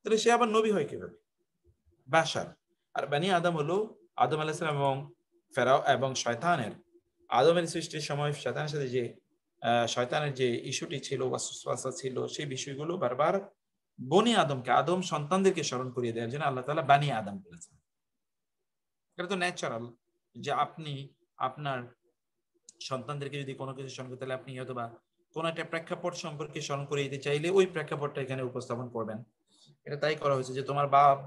তাহলে সে আবার নবী হয় কিভাবে? বাশার। আর বানি আদম হলো আদম আলাইহিস সালাম এবং ফেরাও এবং শয়তানের, আদমের সৃষ্টির সময় শয়তানের সাথে যে শয়তানের যে ইস্যুটি ছিল, ওয়াসওয়াসা ছিল, সেই বিষয়গুলো বারবার বনি আদমকে, আদম সন্তানদেরকে স্মরণ করিয়ে দেওয়ার জন্য আল্লাহ তাআলা বানি আদম বলেছেন। এটা তো ন্যাচারাল যে আপনি আপনার সন্তানদেরকে যদি কোনো কিছু স্মরণ করতে, তাহলে আপনি অথবা কোন একটা প্রেক্ষাপট সম্পর্কে স্মরণ করিয়ে দিতে চাইলে ওই প্রেক্ষাপটটা এখানে উপস্থাপন করবেন। এটা তাই করা হয়েছে যে তোমার বাপ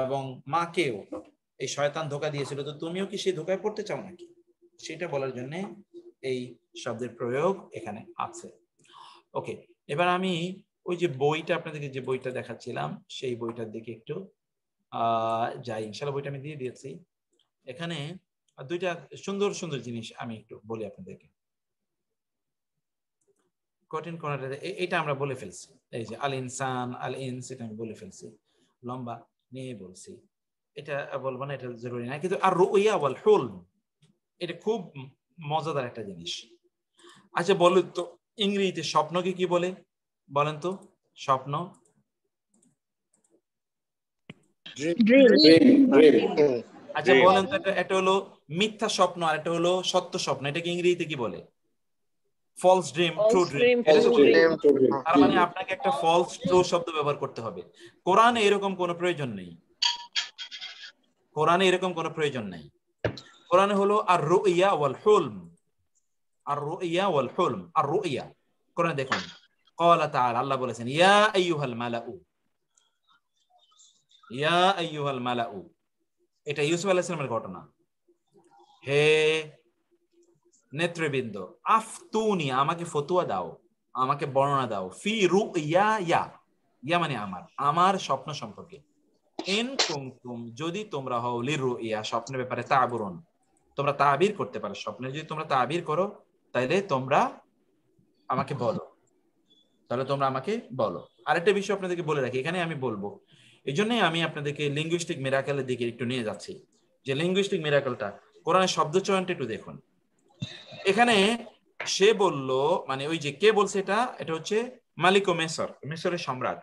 এবং মাকেও এই শয়তান ধোঁকা দিয়েছিল, তো তুমিও কি সেই ধোঁকায় পড়তে চাও নাকি, সেটা বলার জন্য এই শব্দের প্রয়োগ এখানে আছে। ওকে, এবার আমি ওই যে বইটা আপনাদেরকে যে বইটা দেখাচ্ছিলাম সেই বইটার দিকে একটু যাই। ইনশাআল্লাহ বইটা আমি দিয়ে দিয়েছি। এখানে দুইটা সুন্দর সুন্দর জিনিস আমি একটু বলি আপনাদেরকে। কঠিন কোনটা এটা আমরা বলে ফেলছি, এই যে আল ইনসান আল ইনস, এটা আমি বলে ফেলছি, লম্বা নিয়ে বলছি, এটা বলবো না, এটা জরুরি না। কিন্তু আর রুইয়া ওয়াল হুলম, এটা খুব মজাদার একটা জিনিস। আচ্ছা বলুন তো ইংরেজিতে স্বপ্নকে কি বলে, বলেন তো? স্বপ্ন আচ্ছা বলেন তো, এটা হলো মিথ্যা স্বপ্ন আর এটা হলো সত্য স্বপ্ন, এটাকে ইংরেজিতে কি বলে? False dream, true dream. তার মানে আপনাকে একটা ফলস ট্রু শব্দ ব্যবহার করতে হবে। কোরআনে এরকম কোনো প্রয়োজন নেই, কোরআনে এরকম কোনো প্রয়োজন নেই। কোরআনে হলো আর রুইয়া ওয়াল হুলম, আর রুইয়া ওয়াল হুলম। আর রুইয়া কোরআনে দেখুন ক্বালা তাআলা, আল্লাহ বলেছেন ইয়া আইয়ুহাল মালাউ, ইয়া আইয়ুহাল মালাউ, এটা ইউসুফ আলাইহিস সালামের ঘটনা। হে নেতৃবৃন্দ, আফতুনি, আমাকে ফতোয়া দাও, আমাকে বর্ণনা দাও, ফি রুইয়া, ইয়া ইয়া মানে আমার, আমার স্বপ্ন সম্পর্কে। ইন কুনতুম, যদি তোমরা হও, লিরুইয়া স্বপ্নের ব্যাপারে, তা'বুরুন, তোমরা তাবির করতে পারো, স্বপ্নে যদি তোমরা তাবির করো তাহলে তোমরা আমাকে বলো, তাহলে তোমরা আমাকে বলো। আরেকটা বিষয় আপনাদেরকে বলে রাখি, এখানে আমি বলবো, এই জন্যই আমি আপনাদেরকে লিঙ্গুইস্টিক মিরাকেলের দিকে একটু নিয়ে যাচ্ছি, যে লিঙ্গুইস্টিক মিরাকেলটা কোরআনের শব্দ চয়নটা একটু দেখুন। এখানে সে বলল, মানে ওই যে কে বলছে এটা, এটা হচ্ছে মালিক ও মিসর, মিসরের সম্রাট,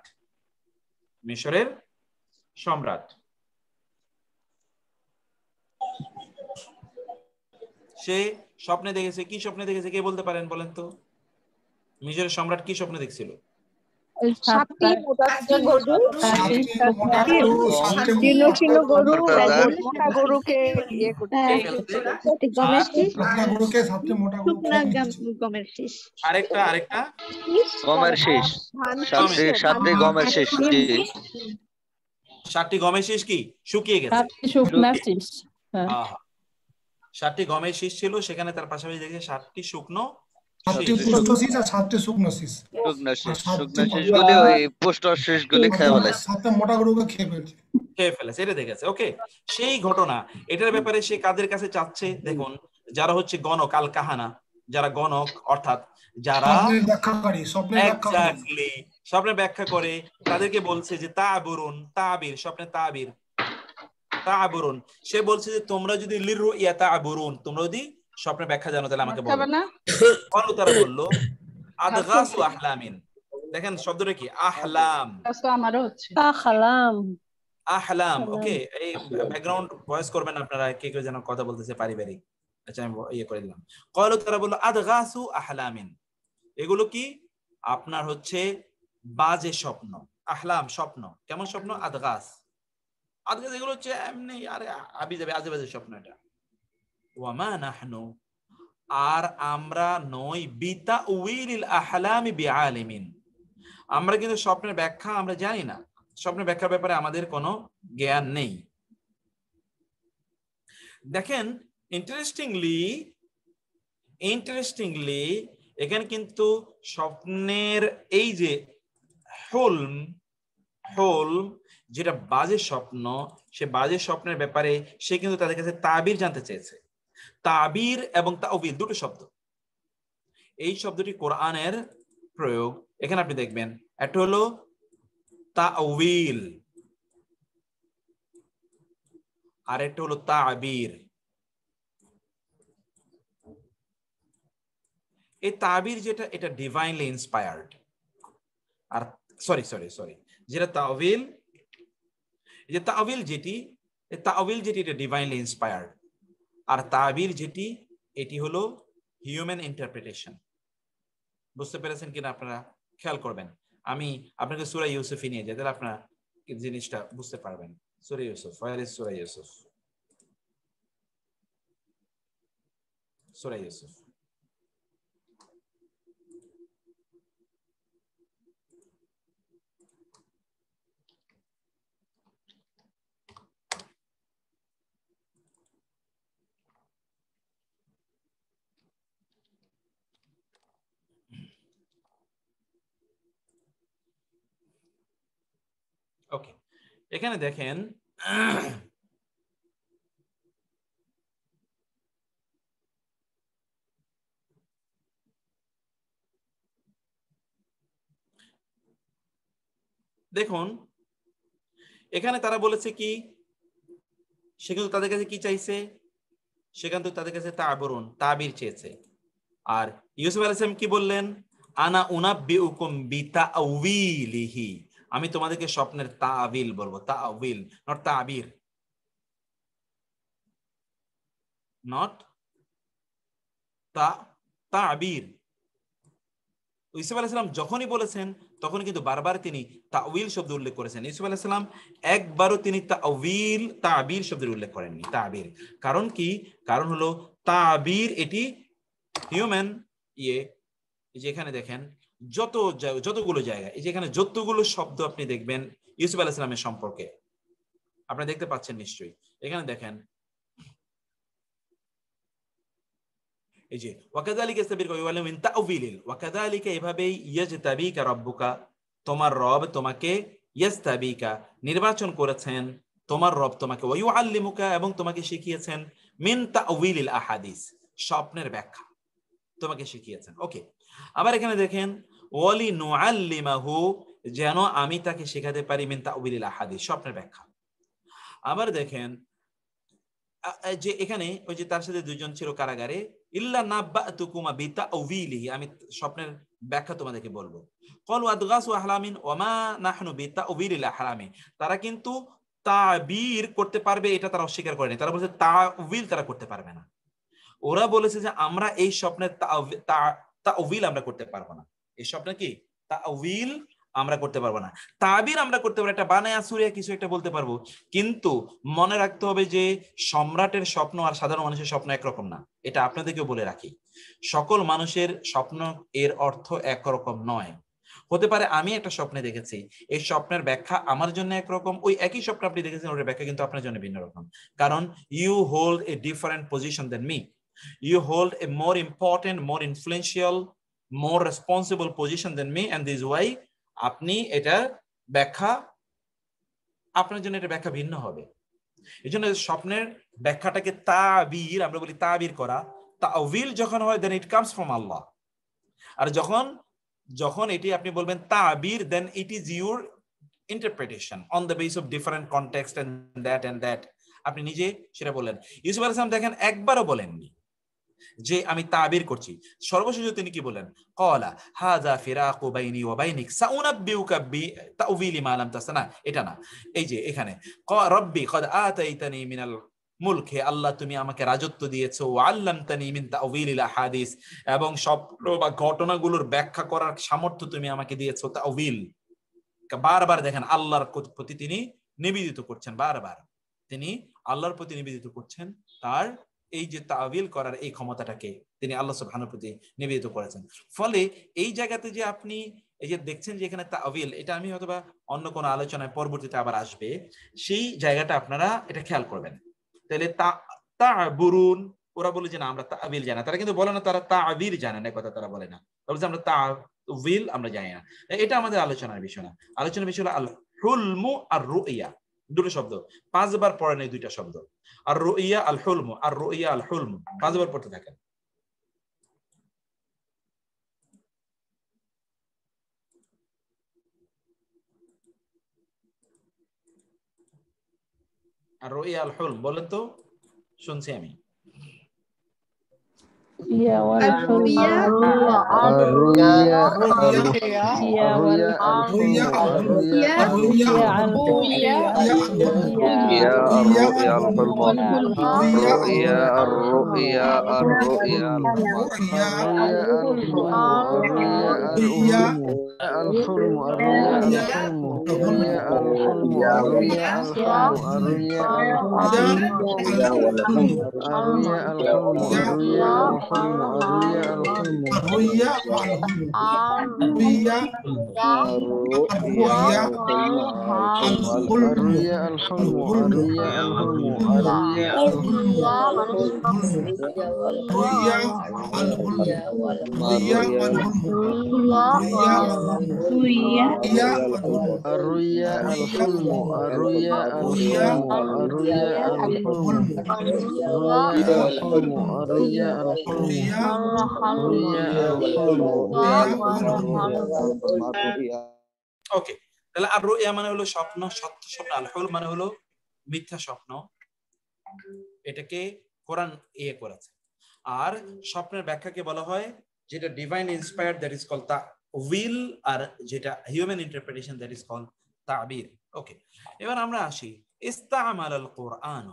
মিসরের সম্রাট। সে স্বপ্নে দেখেছে, কি স্বপ্নে দেখেছে কে বলতে পারেন, বলেন তো? মিসরের সম্রাট কি স্বপ্নে দেখছিল? আরেকটা আরেকটা গমের শীষ, সাতটি গমের শীষ, 7টি গমের শীষ কি শুকিয়ে গেছে, 7টি গমের শীষ ছিল সেখানে, তার পাশাপাশি দেখে 7টি শুকনো খেয়ে ফেলেছে, এটা দেখেছে। ওকে, সেই ঘটনা, এটার ব্যাপারে সে কাদের কাছে চাচ্ছে দেখুন, যারা হচ্ছে গণক, আল কাহানা, যারা গণক অর্থাৎ যারা এক্স্যাক্টলি স্বপ্নের ব্যাখ্যা করে, তাদেরকে বলছে যে তা'বুরুন, তাবির, স্বপ্নের তাবির, তা'বুরুন। সে বলছে যে তোমরা যদি লিরুইয়া তা'বুরুন, তোমরা যদি স্বপ্নের ব্যাখ্যা জানো তাহলে আমাকে বলো। তারা বললো আদগাসু আহলামিন, দেখেন শব্দটা কি, আহলাম, আমারও হচ্ছে আহলাম, আহলাম। ওকে, এই ব্যাকগ্রাউন্ড ভয়েস করবেন আপনারা, কে কেউ যেন কথা বলতেছে পারিবারিক, আচ্ছা আমি ইয়ে করে দিলাম। ক্বালু, তারা বললো আদগাসু আহলামিন, এগুলো কি আপনার হচ্ছে বাজে স্বপ্ন। আহলাম স্বপ্ন, কেমন স্বপ্ন? আদগাস, আদগাস এগুলো হচ্ছে এমনি আরে আবি যাবে আজে বাজে স্বপ্ন এটা। ওয়ামা নাহনু, আর আমরা নই, বিতাউইলিল আহলামি বিআলিমিন, আমরা কিন্তু স্বপ্নের ব্যাখ্যা আমরা জানি না, স্বপ্নের ব্যাখ্যার ব্যাপারে আমাদের কোনো জ্ঞান নেই। দেখেন ইন্টারেস্টিংলি এখানে কিন্তু স্বপ্নের এই যে হোলম যেটা বাজে স্বপ্ন, সে বাজে স্বপ্নের ব্যাপারে সে কিন্তু তাদের কাছে তাবির জানতে চেয়েছে। তাবির এবং তাওবিল দুটো শব্দ, এই শব্দটি কোরআনের প্রয়োগ। এখানে আপনি দেখবেন একটা হলো তাওবিল, আর একটা হলো তাবির। এই তাবির যেটা, এটা ডিভাইনলি ইন্সপায়ার্ড। আর সরি যেটা তাওয়িল, যে তাওয়িল যেটি এটা ডিভাইনলি ইন্সপায়ার্ড। আর তাবির যেটি, এটি হলো হিউম্যান ইন্টারপ্রিটেশন। বুঝতে পেরেছেন কিনা আপনারা? খেয়াল করবেন, আমি আপনাকে সূরা ইউসুফে নিয়ে যাই, তাহলে আপনারা এই জিনিসটা বুঝতে পারবেন। সূরা ইউসুফ, ওয়্যার ইজ সূরা ইউসুফ? সূরা ইউসুফ, ওকে। এখানে দেখেন, দেখুন এখানে তারা বলেছে কি, সেখানে তাদের কাছে কি চাইছে, সেখানে তাদের কাছে তাবির চেয়েছে। আর ইউসুফ আলাইহিস সালাম কি বললেন? আনা উনাব্বিউকুম বিতাআউইলিহি, আমি তোমাদেরকে স্বপ্নের তাবিল বলবো। তাআউইল, নট তাবির, নট তাবির। ইউসুফ আলাইহিস সালাম যখনই বলেছেন তখনই কিন্তু বারবার তিনি তাউইল শব্দ উল্লেখ করেছেন। ইউসুফ আলাইহিস সালাম একবারও তিনি তাবির শব্দের উল্লেখ করেননি। তাবির, কারণ কি? কারণ হলো তাবির এটি হিউম্যান যেখানে দেখেন যতগুলো জায়গা, এই যেখানে যতগুলো শব্দ আপনি দেখবেন ইউসুফ আলাইহিস সালামের সম্পর্কে, আপনি দেখতে পাচ্ছেন নিশ্চয়ই। এখানে দেখেন, এই যে ওয়াকাযালিকা ইয়াস্তাবিকা ওয়ালাম মিন তা'উবিলিল, ওয়াকাযালিকা এভাবেই ইয়াজতাবিকা রাব্বুকা, তোমার রব তোমাকে, ইয়াস্তাবিকা নির্বাচন করেছেন, তোমার রব তোমাকে, ওয়া ইউআল্লিমুকা এবং তোমাকে শিখিয়েছেন, মিন তা'উবিলিল আহাদিস স্বপ্নের ব্যাখ্যা তোমাকে শিখিয়েছেন। ওকে, আবার এখানে দেখেন ওয়ালি নুআল্লিমাহু, যেন আমি তাকে শেখাতে পারি, মিন তা'উবিলিল আহাদিস স্বপ্নের ব্যাখ্যা। আবার দেখেন যে এখানে ওই যে তার সাথে দুইজন ছিল কারাগারে, ইল্লা নাব্বাতুকুমা বিতাউবিলিহি, আমি স্বপ্নের ব্যাখ্যা তোমাদেরকে বলবো। ক্বালু আদগাসু আহলামিন ওয়া মা নাহনু বিতাউবিলিল আহলামি, তারা কিন্তু তাবির করতে পারবে এটা তারা অস্বীকার করেনি, তারা বলেছে তাউবিল তারা করতে পারবে না। ওরা বলেছে যে আমরা এই স্বপ্নের তাউবিল আমরা করতে পারবো না। এই স্বপ্নে কি তাউবিল আমরা করতে পারবো না, তাবির আমরা করতে পারবো, একটা বানায়া সুরিয়া কিছু একটা বলতে পারবো। কিন্তু মনে রাখতে হবে যে সম্রাটের স্বপ্ন আর সাধারণ মানুষের স্বপ্ন একরকম না। এটা আপনাদেরকেও বলে রাখি, সকল মানুষের স্বপ্ন এর অর্থ একরকম নয়। হতে পারে আমি একটা স্বপ্নে দেখেছি, এই স্বপ্নের ব্যাখ্যা আমার জন্য একরকম, ওই একই স্বপ্ন আপনি দেখেছেন ওর ব্যাখ্যা কিন্তু আপনার জন্য ভিন্ন রকম। কারণ you hold a different position than me, you hold a more important, more influential, more responsible position than me, and this is why আপনি এটা ব্যাখ্যা, আপনার জন্য এটা ব্যাখ্যা ভিন্ন হবে। এই জন্য স্বপ্নের ব্যাখ্যাটাকে তাবির আমরা বলি, তাবির করা। তাউবিল যখন হয় then it comes from Allah, আর যখন এটি আপনি বলবেন তাবির, then it is your interpretation on the basis of different context and that আপনি নিজে সেটা বললেন। ইউসুফ আলাইহিস সালাম দেখেন একবারও বলেননি যে আমি তাবির করছি, সর্বশেষ তিনি কি বলেন? ক্বালা হাযা ফিরাকু বাইনি ওয়া বাইনিক সাউনাব্বিউকা বিতাউবিলি মা লাম তাসনা, এটা না, এই যে এখানে রব্বি ক্বাদ আতাইতানি মিনাল মুলক, হে আল্লাহ তুমি আমাকে রাজত্ব দিয়েছো, ওয়া আল্লামতানি মিন তাউবিলিল আহাদিস, এবং স্বপ্ন বা ঘটনাগুলোর ব্যাখ্যা করার সামর্থ্য তুমি আমাকে দিয়েছো। তাউবিল বারবার দেখেন আল্লাহর প্রতি তিনি নিবেদিত করছেন, বারবার তিনি আল্লাহর প্রতি নিবেদিত করছেন, তার এই যে তাবিল করার এই ক্ষমতাটাকে তিনি আল্লাহ সুবহানাহু প্রতি নিবেদিত করেছেন। ফলে এই জায়গাতে যে আপনি এই যে দেখছেন যে এখানে তাবিল, এটা আমি হয়তোবা অন্য কোনো আলোচনায় পরবর্তীতে আবার আসবে, সেই জায়গাটা আপনারা এটা খেয়াল করবেন। তাহলে তা'বুরুন, ওরা বলে যে না আমরা তাবিল জানি না, তারা কিন্তু বলে না তারা তাবির জানে না, কথা তারা বলে না, বলছে আমরা তাবিল আমরা জানি না। এটা আমাদের আলোচনার বিষয় না, আলোচনার বিষয় হলো আল হুলমু আর রুইয়া, দুটো শব্দ 5 বার পড়েন এই দুইটা শব্দ, আর রুইয়া আল হুলমু, আর রুইয়া আল হুলমু 5 বার পড়তে থাকেন। আর রুইয়া আল হুলম বলেন তো, শুনছি আমি। ওকে, তাহলে আর রুইয়া মানে হলো স্বপ্ন, সত্য স্বপ্ন। আল হুলম মানে হলো মিথ্যা স্বপ্ন। এটাকে কোরআন করেছে। আর স্বপ্নের ব্যাখ্যাকে বলা হয় যেটা divine inspired, that is called তাউইল, আর যেটা human interpretation, that is called তাবির। ওকে, এবার আমরা আসি ইস্তামাল আল কোরআন,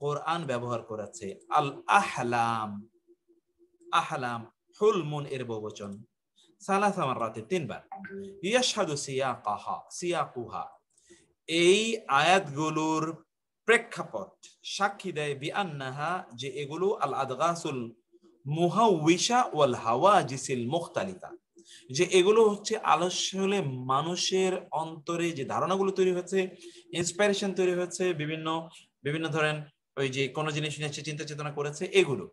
কোরআন ব্যবহার করেছে আল আহলাম। আহলাম হুলমুন এর বহুবচন সালাসা মাররাতিন, 3 বার। ইয়াশহাদু সিয়াকাহা, সিয়াকুহা, এই আয়াতগুলোর প্রেক্ষাপট সাক্ষী দেয় বিআন্নাহা, যে এগুলো আল আদগাসুল মুহাউইশা ওয়াল হাওয়াজিসিল মুখতালিফা, যে এগুলো হচ্ছে আসলে মানুষের অন্তরে যে ধারণাগুলো তৈরি হয়েছে, ইন্সপিরেশন তৈরি হয়েছে, বিভিন্ন ধরেন ওই যে কোন জিনিস নিয়ে চিন্তা চেতনা করেছে, এগুলো।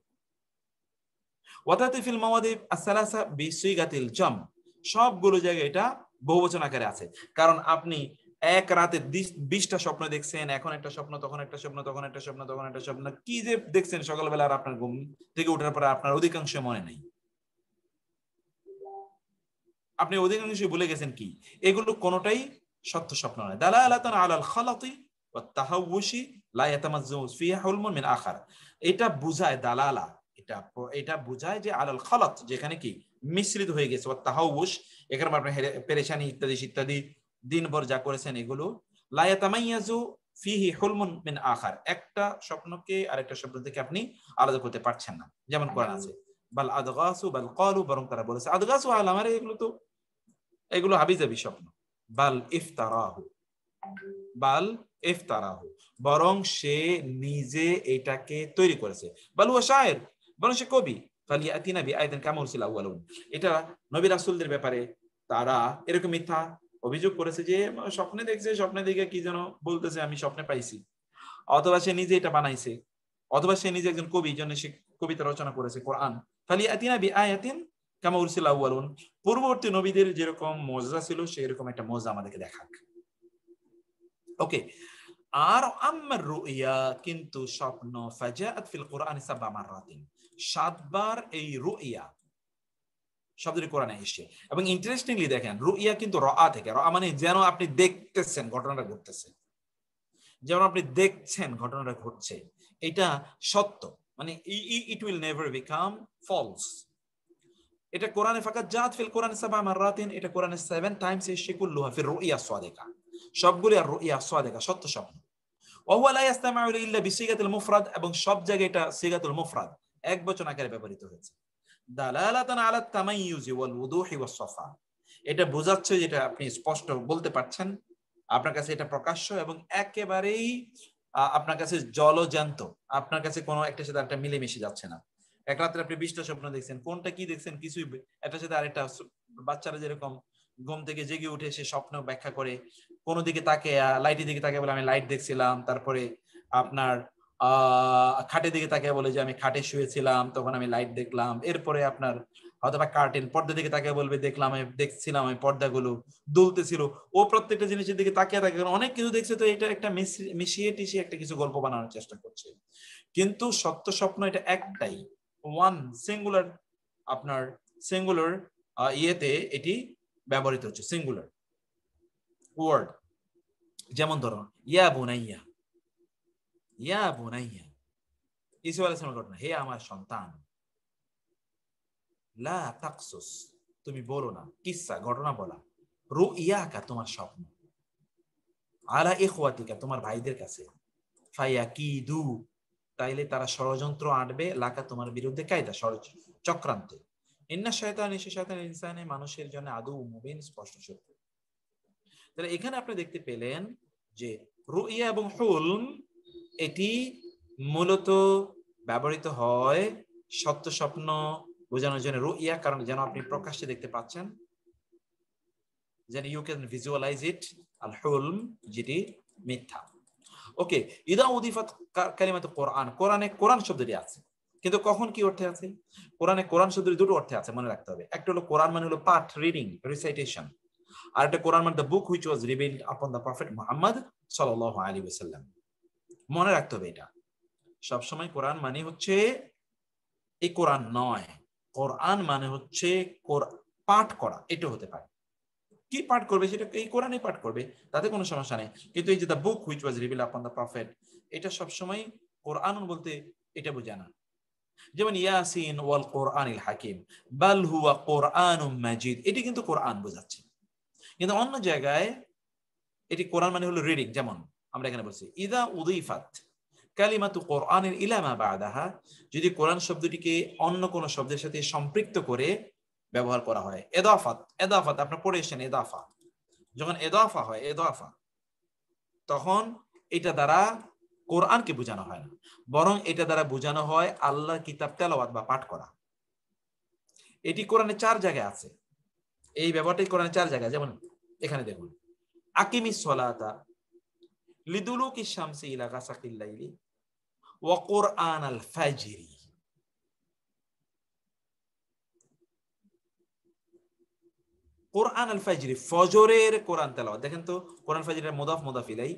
ওয়াতাতি ফিল মাওয়াদিব আস-সালাসা বিসিগাতিল জাম, সবগুলো জায়গায় এটা বহুবচন আকারে আছে। কারণ আপনি এক রাতে 20টা স্বপ্ন দেখছেন, এখন একটা স্বপ্ন, তখন একটা স্বপ্ন, তখন একটা স্বপ্ন, তখন একটা স্বপ্ন, কি যে দেখছেন সকালবেলা, আর আপনার ঘুম থেকে ওঠার পরে আপনার অধিকাংশ মনে নেই, আপনি অধিকাংশ ভুলে গেছেন কি। এগুলো কোনোটাই সত্য স্বপ্ন নয়। দালালাতান আলাল খালাতি ওয়াত তাহাউশি লা ইয়াতামাজ্জু ফিহা হুলমুন মিন আখার, এটা বুঝায় দালালা, এটা বুঝায় যে আলাল খালাত, যেখানে কি মিশ্রিত হয়ে গেছে, ওয়াত তাহাউশ, এখানে আপনার পেরেশানি ইত্যাদি ইত্যাদি দিনভর যা করেছেন এগুলো, লা ইয়াতামাইয়াজু ফিহি হুলমুন মিন আখার, একটা স্বপ্নকে আরেকটা স্বপ্ন থেকে আপনি আলাদা করতে পারছেন না। যেমন কোরআন আছে বাল আদগাসু বাল ক্বালু, বরং তারা বলেছে আদগাসু আলামারে, এগুলো হাবিজাবি স্বপ্ন। বাল ইফতারাহু, বাল ইফতারাহু, বরং সে নিজে এটাকে তৈরি করেছে। বাল হুয়া শায়ের, বরং সে কবি। ফালিয়াতিনা বিআয়াতিন কামা উরসিল আউয়ালুন, এটা নবী রাসূলদের ব্যাপারে তারা এরকম মিথ্যা অভিযোগ করেছে যে স্বপ্নে দেখছে, স্বপ্নে দেখে কি যেন বলতেছে আমি স্বপ্নে পাইছি, অথবা সে নিজে এটা বানাইছে, অথবা সে নিজে একজন কবি, জন্য সে কবিতা রচনা করেছে কোরআন। ফালিয়াতিনা বিআয়াতিন কামা উরসিল আউয়ালুন, পূর্ববর্তী নবীদের যেরকম মুজিজা ছিল সেরকম একটা মুজিজা আমাদেরকে দেখাক। ওকে, আর আম্মার রুইয়া, কিন্তু স্বপ্ন, ফাজাআত ফিল কুরআনি 7 মাররাতিন, 7 বার এই রুইয়া শব্দটি কোরআনে এসেছে। এবং ইন্টারেস্টিংলি দেখেন, রুইয়া কিন্তু রাআ থেকে, রাআ মানে যেন আপনি দেখতেছেন ঘটনাটা ঘটতেছে, যেমন আপনি দেখছেন ঘটনাটা ঘটছে, এটা সত্য, মানে it will never become false. এটা কোরআনে ফাকাত জাত ফিল কোরআনে 7 মাররাতিন, এটা কোরআনে 7 টাইমস এসেছে, কুল্লুহা ফির রুইয়া সাদিকা, সবগুলো আর রুইয়া সাদিকা, সত্য স্বপ্ন। ওয়া হুয়া লা ইস্তামাউ ইল্লা বিসিগাতিল মুফরাদ, এবং সব জায়গায় এটা সিগাতুল মুফরাদ, এক বচন আকারে ব্যবহৃত হয়েছে। দালালাতান আলা তামাইয়ুজ ওয়াল ওয়ুদুহি ওয়াস সাফা, এটা বোঝাচ্ছে যেটা আপনি স্পষ্ট বলতে পারছেন, আপনার কাছে এটা প্রকাশ্য এবং একেবারেই আপনার কাছে জলজান্ত, আপনার কাছে কোনো একটার সাথে আরেকটা মিলেমিশে যাচ্ছে না। এক রাতে আপনি 20টা স্বপ্ন দেখছেন, কোনটা কি দেখছেন কিছুই, একটার সাথে আরেকটা, বাচ্চারা যেরকম ঘুম থেকে জেগে উঠে সে স্বপ্ন ব্যাখ্যা করে, কোন দিকে তাকে লাইটের দিকে তাকে বলে আমি লাইট দেখছিলাম, তারপরে আপনার খাটের দিকে তাকে বলে যে আমি খাটে শুয়েছিলাম তখন আমি লাইট দেখলাম, এরপরে আপনার অথবা কার্টেন পর্দার দিকে তাকে বলবে দেখলাম আমি দেখছিলাম আমি পর্দাগুলো দুলতেছিল, ও প্রত্যেকটা জিনিসের দিকে তাকিয়ে থাকে, অনেক কিছু দেখছে, তো এটা একটা মিশিয়ে টিশিয়ে একটা কিছু গল্প বানানোর চেষ্টা করছে। কিন্তু সত্য স্বপ্ন এটা একটাই, ওয়ান সিঙ্গুলার, আপনার সিঙ্গুলার ইয়েতে এটি ব্যবহৃত হচ্ছে, সিঙ্গুলার ওয়ার্ড। যেমন ধরো ইয়া বুনাইয়া, ইয়া বুনাইয়া, ঈসা আলাইহিস সালামের ঘটনা, হে আমার সন্তান, লা তাকসুস, তুমি বলো না, কিসসা ঘটনা বলা, রুইয়াকা তোমার স্বপ্ন, আলা ইখওয়াতিকা তোমার ভাইদের কাছে, ফায়াকিদু তাইলে তারা ষড়যন্ত্র আঁটবে, লাকা তোমার বিরুদ্ধে, কায়দা চক্রান্তে, ইন্না শায়তান নিশ্চয় শয়তান ইনসানে মানুষের জন্য আদু মুবিন স্পষ্ট শত্রু। তাহলে এখানে আপনি দেখতে পেলেন যে রুইয়া এবং হুলম এটি মূলত ব্যবহৃত হয় সত্য স্বপ্ন বোঝানোর জন্য। রুইয়া কারণ যেন আপনি প্রকাশ্যে দেখতে পাচ্ছেন, যেন ইউ ক্যান ভিজুয়ালাইজ ইট। আল হুলম যেটি মিথ্যা। ওকে, ইদা উদিফাত কালিমাতু কোরআন, কোরআনে কোরআন শব্দটি আছে, কিন্তু কখন কি অর্থে আছে? কোরআনে কোরআন শব্দটি দুটো অর্থে আছে, মনে রাখতে হবে। একটা হলো কোরআন মানে হলো পাঠ, রিডিং, রিসাইটেশন, আর একটা কোরআন মানে the book which was revealed upon the prophet Muhammad সাল্লাল্লাহু আলাইহি ওয়াসাল্লাম। মনে রাখতে হবে এটা সবসময়। কোরআন মানে হচ্ছে এই কোরআন নয়, কোরআন মানে হচ্ছে পাঠ করা। এটা হতে পারে কি পাঠ করবে, সেটা এই কোরআনই পাঠ করবে, তাতে কোনো সমস্যা নেই। কিন্তু এই যে the book which was revealed upon the prophet, এটা সবসময় কোরআন বলতে এটা বোঝায় না। যেমন ইয়াসিন ওয়াল কোরআনিল হাকিম, বাল হুয়া কোরআনুম মাজিদ, এটি কিন্তু কোরআন বোঝাচ্ছে। কিন্তু অন্য জায়গায় এটি কোরআন মানে হলো রিডিং। যেমন আমরা এখানে বলছি ইদা উদিফাত কালিমাতু কোরআনিল ইলা মা বা'দাহা, যদি কোরআন শব্দটিকে অন্য কোন শব্দের সাথে সম্পৃক্ত করে ব্যবহার করা হয়। এদাফাত, এদাফাত আপনারা পড়ে এসেছেন, এদাফা যখন এদাফা হয়, এদাফা তখন এটা দ্বারা কোরআনকে বোঝানো হয় না, বরং এটা দ্বারা বোঝানো হয় আল্লাহর কিতাব তেলাওয়াত বা পাঠ করা। এটি কোরআনে 4 জায়গায় আছে, এই ব্যাপারটাই কোরআনে 4 জায়গায়। যেমন এখানে দেখুন, আকিমিস সালাতা লিদুলুকিশ শামসি ইলা গাসাকিল লাইলি ওয়া কুরআনাল ফাজরি। কোরআন আল ফাজরি, ফজরের কোরআন তেলাওয়াত। দেখেন তো কোরআন ফাজরের মুদাফ মুদাফ ইলাই,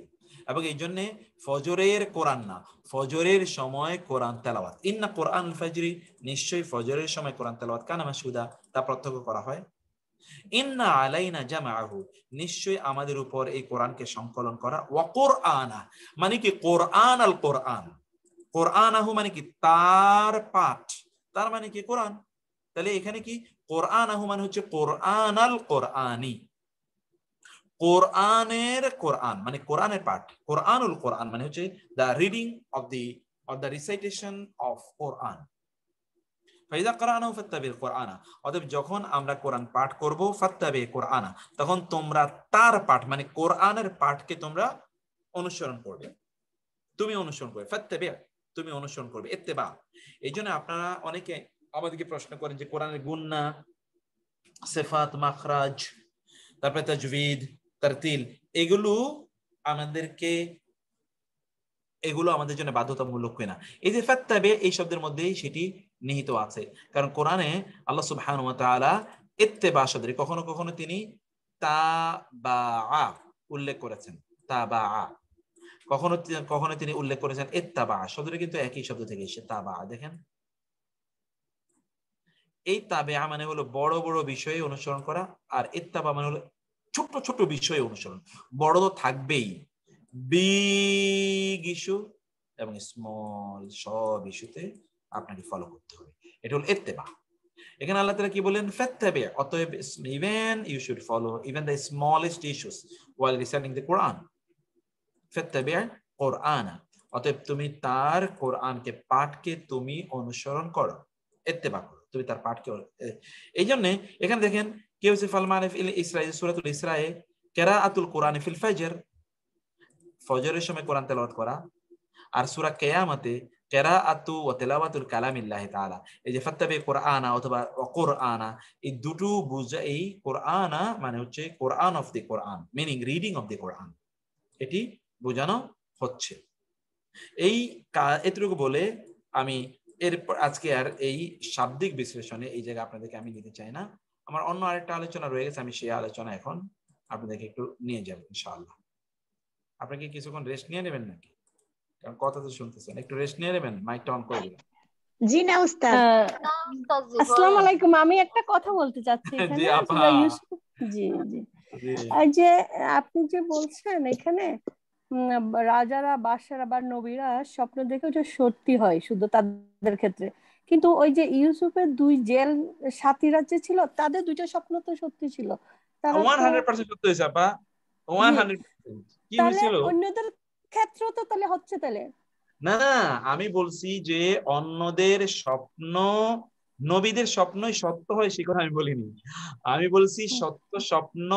এবং এই জন্য ফজরের কোরআন না, ফজরের সময় কোরআন তেলাওয়াত। ইন্না কোরআন আল ফাজরি, নিশ্চয়ই ফজরের সময় কোরআন তেলাওয়াত, কানা মাসুদা, তা প্রত্যক্ষ করা হয়। ইন্না আলাইনা জামাআহু, নিশ্চয়ই আমাদের উপর এই কোরআনকে সংকলন করা। ওয়া কুরআনা মানে কি কোরআন আল কোরআন, কোরআনাহু মানে কি তার পাঠ, তার মানে কি কোরআন। তাহলে এখানে কি কোরআনাহু মানে হচ্ছে কোরআন আল কোরআনি, কোরআনের কোরআন মানে কোরআনের পাঠ। কোরআনুল কোরআন মানে হচ্ছে the reading of the recitation of Quran. ফাইজা ক্রানাহু ফাত্তাবিল কোরআনা, অতএব যখন আমরা কোরআন পাঠ করব, ফাত্তাবি কোরআনা, তখন তোমরা তার পাঠ মানে কোরআনের পাঠকে তোমরা অনুসরণ করবে, তুমি অনুসরণ করবে। ফাত্তাবি তুমি অনুসরণ করবে, ইত্তেবা। এই জন্য আপনারা অনেকে আমাদেরকে প্রশ্ন করেন যে কোরআনের গুন্না, সিফাত, মাখরাজ, তারপরে তাজবিদ, তারতিল, এগুলো আমাদের জন্য বাধ্যতামূলক কিনা। এই যে ফাত্তাবি, এই শব্দের মধ্যেই সেটি নিহিত আছে। কারণ কোরআনে আল্লাহ সুবহানাহু ওয়া তাআলা ইত্তেবা শব্দটি কখনো কখনো তিনি তাবাআ উল্লেখ করেছেন, তাবাআ, কখনো কখনো তিনি উল্লেখ করেছেন ইত্তাবা। শব্দটি কিন্তু একই শব্দ থেকে এসেছে, তাবাআ। দেখেন এই তাবেআ মানে হলো বড় বড় বিষয়ে অনুসরণ করা, আর ইত্তাবা মানে হলো ছোট ছোট বিষয়ে অনুসরণ। বড় তো থাকবেই, বিগ ইস্যু এবং স্মল, সব ইস্যুতে আপনাকে ফলো করতে হবে। এটা হলো ইত্তেবা। এখানে আল্লাহ তাআলা কি বলেন? ফাত্তাবি, অতএব even you should follow even the smallest issues while reciting the Quran. ফাত্তাবি কোরআনা, অতএব তুমি তার কোরআনকে, পাঠকে তুমি অনুসরণ করো, ইত্তেবা করো, তুমি তার পাঠকে। এই জন্য এখানে দেখেন কি হয়েছে, ফালমানে ফিল ইসরা, সূরাতুল ইসরায়ে কিরাআতুল কোরআনি ফিল ফাজর, ফজরের সময় কোরআন তেলাওয়াত করা। আর সূরা কিয়ামতে কিরাআতু ওয়া তিলাওয়াতুল কালামিল্লাহি তাআলা। এই যে ফাত্তাবি কোরআনা অথবা কোরআনা, এই দুটো বুঝা, এই কোরআনা মানে হচ্ছে Quran of the Quran, meaning reading of the Quran, এটি বোঝানো হচ্ছে। এই এতটুকু বলে আমি এরপর আজকে আর এই শাব্দিক বিশ্লেষণে এই জায়গায় আপনাদেরকে আমি নিতে চাই না। আমার অন্য আরেকটা আলোচনা রয়ে গেছে, আমি সেই আলোচনা এখন আপনাদেরকে একটু নিয়ে যাব ইনশাআল্লাহ। আপনাকে কিছুক্ষণ রেস্ট নিয়ে নেবেন নাকি? কারণ কথা তো শুনতেছেন, একটু রেস্ট নিয়ে নেবেন, মাইকটা অন করে দিবেন। জি না উস্তাদ। আসসালামু আলাইকুম, আমি একটা কথা বলতে চাচ্ছি এখানে। জি আপা। জি জি, এই যে আপনি যে বলছেন এখানে রাজারা বাদশারা বা নবীরা স্বপ্ন দেখে ওটা সত্যি হয় শুধু তাদের ক্ষেত্রে, কিন্তু ওই যে ইউসুফের দুই জেল সাথীরা যে ছিল তাদের দুইটা স্বপ্ন তো সত্যি ছিল। তারা তো 100% সত্য হয়েছে আপা, 100%। কি তাহলে হয়েছিল? অন্যদের ক্ষেত্রেও তো তাহলে হচ্ছে তাহলে। না না, আমি বলছি যে অন্যদের স্বপ্ন নবীদের স্বপ্নই সত্য হয় সে কথা আমি বলিনি। আমি বলছি সত্য স্বপ্ন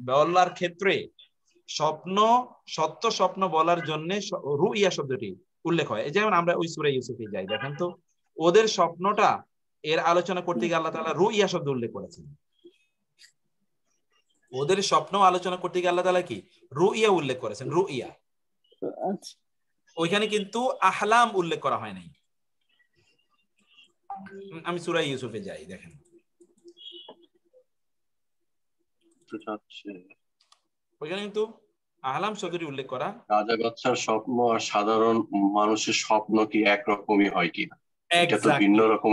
বলার ক্ষেত্রে স্বপ্ন সত্য স্বপ্ন বলার জন্য রুইয়া শব্দটি উল্লেখ হয়। যেমন আমরা ওই সূরা ইউসুফে যাই, দেখেন তো ওদের স্বপ্নটা এর আলোচনা করতে গিয়ে আল্লাহ তাআলা রুইয়া শব্দ উল্লেখ করেছেন। ওদের স্বপ্ন আলোচনা করতে গিয়ে আল্লাহ তাআলা কি রুইয়া উল্লেখ করেছেন, রুইয়া। ওইখানে কিন্তু আহলাম উল্লেখ করা হয় নাই। আমি সূরা ইউসুফে যাই, দেখেন ওইখানে কিন্তু আহলাম শব্দটি উল্লেখ করা। রাজা বাদশার স্বপ্ন আর সাধারণ মানুষের স্বপ্ন কি একরকমই হয় কিনা, এটা তো ভিন্ন রকম।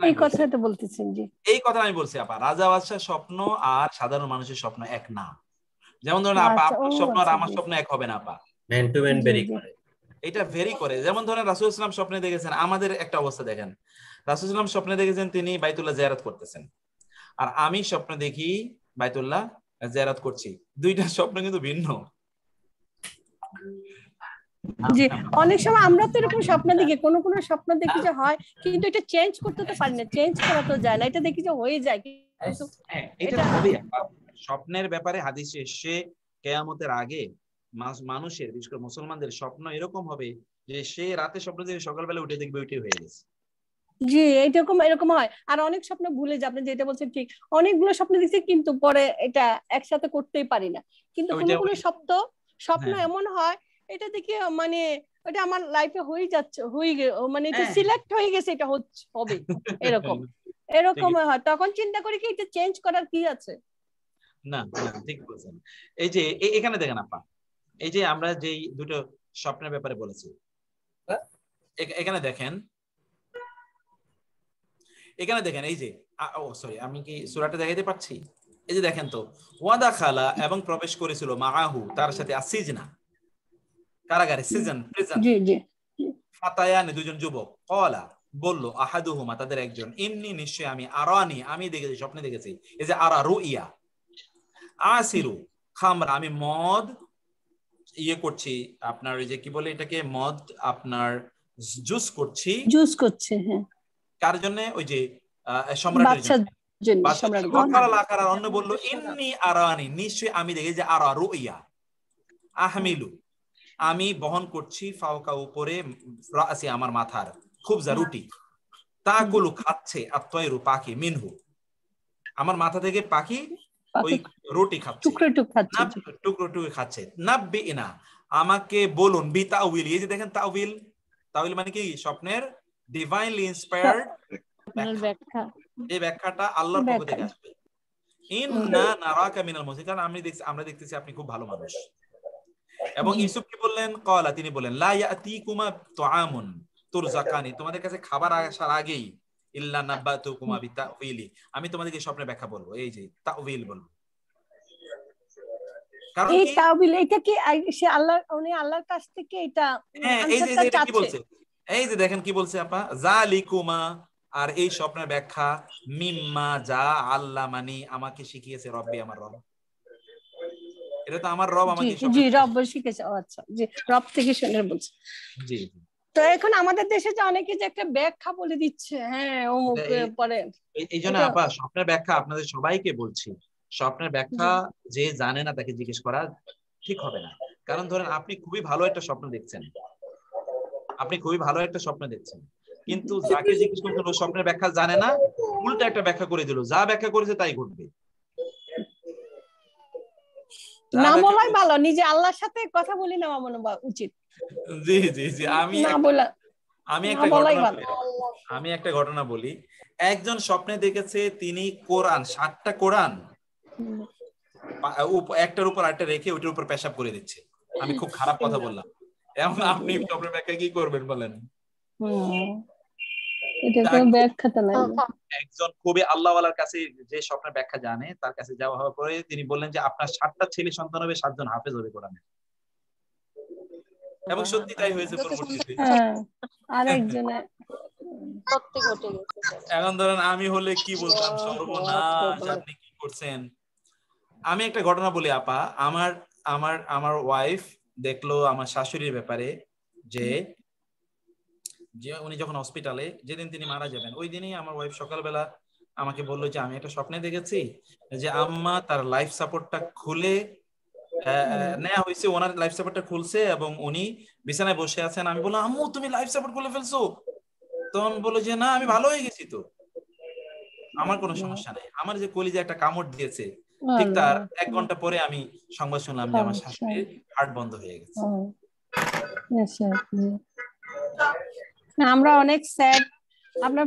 এই কথাটা বলতেছেন জি, এই কথা আমি বলছি আপা, রাজা বাদশার স্বপ্ন আর সাধারণ মানুষের স্বপ্ন এক না। যেমন ধরেন আপা আপনার স্বপ্ন আর আমার স্বপ্ন এক হবে না আপা, ম্যান টু ম্যান ভেরি করে, এটা ভেরি করে। যেমন ধরেন রাসূল সাল্লাল্লাহু আলাইহি ওয়াসাল্লাম স্বপ্নে দেখেছেন, আমাদের একটা অবস্থা দেখেন, রাসূল সাল্লাল্লাহু আলাইহি ওয়াসাল্লাম স্বপ্নে দেখেছেন তিনি বাইতুল্লাহ জিয়ারত করতেছেন, আর আমি স্বপ্নে দেখি বাইতুল্লাহ জিয়ারত করছি। দুইটা স্বপ্ন কিন্তু ভিন্ন। জি, অনেক সময় আমরা তো এরকম স্বপ্ন দেখি, কোন কোন স্বপ্ন দেখি যে হয় কিন্তু এটা চেঞ্জ করতে তো পারি না, চেঞ্জ করা তো যায় না, এটা দেখি যে হয়ে যায় কিন্তু এটা হবে। স্বপ্নের ব্যাপারে হাদিসে এসে কিয়ামতের আগে মানুষের বিশেষ করে মুসলমানদের স্বপ্ন এরকম হবে যে সে রাতে স্বপ্ন দেখে সকালবেলা উঠে দেখবে ওইটাই হয়ে গেছে। জি, এরকম হয়। আর অনেক স্বপ্ন ভুলে যায়, আপনি যেটা বলছেন ঠিক, অনেকগুলো স্বপ্ন দেখছি কিন্তু পরে এটা একসাথে করতেই পারি না। কিন্তু কোনো কোনো স্বপ্ন এমন হয় এটা দেখি মানে এটা আমার লাইফে হয়ে যাচ্ছে, মানে এটা সিলেক্ট হয়ে গেছে, এটা হবে এরকম হয়। তখন চিন্তা করি কি এটা চেঞ্জ করার কি আছে। না ঠিক বলছেন। এই যে এখানে দেখেন আপা, এই যে আমরা যেই দুটো স্বপ্নের ব্যাপারে বলেছি, এখানে দেখেন এই যে সরি আমি কি সূরাটা দেখাইতে পারছি? এই যে দেখেন তো, ওয়াদা খালা এবং প্রবেশ করেছিল মাআহু তার সাথে আসিজনা কারাগারে, সিজন প্রিজন, জি জি, ফাতায়ান দুজন যুবক, ক্বালা বলল আহাদুহুমা তাদের একজন, ইন্নী নিশ্চয় আমি, আরানি আমি দেখেছি, স্বপ্নে দেখেছি। এই যে আরা রুইয়া, আসিরু খামরা আমি মদ করছি, আপনার ওই যে কি বলে এটাকে মদ আপনার জুস করছি, হ্যাঁ কার জন্য? ওই যে সম্রাটের জন্য। অন্য বলল ইন্নী আরানি নিশ্চয় আমি দেখি যে আরা রুইয়া, আহমিলু আমি বহন করছি, ফাওকা উপরে, রাসি আমার মাথার, খুবজা রুটি, তাকুলু খাচ্ছে, আত-তায়রু পাখি, মিনহু আমার মাথা থেকে পাখি ওই রুটি খাচ্ছে, টুকরো খাচ্ছে। নাব্বিনা আমাকে বলুন, বি তাউইল, এই যে দেখেন তাউইল মানে কি স্বপ্নের ডিভাইনলি ইন্সপায়ার্ড ব্যাখ্যা। এই ব্যাখ্যাটা আল্লাহর পক্ষ থেকে আসবে। ইন্না নারাকা মিনাল মুহসিনিন, আমরা দেখতেছি আপনি খুব ভালো মানুষ। এবং ইউসুফ কি বললেন? ক্বালা তিনি বলেন, লা ইয়াতিকুমা তুআমুন তুরজাকানি তোমাদের কাছে খাবার আসার আগেই, ইল্লা নাব্বাতুকুমা বিতাউইলি আমি তোমাদেরকে স্বপ্নের ব্যাখ্যা বলবো। এই যে তাউইল বলবো, কারণ এই তাউইল এটা কি সে আল্লাহর কাছ থেকে এটা এই যে এটা কি বলছে, এই যে দেখেন কি বলছে আপা, জালিকুমা আর এই স্বপ্নের ব্যাখ্যা, মিম্মা যা আল্লামানি আমাকে শিখিয়েছে রব্বি আমার রব। এটা তো আমার রব আমাকে জি রব শিখিয়েছে। আচ্ছা জি, রব থেকে শুনে বলছে। জি, তো এখন আমাদের দেশে যে অনেকে যে একটা ব্যাখ্যা বলে দিচ্ছে, হ্যাঁ অমুক পরে, এই জন্য আপা স্বপ্নের ব্যাখ্যা আপনাদের সবাইকে বলছি, স্বপ্নের ব্যাখ্যা যে জানে না তাকে জিজ্ঞেস করা ঠিক হবে না। কারণ ধরেন আপনি খুবই ভালো একটা স্বপ্ন দেখছেন, কিন্তু যাকে জিজ্ঞেস করছেন ও স্বপ্নের ব্যাখ্যা জানে না, উল্টা একটা ব্যাখ্যা করে দিল, যা ব্যাখ্যা করেছে তাই ঘটবে। না বলাই ভালো, নিজে আল্লাহর সাথে কথা বলি না মনে উচিত। জি জি জি, আমি একটা ঘটনা বলি। একজন স্বপ্নে দেখেছে তিনি কোরআন 60টা কোরআন একটার উপর আরেকটা রেখে ওইটার উপর পেশাব করে দিচ্ছে। আমি খুব খারাপ কথা বললাম, এখন আপনি স্বপ্নের ব্যাখ্যা কি করবেন বলেন? একজন খুবই আল্লাহওয়ালার কাছে যে স্বপ্নের ব্যাখ্যা জানে তার কাছে যাওয়া হওয়ার পরে তিনি বললেন যে আপনার 7টা ছেলে সন্তান হবে, 7 জন হাফেজ হবে কোরআনের। এবং সত্যি তাই হয়েছে পরবর্তীতে। আরেকজনে সত্যি ঘটে গেছে। এখন ধরেন আমি হলে কি বলতাম, সর্বনাশ আপনি কি করছেন। আমি একটা ঘটনা বলি আপা, আমার আমার আমার ওয়াইফ দেখলো আমার শাশুড়ির ব্যাপারে যে উনি যখন হসপিটালে, যেদিন তিনি মারা যাবেন ওই দিনই আমার ওয়াইফ সকালবেলা আমাকে বললো যে আমি একটা স্বপ্নে দেখেছি যে আম্মা তার লাইফ সাপোর্টটা খুলে নেওয়া হয়েছে, ওনার লাইফ সাপোর্টটা খুলছে এবং উনি বিছানায় বসে আছেন। আমি বললাম আম্মু তুমি লাইফ সাপোর্ট খুলে ফেলছো? তখন বললো যে না আমি ভালো হয়ে গেছি, তো আমার কোনো সমস্যা নেই। আমার যে কলিজা একটা কামড় দিয়েছে, ঠিক তার 1 ঘন্টা পরে আমি সংবাদ শুনলাম যে আমার শাশুড়ির হার্ট বন্ধ হয়ে গেছে। আমরা অনেক স্যাড, আপনার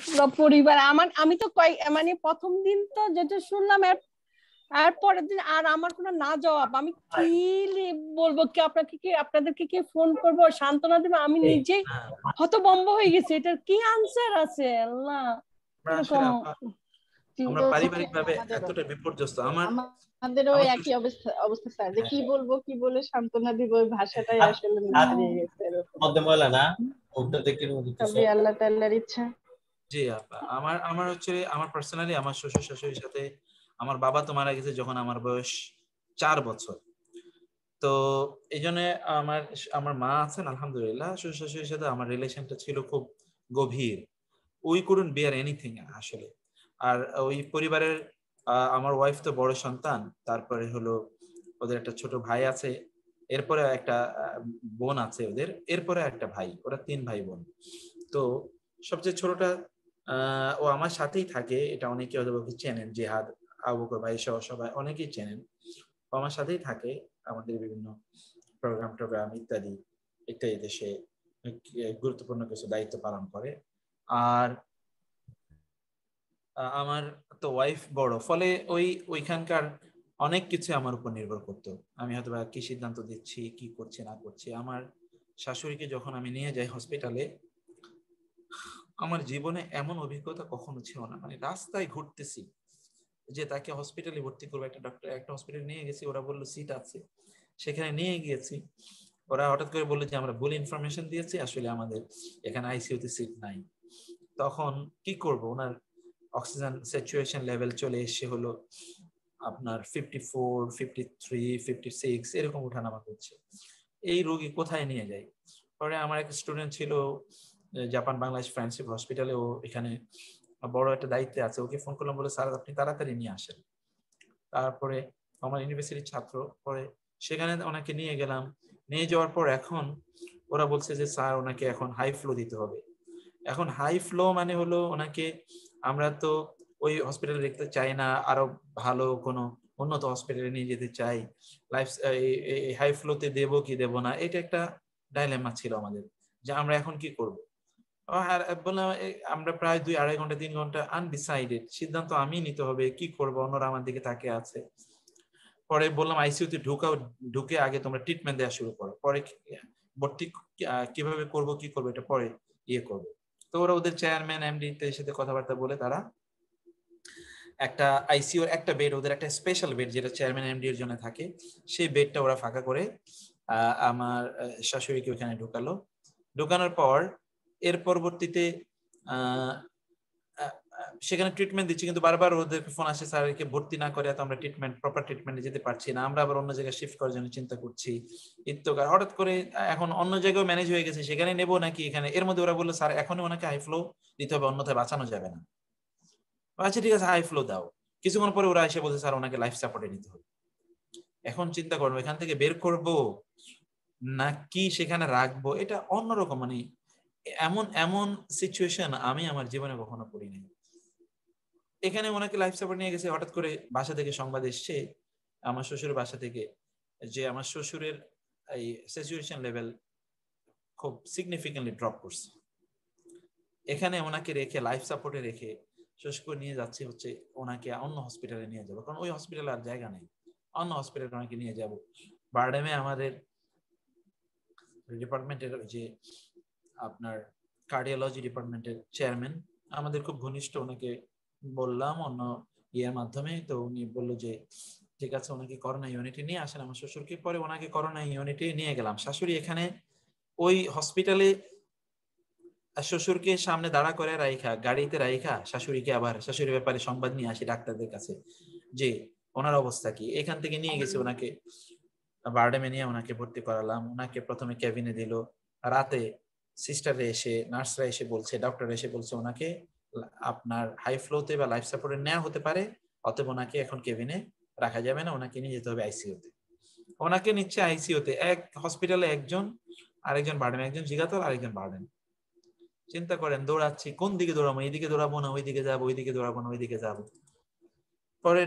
পুরো পরিবার। আমি তো মানে প্রথম দিন তো যেটা শুনলাম আর পরের দিন আর আমার কোনো না জবাব, আমি কি বলবো, কি আপনাদেরকে কি ফোন করবো, সান্ত্বনা দেবো, আমি নিজে হতভম্ব হয়ে গেছি। এটার কি আনসার আছে আল্লাহ। আমরা পারিবারিকভাবে এতটা বিপর্যস্ত। আমাদেরও একই অবস্থা স্যার, যে কি বলবো কি বলে সান্ত্বনা দিব, ওই ভাষাটাই আসলে হারিয়ে গেছে। মধ্যে বলে না ওটা দেখে তবে আল্লাহ তাআলার ইচ্ছা। জি আপা, আমার হচ্ছে আমার পার্সোনালি আমার শ্বশুর শাশুড়ির সাথে, আমার বাবা তো মারা গেছে যখন আমার বয়স 4 বছর। তো এই জন্য আমার মা আছেন আলহামদুলিল্লাহ, শ্বশুর শাশুড়ির সাথে আমার রিলেশনটা ছিল খুব গভীর। উই কুডন্ট বিয়ার এনিথিং আসলে। আর ওই পরিবারের আমার ওয়াইফ তো বড় সন্তান, তারপরে হলো ওদের একটা ছোট ভাই আছে, এরপরে একটা বোন আছে ওদের, এরপরে একটা ভাই, ওরা 3 ভাই বোন। তো সবচেয়ে ছোটটা ও আমার সাথেই থাকে, এটা অনেকে হয়তো চেনেন, জিহাদ, আবু বকর ভাই সহ সবাই অনেকেই চেনেন। ও আমার সাথেই থাকে, আমাদের বিভিন্ন প্রোগ্রাম ইত্যাদি দেশে গুরুত্বপূর্ণ কিছু দায়িত্ব পালন করে। আর আমার তো ওয়াইফ বড়, ফলে ওইখানকার অনেক কিছু আমার উপর নির্ভর করতো। আমি হয়তো কি সিদ্ধান্ত দিচ্ছি, কি করছি না করছি। আমার শাশুড়িকে যখন আমি নিয়ে যাই হসপিটালে, আমার জীবনে এমন অভিজ্ঞতা কখনো ছিল না। মানে রাস্তায় ঘুরতেছি যে তাকে হসপিটালে ভর্তি করবো, একটা হসপিটালে নিয়ে গেছি, ওরা বললো সিট আছে, সেখানে নিয়ে গিয়েছি। ওরা হঠাৎ করে বললো যে আমরা ভুল ইনফরমেশন দিয়েছি, আসলে আমাদের এখানে আইসিইউতে সিট নাই। তখন কি করব, ওনার অক্সিজেন স্যাচুরেশন লেভেল চলে এসে হলো আপনার 54, 53, 56 এরকম ওঠানামা করছে। এই রোগী কোথায় নিয়ে যায়? পরে আমার এক স্টুডেন্ট ছিল জাপান বাংলাদেশ ফ্রেন্ডশিপ হসপিটালে, ও এখানে বড় একটা দায়িত্বে আছে, ওকে ফোন করলাম, বলে স্যার আপনি তাড়াতাড়ি নিয়ে আসেন। তারপরে আমার ইউনিভার্সিটির ছাত্র, পরে সেখানে ওনাকে নিয়ে গেলাম। নিয়ে যাওয়ার পর এখন ওরা বলছে যে স্যার ওনাকে এখন হাই ফ্লো দিতে হবে। এখন হাই ফ্লো মানে হলো ওনাকে আমরা তো ওই হসপিটালে দেখতে চাই না, আরো ভালো কোনো উন্নত হসপিটালে নিয়ে যেতে চাই। হাই ফ্লোতে দেবো কি দেবো না, এটা একটা ডাইলেমা ছিল আমাদের, যে আমরা এখন কি করব। বললাম আমরা প্রায় 2-2.5 ঘন্টা 3 ঘন্টা আনডিসাইডেড, সিদ্ধান্ত আমি নিতে হবে কি করবো, অন্যরা আমার দিকে তাকিয়ে আছে। পরে বললাম আইসিইউতে ঢুকে আগে তোমরা ট্রিটমেন্ট দেওয়া শুরু করো, পরে ভর্তি কিভাবে করবো কি করবো এটা পরে করবো। তো ওরা ওদের চেয়ারম্যান এমডি এর সাথে কথাবার্তা বলে তারা একটা আইসিইউর একটা বেড, ওদের একটা স্পেশাল বেড যেটা চেয়ারম্যান এমডি এর জন্য থাকে, সেই বেডটা ওরা ফাঁকা করে আমার শাশুড়িকে ওখানে ঢুকালো। ঢুকানোর পর এর পরবর্তীতে সেখানে ট্রিটমেন্ট দিচ্ছি, কিন্তু বারবার ওদেরকে ফোন আসে স্যারকে ভর্তি না করে তো আমরা প্রপার ট্রিটমেন্টে যেতে পারছি না, আমরা আবার অন্য জায়গায় শিফট করার জন্য চিন্তা করছি ইত্যাদি। হঠাৎ করে এখন অন্য জায়গায় ম্যানেজ হয়ে গেছে, সেখানে নেবো নাকি এখানে। এর মধ্যে ওরা বললো স্যার এখনই ওনাকে হাই ফ্লো দিতে হবে, অন্যথায় বাঁচানো যাবে না। আচ্ছা ঠিক আছে হাই ফ্লো দাও। কিছুক্ষণ পরে ওরা এসে বলছে স্যার ওনাকে লাইফ সাপোর্টে নিতে হবে। এখন চিন্তা করবো এখান থেকে বের করবো নাকি সেখানে রাখবো, এটা অন্যরকম। মানে এমন সিচুয়েশন আমি আমার জীবনে কখনো পড়িনি। এখানে ওনাকে লাইফ সাপোর্ট নিয়ে গেছে, হঠাৎ করে বাসা থেকে সংবাদ এসছে আমার শ্বশুরের বাসা থেকে যে আমার শ্বশুরের এই স্যাচুরেশন লেভেল খুব সিগনিফিকেন্টলি ড্রপ করছে। এখানে ওনাকে রেখে লাইফ সাপোর্টে রেখে শ্বশুরকে নিয়ে যাচ্ছে হচ্ছে ওনাকে অন্য হসপিটালে নিয়ে যাবো, কারণ ওই হসপিটালে আর জায়গা নেই, অন্য হসপিটালে ওনাকে নিয়ে যাবো। বারডেমে আমাদের ডিপার্টমেন্টের যে আপনার কার্ডিওলজি ডিপার্টমেন্টের চেয়ারম্যান আমাদের খুব ঘনিষ্ঠ, ওনাকে বললাম অন্য ইয়ের মাধ্যমে, তো উনি বললো যে ঠিক আছে, ওনাকে করোনা ইউনিটে নিয়ে আসেন আমার শ্বশুরকে। পরে ওনাকে করোনা ইউনিটে নিয়ে গেলাম। শাশুড়ি এখানে ওই হসপিটালে শ্বশুরকে সামনে দাঁড়া করে রাইখা, গাড়িতে রাইখা শাশুড়িকে আবার শাশুড়ির ব্যাপারে সংবাদ নিয়ে আসি ডাক্তারদের কাছে যে ওনার অবস্থা কি। এখান থেকে নিয়ে গেছে ওনাকে বারডেমে, নিয়ে ওনাকে ভর্তি করালাম। ওনাকে প্রথমে কেবিনে দিল। রাতে সিস্টাররা এসে, নার্সরা এসে বলছে, ডক্টর এসে বলছে ওনাকে আপনার হাই ফ্লোতে বা লাইফ সাপোর্টে নেওয়া হতে পারে, অতএব ওনাকে এখন কেবিনে রাখা যাবে না, ওনাকে নিয়ে যেতে হবে আইসিইউতে। ওনাকে নিচ্ছে আইসিইউতে। এক হসপিটালে একজন, আরেকজন বারডেম, একজন জিগাতর আরেকজন বারডেম। চিন্তা করেন, দৌড়াচ্ছি, কোন দিকে দৌড়াবো, এইদিকে দৌড়াবো না ওইদিকে যাবো, ওইদিকে দৌড়াবো না ওইদিকে যাবো। পরে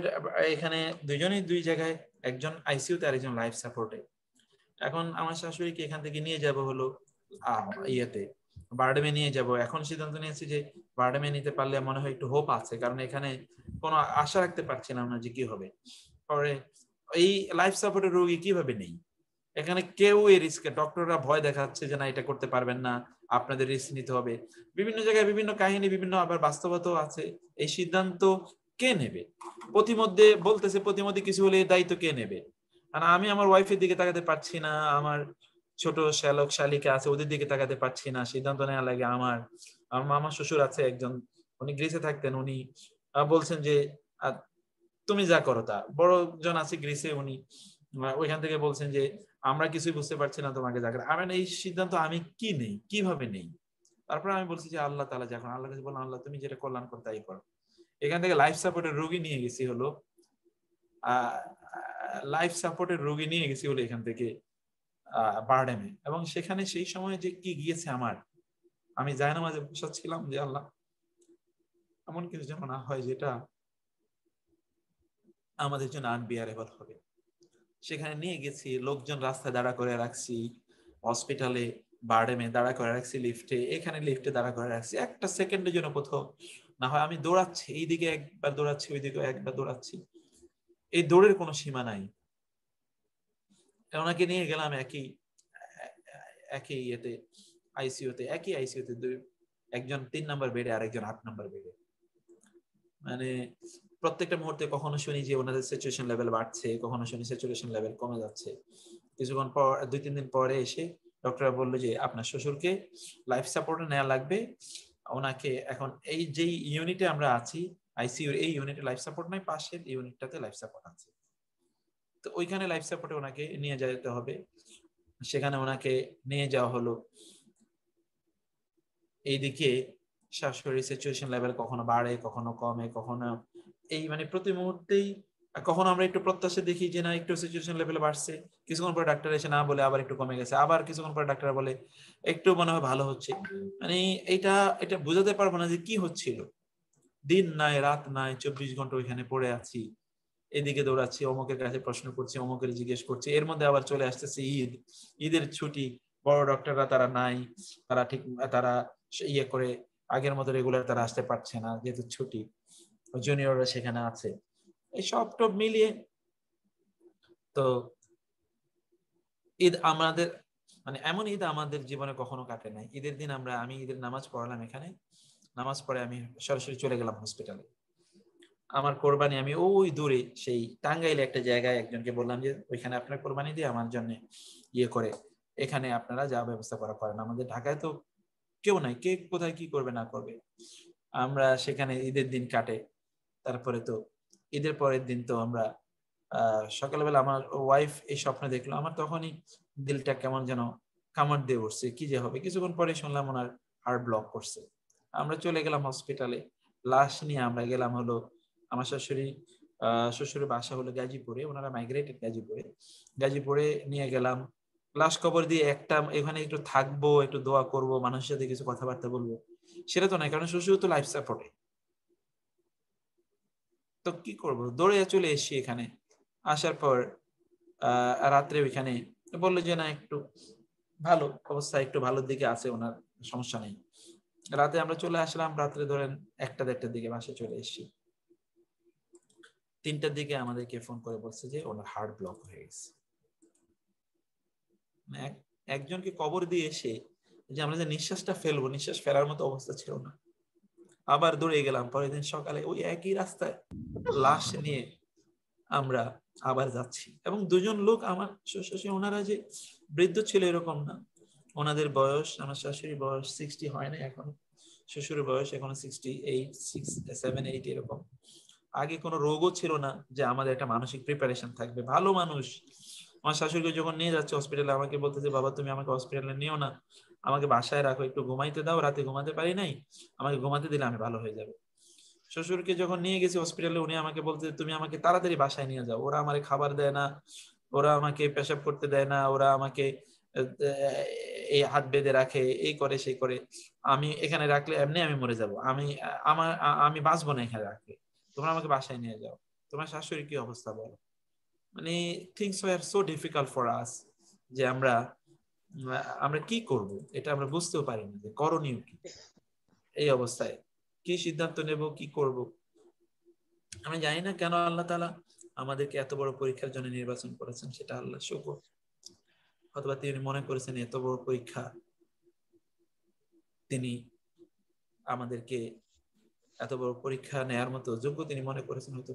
এখানে দুইজনই দুই জায়গায়, একজন আইসিইউতে আরেকজন লাইফ সাপোর্টে। এখন আমার শাশুড়িকে এখান থেকে নিয়ে যাব হলো ইয়েতে, বারডেমে নিয়ে যাব। এখন সিদ্ধান্ত নিয়েছি যে বারডেমে নিতে পারলে মনে হয় একটু হোপ আছে, কারণ এখানে কোনো আশা রাখতে পারছিলাম না যে কি হবে। পরে এই লাইফ সাপোর্টের রোগী কিভাবে নেই, এখানে কেউ এই রিস্কে, ডক্টররা ভয় দেখাচ্ছে যে না এটা করতে পারবেন না, আপনাদের রিস্ক নিতে হবে। বিভিন্ন জায়গায় বিভিন্ন কাহিনী, বিভিন্ন আবার বাস্তবতাও আছে। এই সিদ্ধান্ত কে নেবে? প্রতিমধ্যে বলতেছে, প্রতিমধ্যে কিছু হলে দায়িত্ব কে নেবে? আর আমি আমার ওয়াইফের দিকে তাকাতে পারছি না, আমার ছোট শ্যালক শালিকা আছে ওদের দিকে তাকাতে পারছি না, সিদ্ধান্ত নেওয়া লাগে আমার। মামা শ্বশুর আছে একজন, উনি গ্রিসে থাকতেন, উনি বলছেন যে তুমি যা করো তা। বড় জন আছে গ্রিসে, উনি ওইখান থেকে বলছেন যে আমরা কিছুই বুঝতে পারছি না, তোমাকে যা করে। আমি এই সিদ্ধান্ত আমি কি নেই, কিভাবে নেই? তারপরে আমি বলছি যে আল্লাহ তাআলা যখন, আল্লাহ কাছে বললাম আল্লাহ তুমি যেটা কল্যাণ করো তাই করো। এখান থেকে লাইফ সাপোর্টের রোগী নিয়ে গেছি হলো এখান থেকে বারডেমে। এবং সেখানে সেই সময় যে কি গিয়েছে আমার, আমি জায়নামাজে বসাচ্ছিলাম যে আল্লাহ এমন কিছু যেন না হয় যেটা আমাদের জন্য আনবিয়ারেবল হবে। সেখানে নিয়ে গেছি, লোকজন রাস্তায় দাঁড়া করে রাখছি, হসপিটালে বারডেমে দাঁড়া করে রাখছি, লিফটে, এখানে লিফটে দাঁড়া করে রাখছি। একটা সেকেন্ডের জন্য কোথাও না হয় আমি দৌড়াচ্ছি, এইদিকে একবার দৌড়াচ্ছি, ওইদিকে একবার দৌড়াচ্ছি, এই দৌড়ের কোনো সীমা নাই। ওনাকে নিয়ে গেলাম একই ইয়েতে আইসিইউতে, একই আইসিইউতে একজন 3 নম্বর বেডে আর একজন 8 নম্বর বেডে। মানে প্রত্যেকটা মুহূর্তে কখনো শুনি যে ওনাদের স্যাচুরেশন লেভেল বাড়ছে, কখনো শুনি স্যাচুরেশন লেভেল কমে যাচ্ছে। কিছুক্ষণ পর, 2-3 দিন পরে এসে ডক্টর বললো যে আপনার শ্বশুরকে লাইফ সাপোর্টে নেওয়া লাগবে। ওনাকে এখন এই যে ইউনিটে আমরা আছি আইসিইউর, এই ইউনিটে লাইফ সাপোর্ট নাই, পাশের ইউনিটটাতে লাইফ সাপোর্ট আছে। তো ওইখানে লাইফ সাপোর্টে ওনাকে নিয়ে যেতে হবে। সেখানে ওনাকে নিয়ে যাওয়া হলো। এইদিকে শাশুড়ির সিচুয়েশন লেভেল কখনো বাড়ে, কখনো কমে, কখনো এই মানে প্রতি মুহূর্তেই, কখনো আমরা একটু প্রত্যাশা দেখি যে না একটু সিচুয়েশন লেভেল বাড়ছে, কিছুক্ষণ পরে ডাক্তার এসে না বলে আবার একটু কমে গেছে, আবার কিছুক্ষণ পরে ডাক্তার বলে একটু মনে হয় ভালো হচ্ছে। মানে এটা বোঝাতে পারবো না যে কি হচ্ছিল। দিন নাই রাত নাই, 24 ঘন্টা ওইখানে পড়ে আছি, এদিকে দৌড়াচ্ছি, অমুকের কাছে প্রশ্ন করছি, অমুকের জিজ্ঞেস করছি। এর মধ্যে আবার চলে আসতেছে ঈদের ছুটি, বড় ডক্টররা তারা নাই, তারা ইয়ে করে আগের মতো রেগুলার তারা আসতে পারছে না যেহেতু ছুটি, জুনিয়ররা সেখানে আছে। এই সব মিলিয়ে তো ঈদ আমাদের মানে এমন ঈদ আমাদের জীবনে কখনো কাটে নাই। ঈদের দিন আমি ঈদের নামাজ পড়ালাম, এখানে নামাজ পড়ে আমি সরাসরি চলে গেলাম হসপিটালে। আমার কোরবানি আমি ওই দূরে সেই টাঙ্গাইলে একটা জায়গায় একজনকে বললাম যে ওইখানে আপনার কোরবানি দিয়ে আমার জন্য ইয়ে করে, এখানে আপনারা যা ব্যবস্থা করেন। আমাদের ঢাকায় তো কেউ নাই, কে কোথায় কি করবে না করবে। আমরা সেখানে ঈদের দিন কাটে। তারপরে তো ঈদের পরের দিন তো আমরা সকালবেলা আমার ওয়াইফ এই স্বপ্ন দেখলো, আমার তখনই দিলটা কেমন যেন কামড় দিয়ে উঠছে, কি যে হবে। কিছুক্ষণ পরে শুনলাম ওনার হার্ট ব্লক করছে। আমরা চলে গেলাম হসপিটালে, লাশ নিয়ে আমরা গেলাম হলো আমার শ্বশুরের বাসা হলো গাজীপুরে, ওনারা মাইগ্রেটেড গাজীপুরে নিয়ে গেলাম। লাশ কবর দিয়ে এখানে একটু থাকবো, একটু দোয়া করব, মানুষের সাথে কিছু কথাবার্তা বলবো, সেটা তো নাই, কারণ শ্বশুর তো লাইফ সাপোর্টে। তো কি করব, দৌড়ে চলে এসেছি এখানে। আসার পর রাত্রে ওইখানে বললো যে না একটু ভালো অবস্থা, একটু ভালোর দিকে আছে, ওনার সমস্যা নেই। রাতে আমরা চলে আসলাম, রাত্রে ধরেন 1-1:30টার দিকে বাসায় চলে এসেছি। 3টার দিকে আমাদেরকে ফোন করে বলছে যে ওনার হার্ট ব্লক হয়ে গেছে। একজনকে কবর দিয়ে এসে যে আমরা যে নিঃশ্বাসটা ফেলবো, নিঃশ্বাস ফেলার মতো অবস্থা ছিল না। আবার দৌড়ে গেলাম পরের দিন সকালে ওই একই রাস্তায় লাশ নিয়ে আমরা আবার যাচ্ছি। এবং দুজন লোক আমার শ্বশুর, ওনারা যে বৃদ্ধ ছিল এরকম না, ওনাদের বয়স, আমার শাশুড়ির বয়স 60 হয় না এখন, শ্বশুরের বয়স এখনো 68, 7, 8 এরকম। আগে কোনো রোগও ছিল না যে আমাদের একটা মানসিক প্রিপারেশন থাকবে। ভালো মানুষ। আমার শাশুড়িকে যখন নিয়ে যাচ্ছে হসপিটালে, আমাকে বলতেছে বাবা তুমি আমাকে হসপিটালে নিও না, আমাকে বাসায় রাখো, একটু ঘুমাইতে দাও, রাতে ঘুমাতে পারি নাই, আমাকে ঘুমাতে দিলে আমি ভালো হয়ে যাবে। শ্বশুরকে যখন নিয়ে গেছি হসপিটালে, উনি আমাকে বলতে তুমি আমাকে তাড়াতাড়ি বাসায় নিয়ে যাও, ওরা আমাকে খাবার দেয় না, ওরা আমাকে পেশাব করতে দেয় না, ওরা আমাকে এই হাত বেঁধে রাখে, এই করে সেই করে, আমি এখানে রাখলে এমনি আমি মরে যাব, আমি বাঁচবো না এখানে রাখলে, তোমরা আমাকে বাসায় নিয়ে যাও। তোমার শাশুড়ি কি অবস্থা বলো? মানে things were so difficult for us, যে আমরা কি করব এটা আমরা বুঝতেও পারি না যে করণীয় কি, এই অবস্থায় কি সিদ্ধান্ত নেব, কি করব। আমি জানি না কেন আল্লাহ তাআলা আমাদেরকে এত বড় পরীক্ষার জন্য নির্বাচন করেছেন, সেটা আল্লাহ শুকর। অথবা তিনি মনে করেছেন এত বড় পরীক্ষা তিনি আমাদেরকে, এত বড় পরীক্ষা নেয়ার মতো যোগ্য তিনি মনে করেছেন হয়তো,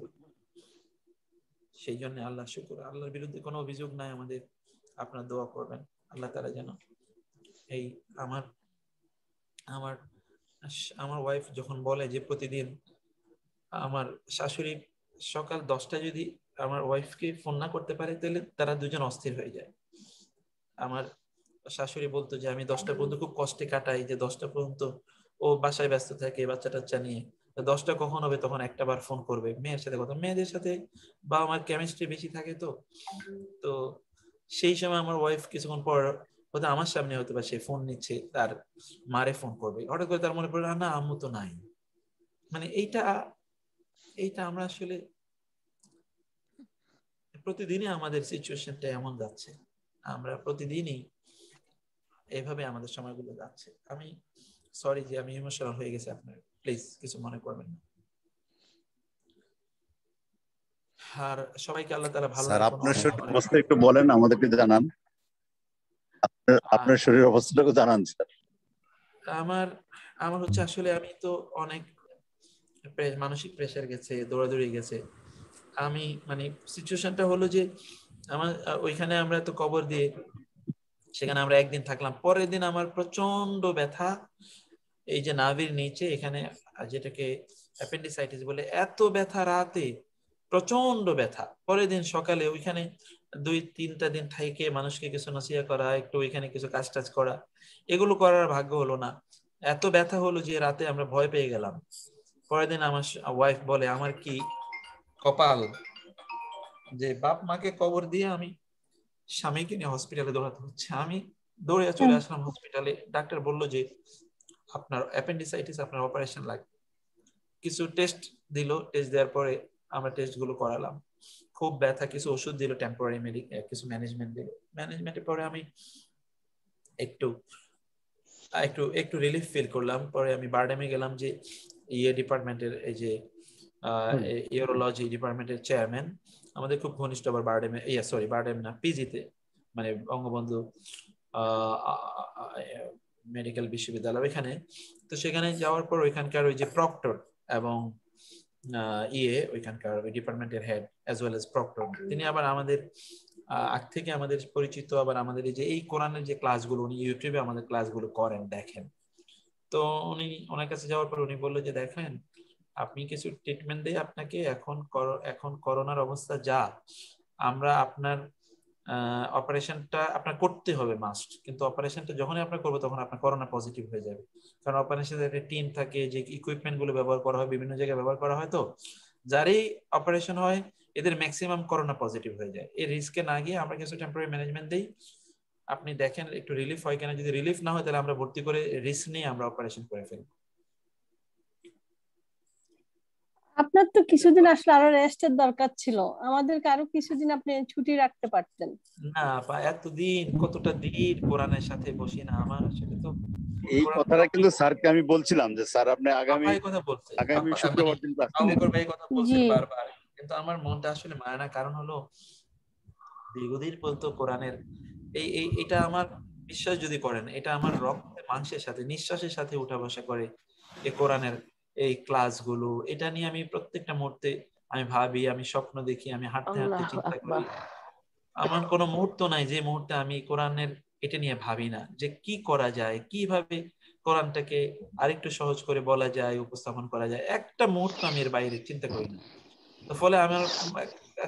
সেই জন্য আল্লাহ শুকর। আল্লাহর বিরুদ্ধে কোনো অভিযোগ নাই আমাদের। আপনারা দোয়া করবেন আল্লাহ তাআলা যেন এই আমার ওয়াইফ যখন বলে যে প্রতিদিন আমার শাশুড়ি সকাল 10টায় যদি আমার ওয়াইফকে ফোন না করতে পারে তাহলে তারা দুজন অস্থির হয়ে যায়। আমার শাশুড়ি বলতো যে আমি 10টা পর্যন্ত খুব কষ্টে কাটাই, যে 10টা পর্যন্ত ও বাসায় ব্যস্ত থাকে বাচ্চা টাচ্চা নিয়ে, 10টা কখন হবে তখন একটা বার ফোন করবে, মেয়ের সাথে কথা, মেয়েদের সাথে বা আমার কেমিস্ট্রি বেশি থাকে তো সেই সময় আমার ওয়াইফ কিছুক্ষণ পর হয়তো আমার সামনে হয়তো বা সে ফোন নিচ্ছে, তার মারে ফোন করবে, হঠাৎ করে তার মনে পড়ে না আম্মু তো নাই। মানে এইটা আমরা আসলে প্রতিদিনই আমাদের সিচুয়েশনটা এমন যাচ্ছে, আমরা প্রতিদিনই এইভাবে আমাদের সময়গুলো যাচ্ছে। আমি সরি যে আমি ইমোশনাল হয়ে গেছি, আপনার প্লিজ কিছু মনে করবেন না। আর সবাইকে আল্লাহ তাআলা ভালো স্যার রাখুন। আপনার শরীর অবস্থা একটু বলেন, আমাদেরকে জানান, আপনার শরীর অবস্থাটাকে জানান স্যার। আমার হচ্ছে আসলে আমি তো অনেক মানসিক প্রেসার গেছে, দৌড়াদৌড়ি গেছে। আমি মানে সিচুয়েশনটা হলো যে আমার ওইখানে আমরা তো কবর দিয়ে সেখানে আমরা একদিন থাকলাম, পরের দিন আমার প্রচন্ড ব্যথা এই যে নাভির নিচে, এখানে যেটাকে অ্যাপেন্ডিসাইটিস বলে, এত ব্যথা রাতে, প্রচন্ড ব্যথা। পরের দিন সকালে ওইখানে 2-3টা দিন থেকে মানুষকে কিছু নসিহত করা, একটু ওইখানে কিছু কাজ টাজ করা, এগুলো করার ভাগ্য হলো না। এত ব্যথা হলো যে রাতে আমরা ভয় পেয়ে গেলাম। পরের দিন আমার ওয়াইফ বলে আমার কি কপাল যে বাপ মাকে কবর দিয়ে আমি স্বামীকে নিয়ে হসপিটালে দৌড়াতে হচ্ছে। আমি দৌড়ে চলে আসলাম হসপিটালে। ডাক্তার বলল যে আপনার অ্যাপেন্ডিসাইটিস, আপনার অপারেশন লাগবে। কিছু টেস্ট দিল, টেস্ট দেওয়ার পরে আমরা টেস্টগুলো করালাম। খুব ব্যথা, কিছু ওষুধ দিল, টেম্পোরারি কিছু ম্যানেজমেন্ট দিল। ম্যানেজমেন্টের পরে আমি একটু রিলিফ ফিল করলাম। পরে আমি বারডেমে গেলাম, যে ডিপার্টমেন্টের এই যে ইউরোলজি ডিপার্টমেন্টের চেয়ারম্যান আমাদের খুব ঘনিষ্ঠ, আবার বারডেমে বারডেম না পিজিতে, মানে বঙ্গবন্ধু মেডিকেল বিশ্ববিদ্যালয় ওইখানে। তো সেখানে যাওয়ার পর ওইখানকার ওই যে প্রক্টর এবং ওইখানকার ওই ডিপার্টমেন্টের head as well as proctor, তিনি আবার আমাদের আগ থেকে আমাদের পরিচিত। আবার আমাদের এই কোরআনের যে ক্লাসগুলো উনি ইউটিউবে আমাদের ক্লাসগুলো করেন, দেখেন। তো ওনার কাছে যাওয়ার পর উনি বললো যে দেখেন আপনি কিছু ট্রিটমেন্ট দেই আপনাকে, এখন করোনার অবস্থা যা, আমরা আপনার অপারেশনটা আপনার করতে হবে মাস্ট, কিন্তু অপারেশনটা যখনই আপনার করবো তখন আপনার করোনা পজিটিভ হয়ে যাবে। কারণ অপারেশনের একটা টিম থাকে, যে ইকুইপমেন্ট গুলো ব্যবহার করা হয় বিভিন্ন জায়গায় ব্যবহার করা হয়, তো যারই অপারেশন হয় এদের ম্যাক্সিমাম করোনা পজিটিভ হয়ে যায়। এই রিস্কে না গিয়ে আমরা কিছু টেম্পোরারি ম্যানেজমেন্ট দিই, আপনি দেখেন একটু রিলিফ হয় কিনা। যদি রিলিফ না হয় তাহলে আমরা ভর্তি করে রিস্ক নিয়ে আমরা অপারেশন করে ফেলবো। আপনার তো কিছুদিন আসলে আরো রেস্টের দরকার ছিল, আমাদেরকে আরো কিছুদিন আপনি ছুটি রাখতে পারতেন না। এতদিন কতটা দিন কোরআনের সাথে বসি না, আমার সেটা তো এই কথাটা কিন্তু স্যারকে আমি বলছিলাম যে স্যার আপনি আগামী শুক্রবার দিন ক্লাস করবেন, এই কথা বলছেন বারবার, কিন্তু আমার মনটা আসলে মানে না। কারণ হলো দীর্ঘদিন পর্যন্ত কোরআনের এটা আমার বিশ্বাস যদি করেন, এটা আমার রক্তের মাংসের সাথে নিঃশ্বাসের সাথে উঠা বসা করে এই কোরআনের এই ক্লাসগুলো। এটা নিয়ে আমি প্রত্যেকটা মুহূর্তে আমি ভাবি, আমি স্বপ্ন দেখি, আমি হাঁটতে হাঁটতে চিন্তা করি। আমার কোনো মুহূর্ত নাই যে মুহূর্তে আমি কোরআনের এটা নিয়ে ভাবি না যে কি করা যায়, কিভাবে কোরআনটাকে আরেকটু সহজ করে বলা যায়, উপস্থাপন করা যায়। একটা মুহূর্ত আমি এর বাইরে চিন্তা করি না। তো ফলে আমার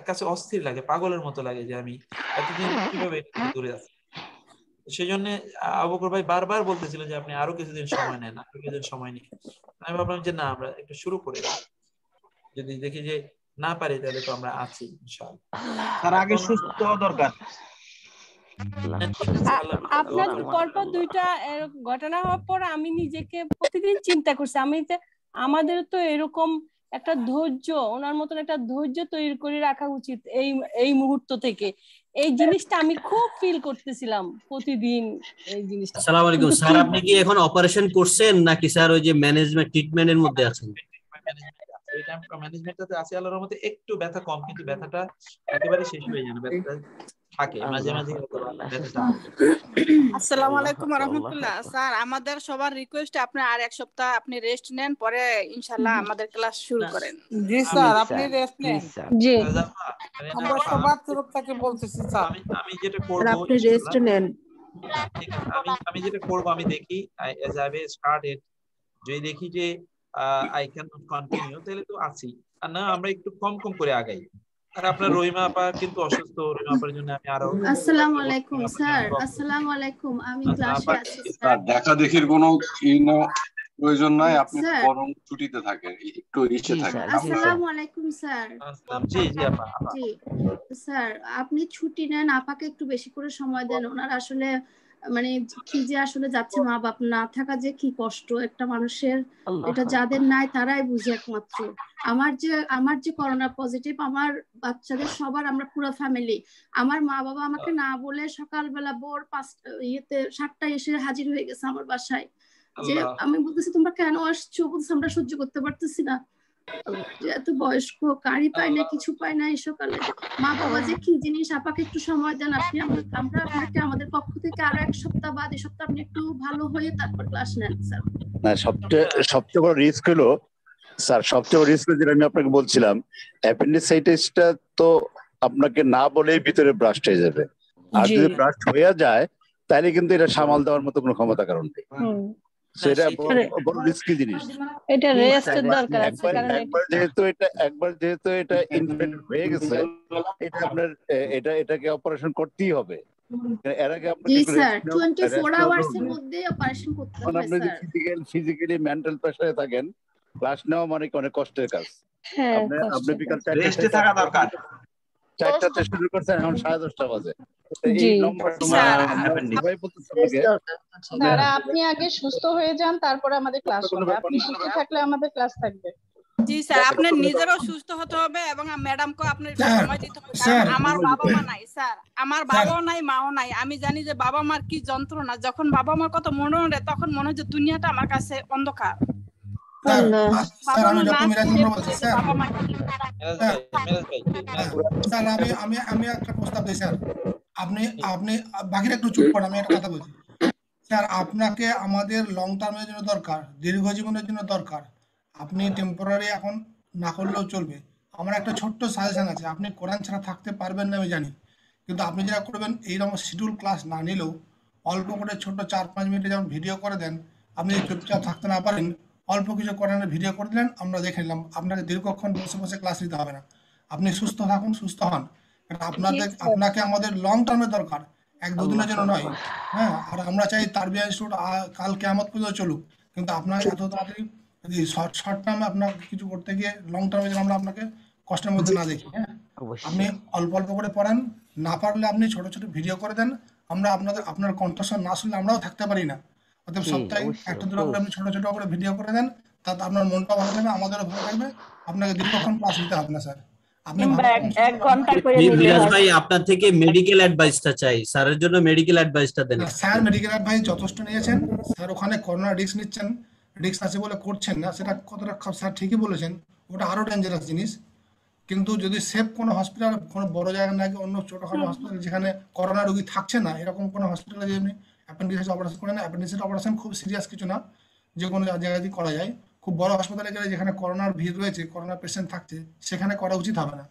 কাছে অস্থির লাগে, পাগলের মতো লাগে যে আমি এতদিন কিভাবে দূরে আছি। সেই জন্য আবু বকর ভাই বারবার বলতেছিল যে আপনি আরো কিছুদিন সময় নেন, আরো কিছুদিন সময় নিন। আমি ভাবলাম যে না, আমরা একটু শুরু করে যদি দেখি যে না পারি তাহলে তো আমরা আছি ইনশাআল্লাহ। তার আগে সুস্থ হওয়া দরকার। আপনার পরপর দুইটা ঘটনা হওয়ার পর আমি নিজেকে প্রতিদিন চিন্তা করছি, আমি যে আমাদের তো এরকম একটা ধৈর্য, ওনার মতন একটা ধৈর্য তৈরি করে রাখা উচিত এই মুহূর্ত থেকে। এই জিনিসটা আমি খুব ফিল করতেছিলাম প্রতিদিন এই জিনিসটা। আসসালামু আলাইকুম স্যার, আপনি কি এখন অপারেশন করছেন নাকি স্যার ওই যে ম্যানেজমেন্ট ট্রিটমেন্টের মধ্যে আছেন? এই টাইম ম্যানেজমেন্টটাতে আছে আল্লাহর মধ্যে, একটু ব্যথা কম, কিন্তু ব্যথাটা একেবারে শেষ হয়ে যায় না, ব্যথাটা থাকে মাঝে মাঝে ব্যথাটা। আসসালামু আলাইকুম ওয়া রাহমাতুল্লাহ। স্যার আমাদের সবার রিকোয়েস্ট আপনি আর এক সপ্তাহ আপনি রেস্ট নেন, পরে ইনশাআল্লাহ আমাদের ক্লাস শুরু করেন। জি স্যার, আপনি রেস্ট নেন। জি আমরা সবার তরফ থেকে বলতেছি স্যার, আমি যেটা করব আপনি রেস্ট নেন। আমি যেটা করব, আমি দেখি as I will start it, যদি দেখি যে I cannot continue তাহলে তো আছি, আর না আমরা একটু কম কম করে আগাই। আর আপনার রহিমা আপা কিন্তু অসুস্থ, রহিমা আপার জন্য আমি আরো। আসসালামু আলাইকুম স্যার। আসসালামু আলাইকুম, আমি ক্লাসে আছি স্যার। দেখা দেখির কোনো প্রয়োজন নাই, আপনি বরং ছুটিতে থাকেন, একটু ইচ্ছে থাকেন। আসসালামু আলাইকুম স্যার। জি জি আপা। জি স্যার, আপনি ছুটি নেন, আপাকে একটু বেশি করে সময় দেন। ওনার আসলে মানে কি যে আসলে যাচ্ছে, মা বাপ না থাকা যে কি কষ্ট একটা মানুষের, এটা যাদের নাই তারাই বুঝে একমাত্র। আমার যে করোনা পজিটিভ, আমার বাচ্চাদের সবার, আমরা পুরো ফ্যামিলি, আমার মা বাবা আমাকে না বলে সকালবেলা ভোর 7টায় এসে হাজির হয়ে গেছে আমার বাসায়। যে আমি বলতেছি তোমরা কেন আসছো, বলছে আমরা সহ্য করতে পারতেছি না, এত বয়স্ক, গাড়ি পায় না, কিছু পায় না, এই সকালে মা বাবা যে কি জিনিস। আপাকে একটু সময় দেন আপনি, আমরা আপনাকে আমাদের পক্ষ থেকে আরো এক সপ্তাহ বাদে সপ্তাহ আপনি একটু ভালো হয়ে তারপর ক্লাস নেন স্যার। না, সবচেয়ে বড় রিস্ক হলো স্যার, সবচেয়ে বড় রিস্ক যেটা আমি আপনাকে বলছিলাম, অ্যাপেন্ডিসাইটিসটা তো আপনাকে না বলেই ভিতরে ব্রাস্ট হয়ে যাবে, আর যদি ব্রাস্ট হয়ে যায় তাহলে কিন্তু এটা সামাল দেওয়ার মতো কোনো ক্ষমতা কারণ নেই। সেটা বড় রিস্কি জিনিস। এটা রেস্টের দরকার আছে, কারণ একবার যেহেতু এটা ইনফেক্ট হয়ে গেছে, এটা আপনার এটাকে অপারেশন করতেই হবে। এর আগে জি স্যার 24 আওয়ার্স এর মধ্যে অপারেশন করতে হবে স্যার। আপনি যদি ফিজিক্যালি মেন্টাল প্রেসারে থাকেন, ক্লাস নেওয়া মানে অনেক কষ্টের কাজ। আপনি বিকাল 4টায় রেস্টে থাকা দরকার। 4টাতে শুরু করছেন, এখন 10:30 বাজে। আপনি আগে সুস্থ হয়ে যান, তারপরে আমাদের ক্লাস হবে। আপনি সুস্থ থাকলে আমাদের ক্লাস থাকবে। জি স্যার, আপনার নিজেরও সুস্থ হতে হবে এবং ম্যাডামকে আপনার সময় দিতে হবে। আমার বাবা মা নাই স্যার, আমার বাবাও নাই, মাও নাই। আমি জানি যে বাবা মার কি যন্ত্রণা। যখন বাবা মার কথা মনে হলে তখন মনে হয় যে দুনিয়াটা আমার কাছে অন্ধকার। আমি একটা প্রস্তাব দিই স্যার, আপনি বাকিরা একটু চুপ করেন, আমি একটা কথা বলছি স্যার। আপনাকে আমাদের লং টার্মের জন্য দরকার, দীর্ঘ জীবনের জন্য দরকার। আপনি টেম্পোরারি এখন না করলেও চলবে। আমার একটা ছোট্ট সাজেশন আছে, আপনি কোরআন ছাড়া থাকতে পারবেন না আমি জানি, কিন্তু আপনি যেটা করবেন, এইরকম শিডিউল ক্লাস না নিলেও অল্প করে ছোট 4-5 মিনিটে যেমন ভিডিও করে দেন, আপনি চুপচাপ থাকতে না পারেন, অল্প কিছু কোরআনের ভিডিও করে দিলেন, আমরা দেখে নিলাম। আপনাকে দীর্ঘক্ষণ বসে বসে ক্লাস নিতে হবে না। আপনি সুস্থ থাকুন, সুস্থ হন। আপনাকে আমাদের লং টার্মে দরকার, 1-2 দিনের জন্য নয়। হ্যাঁ, আর আমরা চাই তারবিয়া ইনস্টিটিউট কাল কিয়ামত পর্যন্ত চলুক, কিন্তু আপনার এত তাড়াতাড়ি শর্ট টার্মে আপনার কিছু করতে গিয়ে লং টার্মে যেন আমরা আপনাকে কষ্টের মধ্যে না দেখি। হ্যাঁ, আপনি অল্প অল্প করে পড়ান, না পারলে আপনি ছোট ছোট ভিডিও করে দেন। আমরা আপনার কণ্ঠস্বর না শুনলে আমরাও থাকতে পারি না। অতএব সপ্তাহে 1-2 করে আপনি ছোট ছোট করে ভিডিও করে দেন, তাতে আপনার মনটা ভালো থাকবে, আমাদেরও ভালো থাকবে। আপনাকে দীর্ঘক্ষণ ক্লাস নিতে হবে না স্যার। মিরাজ ভাই, আপনার থেকে মেডিকেল অ্যাডভাইসটা চাই, স্যারের জন্য মেডিকেল অ্যাডভাইসটা দেন। স্যার মেডিকেল অ্যাডভাইস যথেষ্ট নিয়েছেন স্যার, ওখানে করোনা রিস্ক নিচ্ছেন, রিস্ক আছে বলে করছেন না, সেটা কতটা স্যার ঠিকই বলেছেন, ওটা আরো ডেঞ্জারাস জিনিস। কিন্তু যদি সেফ কোনো হসপিটাল, কোনো বড় জায়গা না গিয়ে অন্য ছোটখাটো হসপিটাল যেখানে করোনা রোগী থাকছে না, এরকম কোনো হসপিটালে যদি আপনি অ্যাপেন্ডিসাইটিস অপারেশন করেন, অ্যাপেন্ডিসাইটিস অপারেশন খুব সিরিয়াস কিছু না, যে কোনো জায়গায় করা যায়, খুব বড় হাসপাতালে গেলে যেখানে করোনার ভিড় রয়েছে, করোনা পেশেন্ট থাকছে, সেখানে করা উচিত হবে না।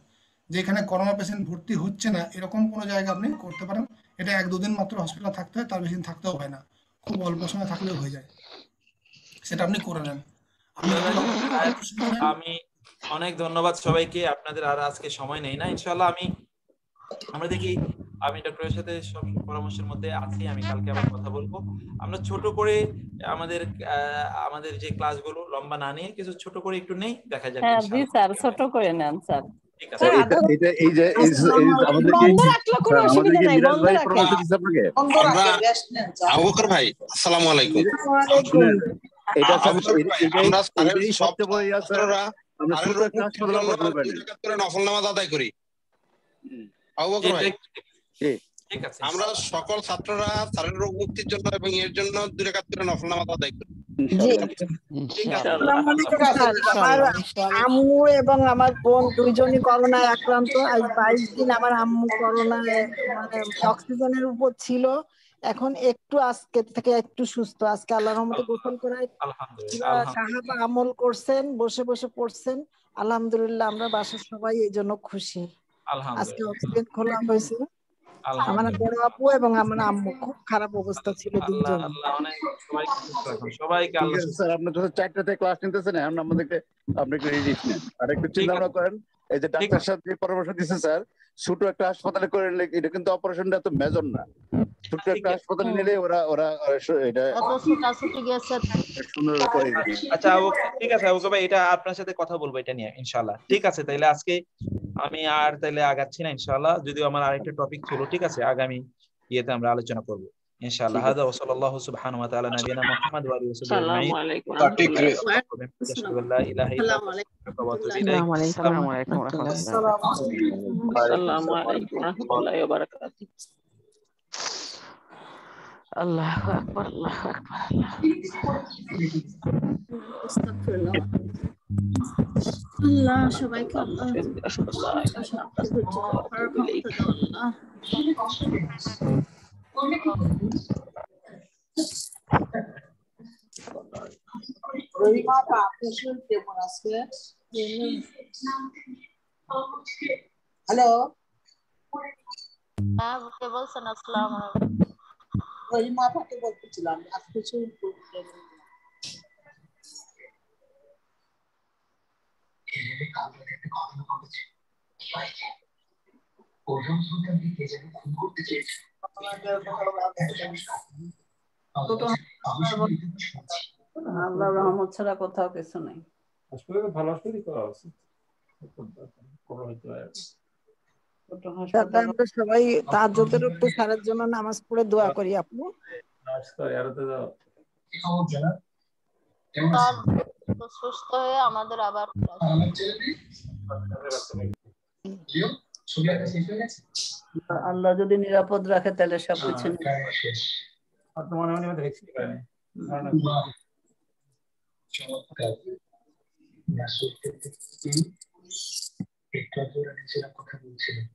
যেখানে করোনা পেশেন্ট ভর্তি হচ্ছে না এরকম কোনো জায়গা আপনি করতে পারেন। এটা 1-2 দিন মাত্র হসপিটালে থাকতে হয়, তার বেশি দিন থাকতেও হয় না, খুব অল্প সময় থাকলেও হয়ে যায়, সেটা আপনি করে নেন। আমি অনেক ধন্যবাদ সবাইকে, আপনাদের আর আজকে সময় নেই না, ইনশাআল্লাহ আমরা দেখি, আমি ডক্টরের সাথে সব পরামর্শের মধ্যে আছি, আমি কালকে আবার কথা বলবো। আমরা ছোট করে আমাদের যে ক্লাসগুলো লম্বা না নিয়ে কিছু ছোট করে একটু নেই, দেখা যাবে। হ্যাঁ জি স্যার, ছোট করে নেন স্যার। ঠিক আছে, এই যে আমাদের বন্ধ রাখলে কোনো অসুবিধা নাই, বন্ধ রাখেন। আবু বকর ভাই, আসসালামু আলাইকুম। এটা এটাই সবচেয়ে বড় ছাত্ররা আমরা ছোট একটা হাসপাতাল করতে পারি, নফল নামাজ আদায় করি। আবু বকর ভাই, ঠিক আছে, আমরা সকল ছাত্ররা স্যারের রোগ মুক্তির জন্য এবং এর জন্য 2 রাকাত করে নফল নামাজ আদায় করি। আমার আম্মু এবং আমার বোন দুইজনই করোনায় আক্রান্ত। আজ 22 দিন আমার আম্মু করোনায় মানে অক্সিজেনের উপর ছিল, এখন একটু আজকে থেকে একটু সুস্থ। আজকে আল্লাহর রহমতে গোসল করায় সাহাবা আমল করছেন, বসে বসে পড়ছেন। আলহামদুলিল্লাহ, আমরা বাসার সবাই এই জন্য খুশি। আজকে অক্সিজেন খোলা হয়েছে। আমার বড় আপু এবং আমার আম্মু খুব খারাপ অবস্থা ছিল দুইজন। সবাইকে আল্লাহ স্যার, আপনি যখন 4টাতে ক্লাস নিতেছেন, এখন আমাদেরকে আপনি একটু রেডি নেন আর একটু চিন্তা ভাবনা করেন। এই যে ডাক্তার সাহেব যে পরামর্শ দিয়েছে স্যার, ছোট একটা হাসপাতালে করে নিলে এটা কিন্তু অপারেশনটা তো মেজর না, ছোট একটা হাসপাতালে নিলে ওরা এটা সুন্দর করে দিবে। আচ্ছা ঠিক আছে আবু ভাই, এটা আপনার সাথে কথা বলবো এটা নিয়ে ইনশাআল্লাহ। ঠিক আছে, তাইলে আজকে আমি আর তাইলে আগাচ্ছি না ইনশাআল্লাহ, যদিও আমার আরেকটা টপিক ছিল। ঠিক আছে, আগামী ইয়েতে আমরা আলোচনা করব ইনশাআল্লাহ। হাদা ওয়া সাল্লাল্লাহু সুবহানাহু ওয়া তাআলা নবিয়ানা মুহাম্মদ ওয়া আলিহি ওয়া সাহবিহি আজমাইন। আসসালামু আলাইকুম ওয়া রাহমাতুল্লাহি ওয়া বারাকাতুহু। আল্লাহু আকবার, আল্লাহু আকবার। আল্লাহ সবাইকে আল্লাহ হ্যালো, হ্যাঁ কে বলছেন? আসসালামু আলাইকুম। রহিমা আপাকে বলতেছিলাম আজকে আল্লাহর রহমত ছাড়া কোথাও কিছু নাই। ভালো করা উচিত। আমরা সবাই তাহাজ্জুদের রক্তে সারার জন্য নামাজ পড়ে দোয়া করি। আপু সুস্থ হয়ে আমাদের আবার আল্লাহ যদি নিরাপদ রাখে তাহলে সবকিছু কথা বলছিলাম।